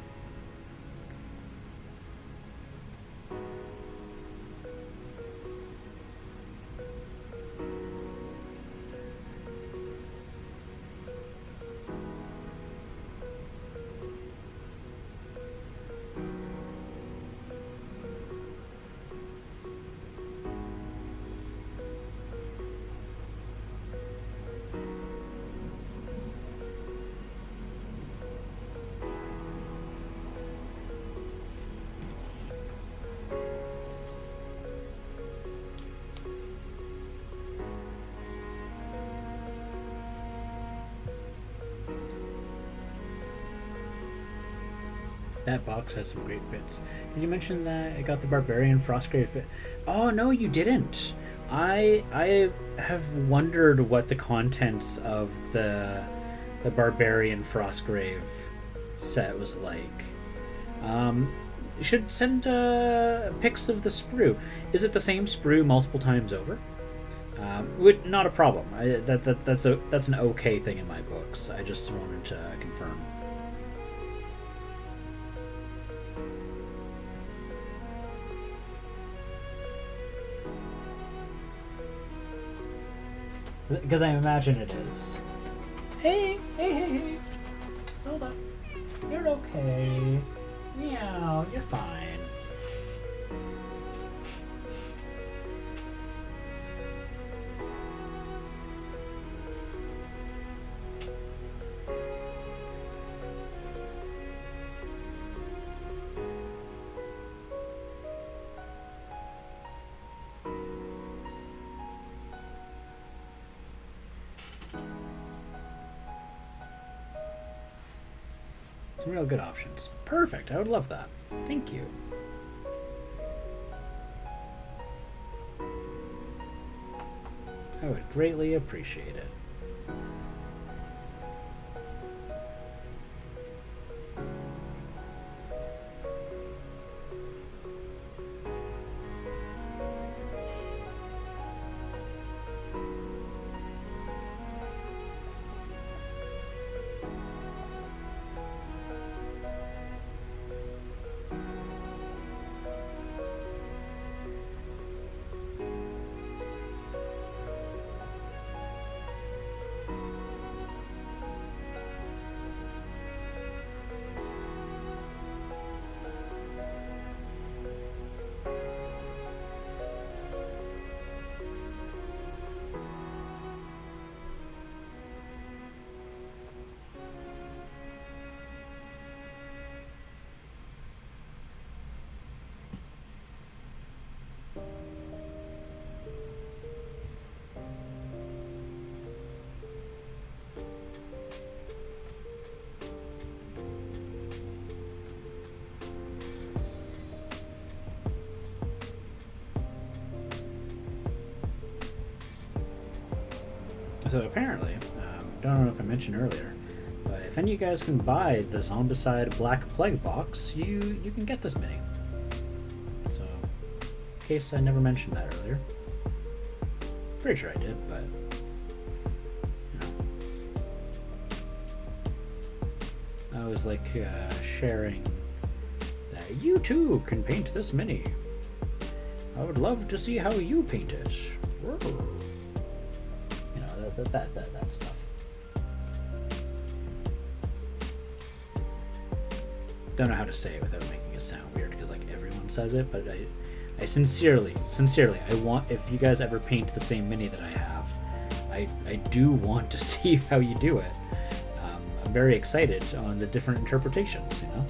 That box has some great bits. Did you mention that I got the Barbarian Frostgrave bit? Oh, no, you didn't. I have wondered what the contents of the Barbarian Frostgrave set was like. You should send pics of the sprue. Is it the same sprue multiple times over? Not a problem. That's an okay thing in my books. I just wanted to confirm. Because I imagine it is. Hey. Hold up. You're okay. Meow, you're fine. Some real good options. Perfect. I would love that. Thank you. I would greatly appreciate it. So apparently, don't know if I mentioned earlier, but if any of you guys can buy the Zombicide Black Plague box, you can get this mini. So, in case I never mentioned that earlier. Pretty sure I did, but you know. I was like sharing that you too can paint this mini. I would love to see how you paint it. Whoa. That stuff. Don't know how to say it without making it sound weird because like everyone says it, but I sincerely, I want, if you guys ever paint the same mini that I have, I do want to see how you do it. I'm very excited on the different interpretations, you know?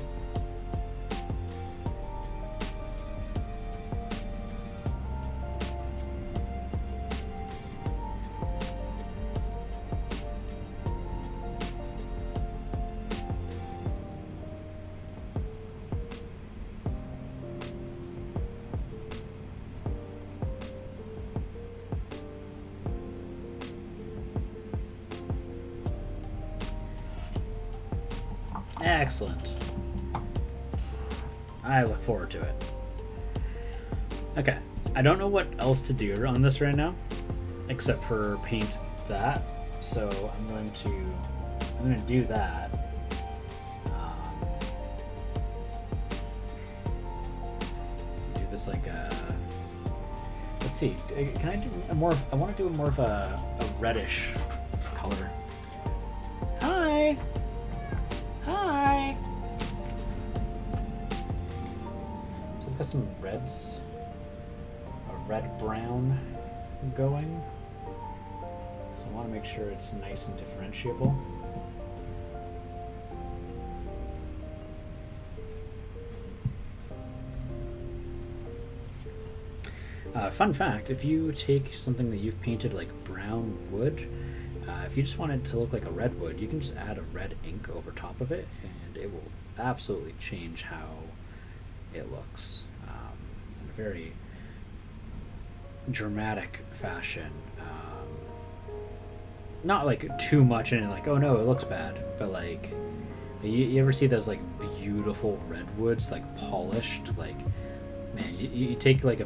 Excellent. I look forward to it. Okay, I don't know what else to do on this right now, except for paint that. So I'm going to do that. Do this like let's see. Can I do a more? I want to do more of a reddish color. Hi. Hi! So it's got some reds, a red-brown going. So I want to make sure it's nice and differentiable. Fun fact, if you take something that you've painted like brown wood, if you just want it to look like a redwood, you can just add a red ink over top of it, and it will absolutely change how it looks in a very dramatic fashion. Not like too much and like, oh no, it looks bad, but like You ever see those like beautiful redwoods, like polished, like, man, you take like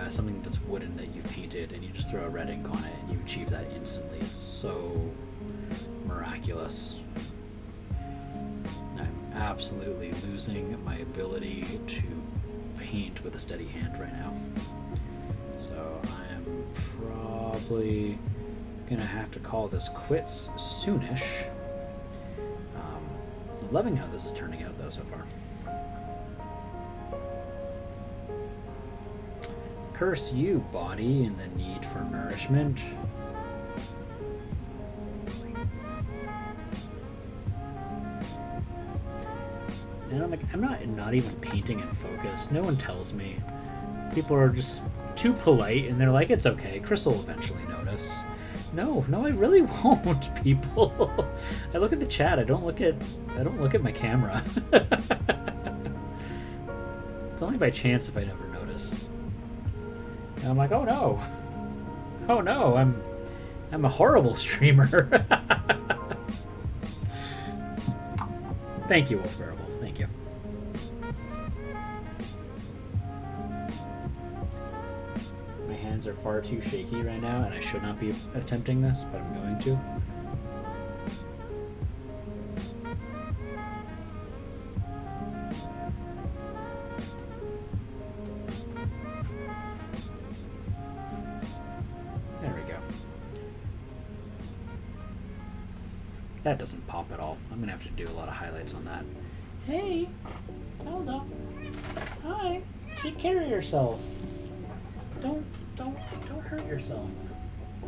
something that's wooden that you've painted and you just throw a red ink on it and you achieve that instantly. It's so miraculous. I'm absolutely losing my ability to paint with a steady hand right now. So I am probably gonna have to call this quits soonish. Loving how this is turning out though so far. Curse you, body, and the need for nourishment. And I'm not even painting in focus. No one tells me. People are just too polite, and they're like, it's okay. Chris will eventually notice. No, I really won't, people. I look at the chat. I don't look at my camera. It's only by chance if I never notice. And I'm like, oh no, I'm a horrible streamer. Thank you, Wolf Bearable. Thank you. My hands are far too shaky right now, and I should not be attempting this, but I'm going to. There we go. That doesn't pop at all. I'm gonna have to do a lot of highlights on that. Hey, Zelda. Hi. Take care of yourself. Don't hurt yourself.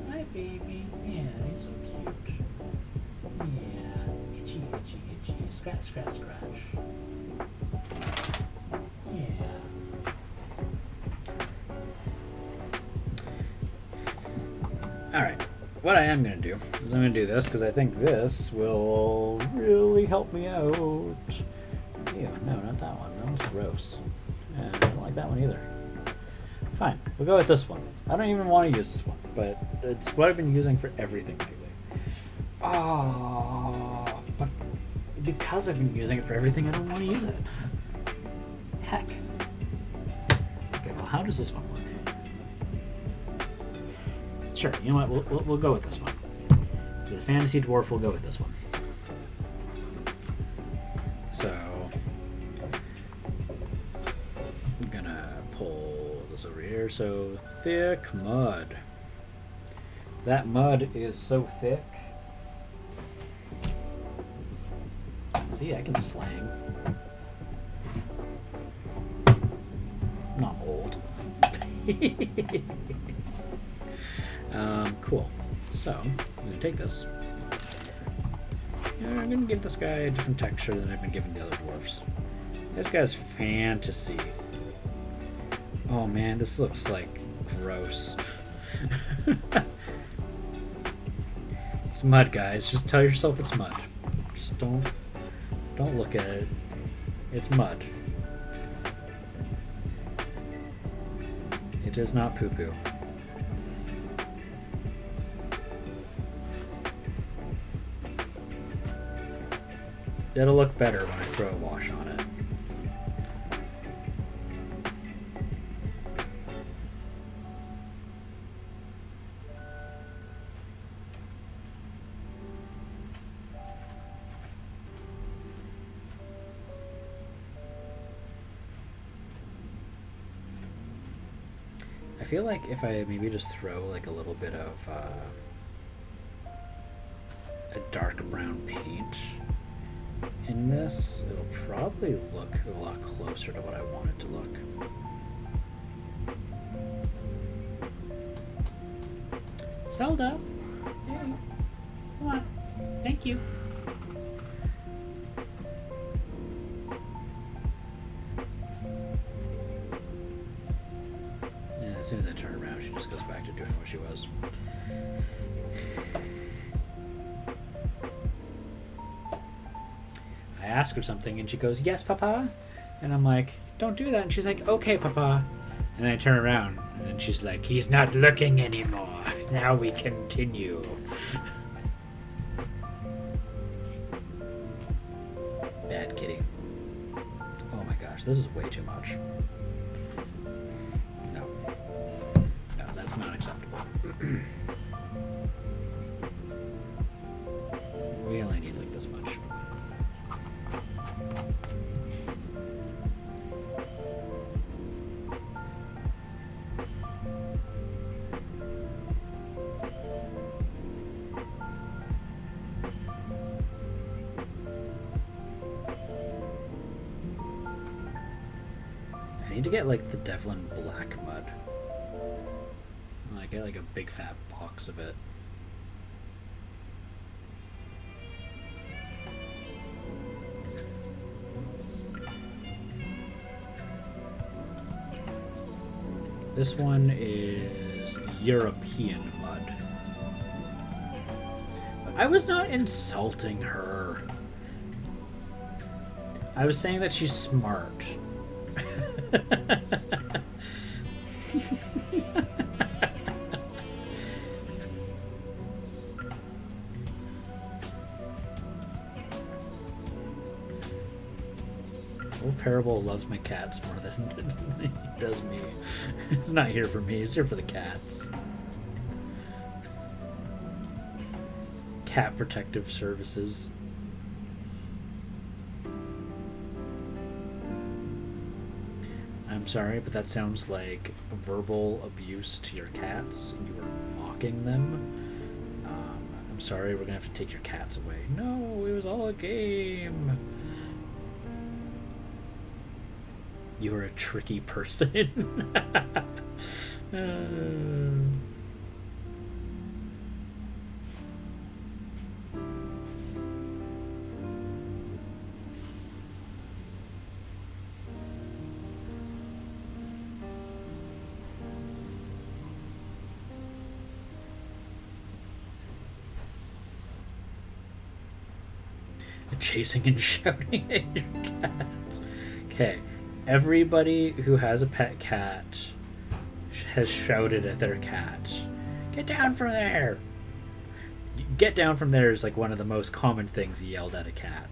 Hi, baby. Yeah, you're so cute. Yeah, itchy, itchy, itchy. Scratch, scratch, scratch. Yeah. All right. What I am going to do is I'm going to do this because I think this will really help me out. Ew, no, not that one. That one's gross. I don't like that one either. Fine, we'll go with this one. I don't even want to use this one, but it's what I've been using for everything lately. Oh, but because I've been using it for everything, I don't want to use it. Heck. Okay, well, how does this one look? Sure, you know what? We'll go with this one. For the fantasy dwarf, we'll go with this one. So I'm gonna pull this over here. So thick mud. That mud is so thick. See, I can slang. I'm not old. Cool. So, I'm going to take this. I'm going to give this guy a different texture than I've been giving the other dwarfs. This guy's fantasy. Oh man, this looks like gross. It's mud, guys. Just tell yourself it's mud. Just don't look at it. It's mud. It is not poo-poo. It'll look better when I throw a wash on it. I feel like if I maybe just throw like a little bit of a dark brown paint in this, it'll probably look a lot closer to what I want it to look. Zelda! Hey, come on. Thank you. And as soon as I turn around, she just goes back to doing what she was. I ask her something and she goes, "Yes, Papa." And I'm like, "Don't do that." And she's like, "Okay, Papa." And I turn around and she's like, "He's not looking anymore. Now we continue." kitty. Oh my gosh, this is way too much. No. No, that's not acceptable. We only need like this much. I need to get like the Devlin black mud. I get like a big fat box of it. This one is European mud. But I was not insulting her. I was saying that she's smart. Wolf Parable loves my cats more than he does me. He's not here for me, he's here for the cats. Cat Protective Services. I'm sorry, but that sounds like verbal abuse to your cats. You are mocking them. I'm sorry, we're gonna have to take your cats away. No, it was all a game. You are a tricky person. Chasing and shouting at your cats. Okay. Everybody who has a pet cat has shouted at their cat. Get down from there! Get down from there is like one of the most common things yelled at a cat.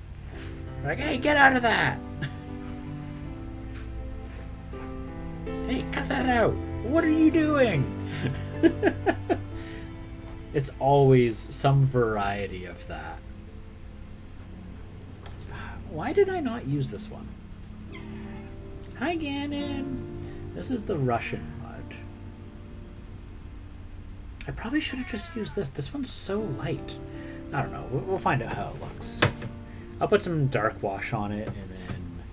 Like, hey, get out of that! Hey, cut that out! What are you doing? It's always some variety of that. Why did I not use this one? Hi, Ganon. This is the Russian mud. I probably should have just used this. This one's so light. I don't know. We'll find out how it looks. I'll put some dark wash on it, and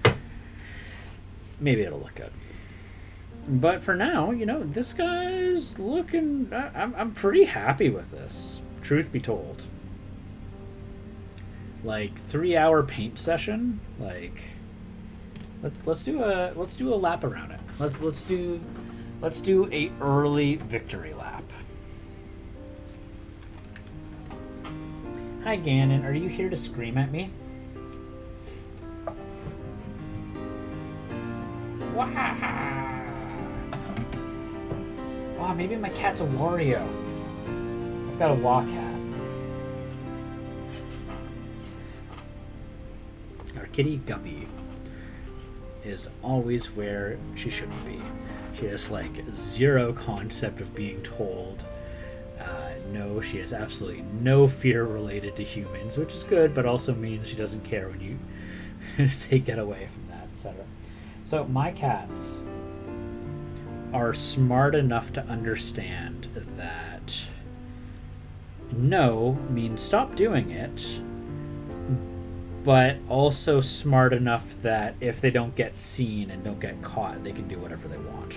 then maybe it'll look good. But for now, you know, this guy's looking... I'm pretty happy with this, truth be told. Like 3-hour paint session, like let's do a lap around it. Let's do a early victory lap. Hi Ganon, are you here to scream at me? Wow. Oh, maybe my cat's a Wario. I've got a Wah cat. Our kitty Guppy is always where she shouldn't be. She has like zero concept of being told. No, she has absolutely no fear related to humans, which is good, but also means she doesn't care when you say get away from that, etc. So my cats are smart enough to understand that no means stop doing it, but also smart enough that if they don't get seen and don't get caught, they can do whatever they want.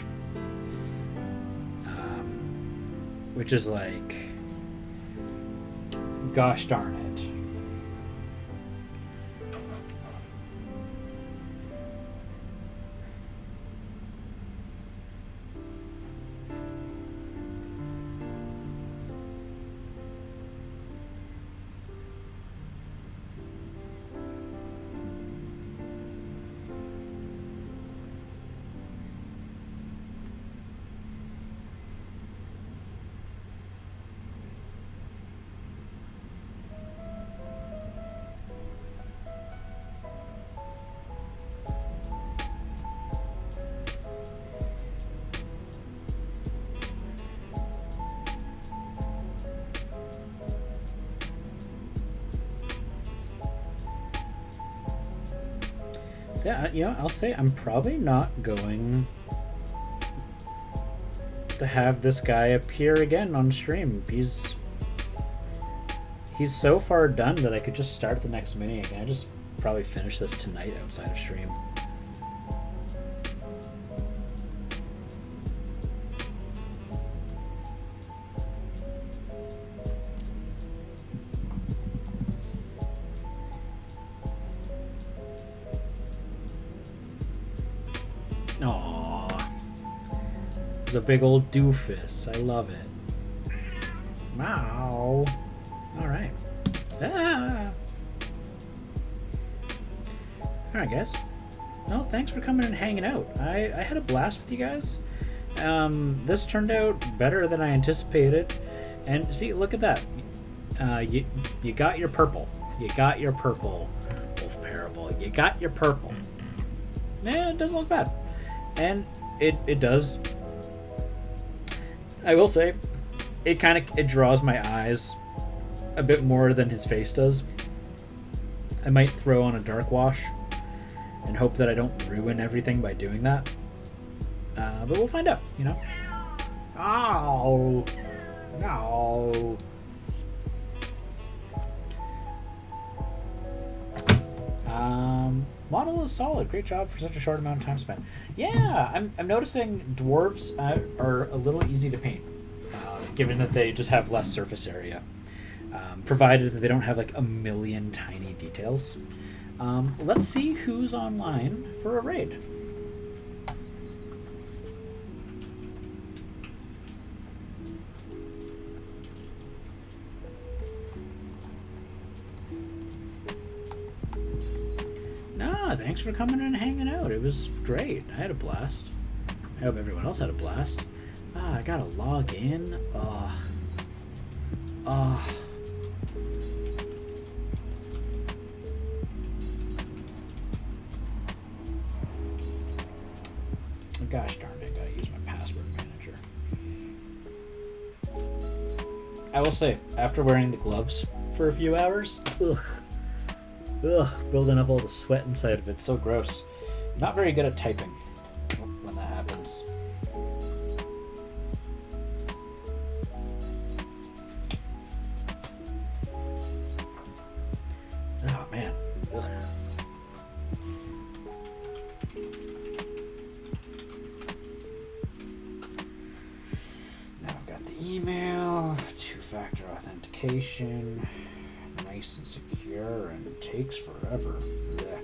Which is like, gosh darn it. So yeah, you know, I'll say I'm probably not going to have this guy appear again on stream. He's so far done that I could just start the next mini again. I just probably finish this tonight outside of stream. Aww. It's a big old doofus. I love it. Wow. Alright. Ah. Alright, guys. Well, thanks for coming and hanging out. I had a blast with you guys. This turned out better than I anticipated. And see, look at that. You got your purple. You got your purple wolf parable. You got your purple. Yeah, it doesn't look bad. And it does. I will say, it draws my eyes a bit more than his face does. I might throw on a dark wash and hope that I don't ruin everything by doing that. But we'll find out, you know? Ow! No! Model is solid. Great job for such a short amount of time spent. Yeah, I'm noticing dwarves are a little easy to paint, given that they just have less surface area. Provided that they don't have like a million tiny details. Let's see who's online for a raid. Nah, thanks for coming and hanging out. It was great. I had a blast. I hope everyone else had a blast. I gotta log in. Gosh darn it, I gotta use my password manager. I will say, after wearing the gloves for a few hours, building up all the sweat inside of it, so gross. Not very good at typing when that happens. Oh man. Ugh. Now I've got the email, two-factor authentication, nice and secure, and it takes forever. Blech.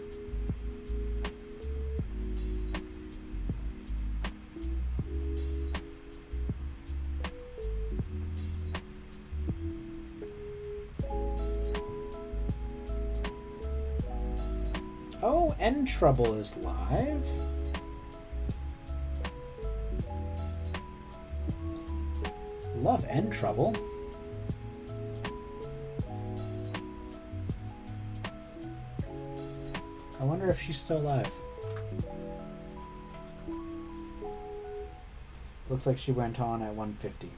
Oh, End Trouble is live. Love End Trouble. I wonder if she's still alive. Looks like she went on at 150.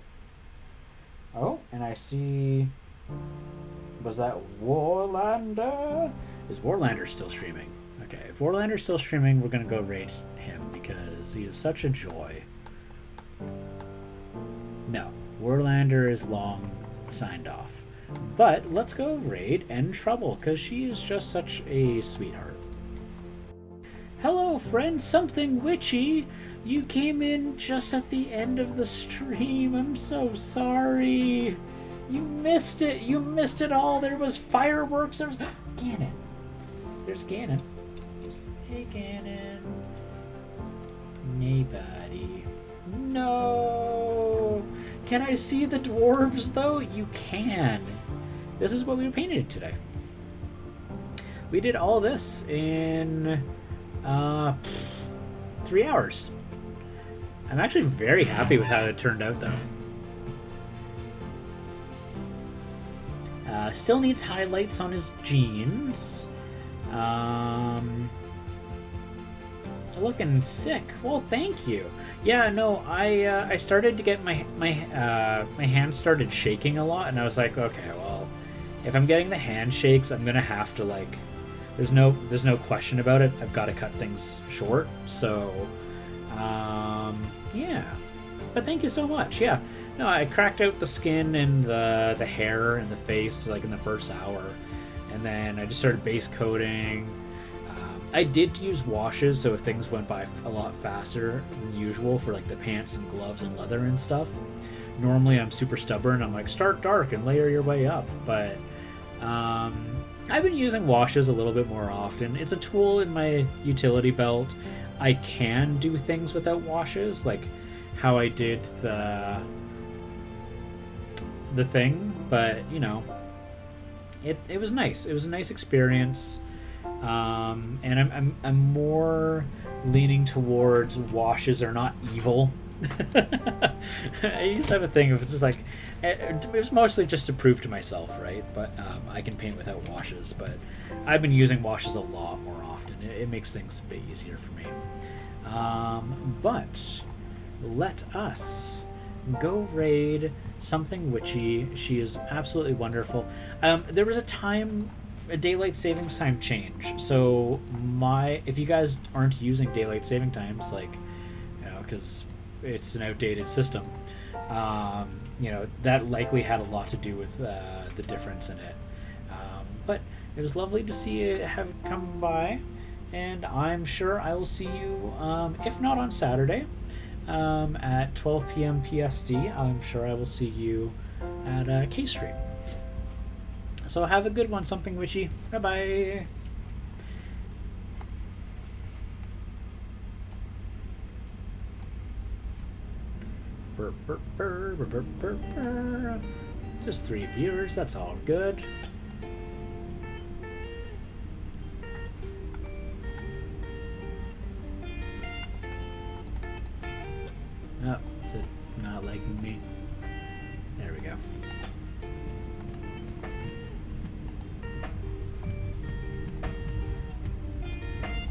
Oh, and I see... Was that Warlander? Is Warlander still streaming? Okay, if Warlander's still streaming, we're gonna go raid him because he is such a joy. No, Warlander is long signed off. But let's go raid End Trouble because she is just such a sweetheart. Hello, friend, something witchy. You came in just at the end of the stream. I'm so sorry. You missed it. You missed it all. There was fireworks. There was Ganon. There's Ganon. Hey, Ganon. Hey, buddy. No. Can I see the dwarves, though? You can. This is what we painted today. We did all this in 3 hours. I'm actually very happy with how it turned out, though. Still needs highlights on his jeans. Looking sick. Well, thank you. Yeah, no, I started to get my hands started shaking a lot, and I was like, okay, well, if I'm getting the handshakes, I'm gonna have to like there's no question about it. I've got to cut things short. So, yeah. But thank you so much. Yeah. No, I cracked out the skin and the hair and the face like in the first hour, and then I just started base coating. I did use washes, so things went by a lot faster than usual for like the pants and gloves and leather and stuff. Normally, I'm super stubborn. I'm like, start dark and layer your way up. But I've been using washes a little bit more often. It's a tool in my utility belt. I can do things without washes, like how I did the thing. But you know, it was nice. It was a nice experience. And I'm more leaning towards washes are not evil. I used to have a thing of it's just like it was mostly just to prove to myself, right? But I can paint without washes. But I've been using washes a lot more often. It makes things a bit easier for me. But let us go raid something witchy. She is absolutely wonderful. There was a daylight savings time change. So if you guys aren't using daylight saving times, like, you know, because it's an outdated system, you know, that likely had a lot to do with the difference in it. But it was lovely to see it have come by, and I'm sure I will see you, if not on Saturday, at 12 p.m. PST. I'm sure I will see you at K Street. So have a good one, Something Witchy. Bye-bye. Burr, burr, burr, burr, burr, burr, burr. Just 3 viewers, that's all good. Oh, is it not liking me? There we go.